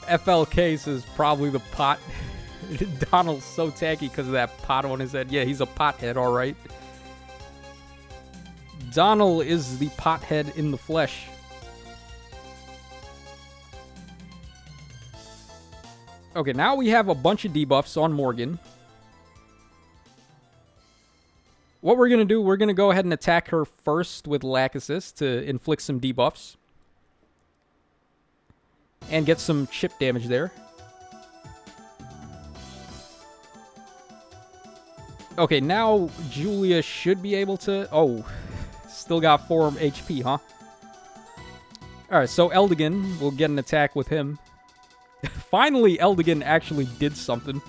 FLK says probably the pot. Donald's so tanky because of that pot on his head. Yeah, he's a pothead, alright. Donald is the pothead in the flesh. Okay, now we have a bunch of debuffs on Morgan. What we're going to do, we're going to go ahead and attack her first with Lack Assist to inflict some debuffs. And get some chip damage there. Okay, now Julia should be able to... Oh, still got 4 HP, huh? Alright, so Eldigan, we'll get an attack with him. Finally, Eldigan actually did something.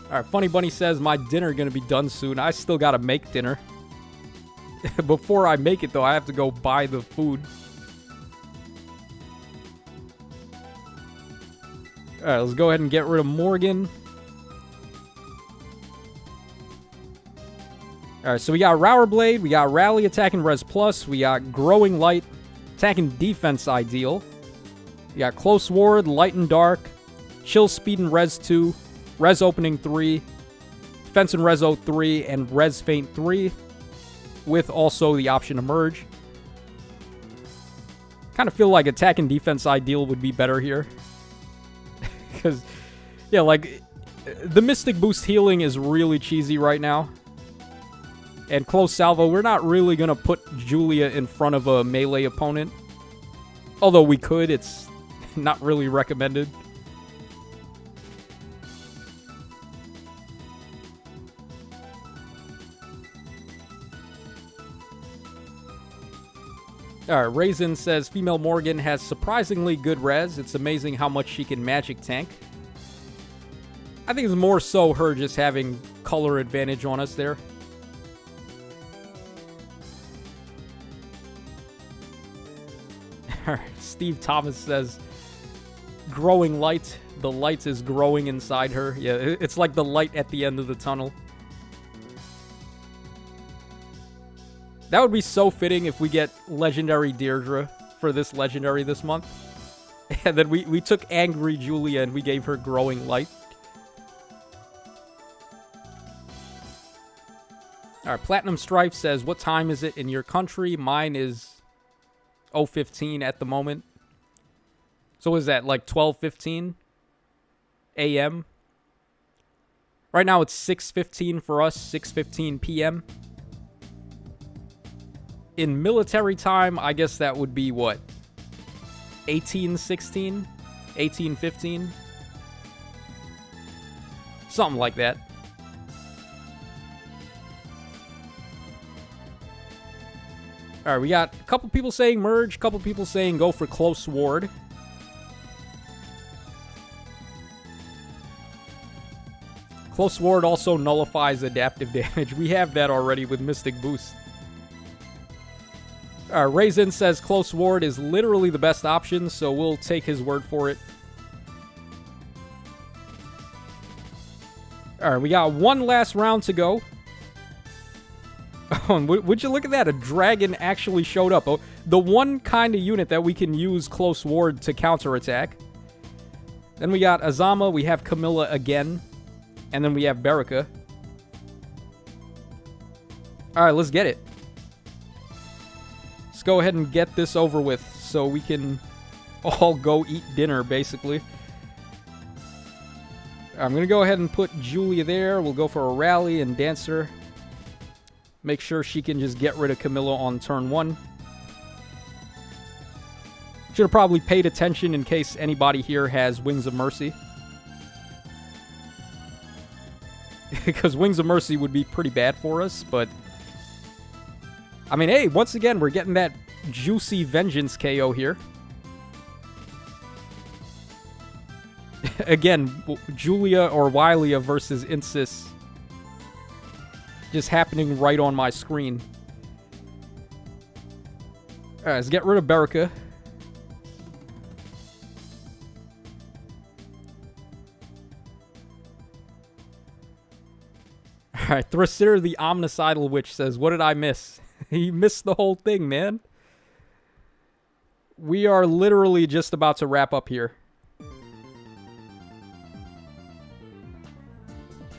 Alright, Funny Bunny says, my dinner gonna be done soon. I still gotta make dinner. Before I make it, though, I have to go buy the food. Alright, let's go ahead and get rid of Morgan. Alright, so we got Rower Blade, we got Rally Attack and Res Plus, we got Growing Light, Attack and Defense Ideal. We got Close Ward, Light and Dark, Chill Speed and Res 2, Res Opening 3, Defense and Reso 3, and Res Feint 3, with also the option to Merge. Kind of feel like Attack and Defense Ideal would be better here. Because, yeah, like, the Mystic Boost healing is really cheesy right now. And close salvo, we're not really going to put Julia in front of a melee opponent. Although we could, it's not really recommended. Alright, Raisin says, female Morgan has surprisingly good res. It's amazing how much she can magic tank. I think it's more so her just having color advantage on us there. Alright, Steve Thomas says, growing light. The light is growing inside her. Yeah, it's like the light at the end of the tunnel. That would be so fitting if we get Legendary Deirdre for this Legendary this month. And then we took Angry Julia and we gave her Growing Light. Alright, Platinum Strife says, what time is it in your country? Mine is 0:15 at the moment. So is that like 12:15 a.m.? Right now it's 6:15 for us, 6:15 p.m. In military time, I guess that would be what? 18:16? 18:15? Something like that. Alright, we got a couple people saying merge, a couple people saying go for close ward. Close ward also nullifies adaptive damage. We have that already with Mystic Boost. Raisin says close ward is literally the best option, so we'll take his word for it. Alright, we got one last round to go. Oh, and would you look at that? A dragon actually showed up. Oh, the one kind of unit that we can use close ward to counterattack. Then we got Azama, we have Camilla again, and then we have Baraka. Alright, let's get it. Let's go ahead and get this over with so we can all go eat dinner, basically. I'm going to go ahead and put Julia there. We'll go for a rally and Dancer. Make sure she can just get rid of Camilla on turn 1. Should have probably paid attention in case anybody here has Wings of Mercy. Because Wings of Mercy would be pretty bad for us, but... I mean, hey, once again, we're getting that juicy Vengeance KO here. Again, Julia or Wylia versus Insys. Just happening right on my screen. Alright, let's get rid of Baraka. Alright, Thrasir the Omnicidal Witch says, what did I miss? He missed the whole thing, man. We are literally just about to wrap up here.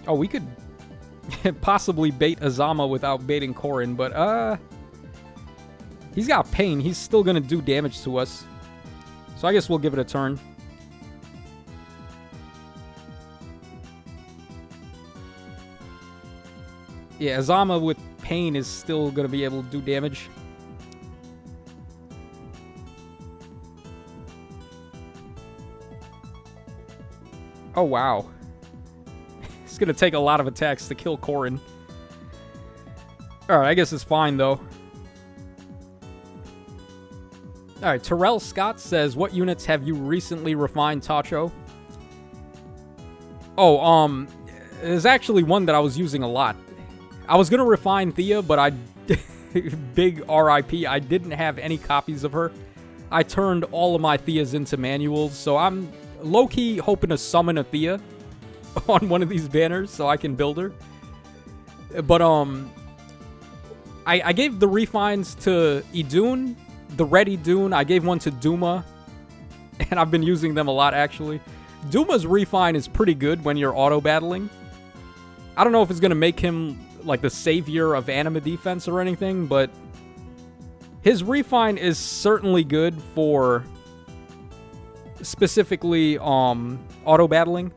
Oh, we could possibly bait Azama without baiting Corrin, but, he's got Pain. He's still gonna do damage to us. So I guess we'll give it a turn. Yeah, Azama with Pain is still gonna be able to do damage. Oh, wow. It's gonna take a lot of attacks to kill Corrin. Alright, I guess it's fine, though. Alright, Terrell Scott says, what units have you recently refined, Tacho? Oh, there's actually one that I was using a lot. I was gonna refine Thea, but I... Big RIP, I didn't have any copies of her. I turned all of my Theas into manuals, so I'm low-key hoping to summon a Thea on one of these banners so I can build her. But, I gave the refines to Idun, the Red Idun. I gave one to Duma, and I've been using them a lot, actually. Duma's refine is pretty good when you're auto-battling. I don't know if it's going to make him, like, the savior of anima defense or anything, but his refine is certainly good for specifically auto-battling.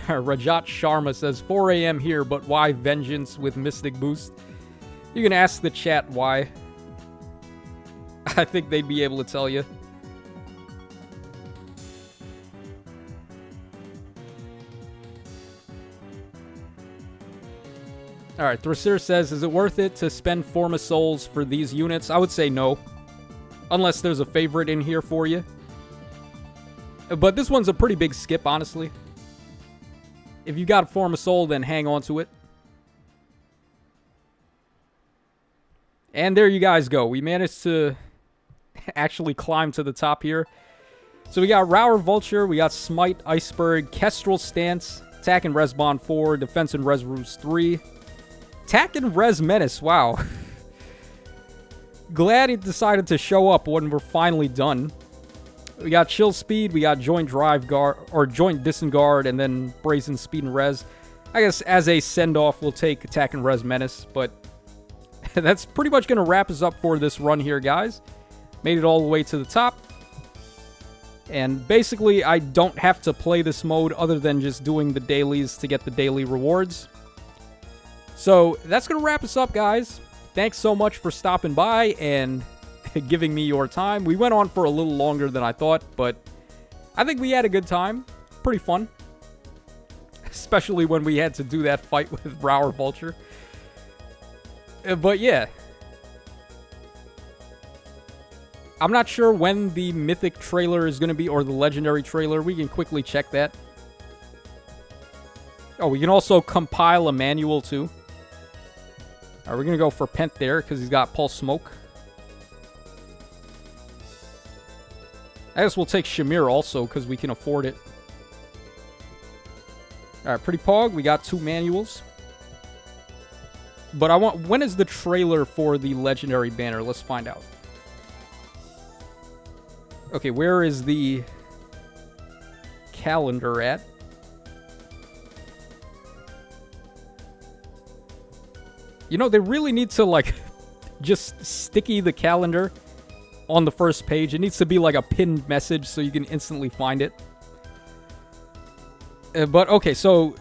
Rajat Sharma says, 4 a.m. here, but why Vengeance with Mystic Boost? You can ask the chat why. I think they'd be able to tell you. Alright, Thrasir says, is it worth it to spend Forma Souls for these units? I would say no. Unless there's a favorite in here for you. But this one's a pretty big skip, honestly. If you got a Forma Soul, then hang on to it. And there you guys go. We managed to actually climb to the top here. So we got Rower Vulture, we got Smite, Iceberg, Kestrel Stance, Attack and Res Bond 4, Defense and Res Ruse 3. Attack and Res Menace, wow. Glad he decided to show up when we're finally done. We got Chill Speed, we got Joint Drive Guard, or Joint Disengard, and then Brazen Speed and Res. I guess as a send-off, we'll take Attack and Res Menace, but that's pretty much going to wrap us up for this run here, guys. Made it all the way to the top. And basically, I don't have to play this mode other than just doing the dailies to get the daily rewards. So, that's going to wrap us up, guys. Thanks so much for stopping by and giving me your time. We went on for a little longer than I thought, but I think we had a good time. Pretty fun. Especially when we had to do that fight with Rower Vulture. But yeah. I'm not sure when the Mythic trailer is going to be, or the Legendary trailer. We can quickly check that. Oh, we can also compile a manual, too. Alright, we're going to go for Pent there, because he's got Pulse Smoke. I guess we'll take Shamir also, because we can afford it. Alright, Pretty Pog, we got 2 manuals. But I want... when is the trailer for the Legendary banner? Let's find out. Okay, where is the calendar at? You know, they really need to, like, just sticky the calendar on the first page. It needs to be, like, a pinned message so you can instantly find it. But, okay, so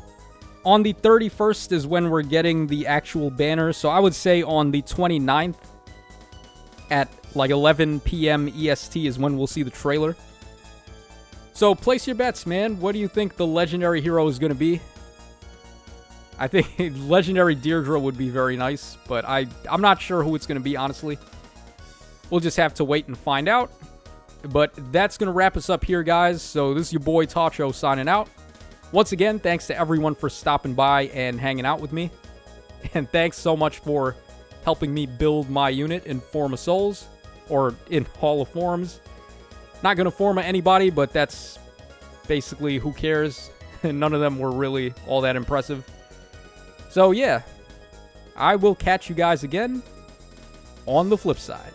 on the 31st is when we're getting the actual banner. So I would say on the 29th at, like, 11 p.m. EST is when we'll see the trailer. So place your bets, man. What do you think the Legendary hero is going to be? I think Legendary Deirdre would be very nice, but I'm not sure who it's going to be, honestly. We'll just have to wait and find out. But that's going to wrap us up here, guys. So this is your boy Tacho signing out. Once again, thanks to everyone for stopping by and hanging out with me. And thanks so much for helping me build my unit in Form of Souls, or in Hall of Forms. Not going to Forma anybody, but that's basically who cares. None of them were really all that impressive. So yeah, I will catch you guys again on the flip side.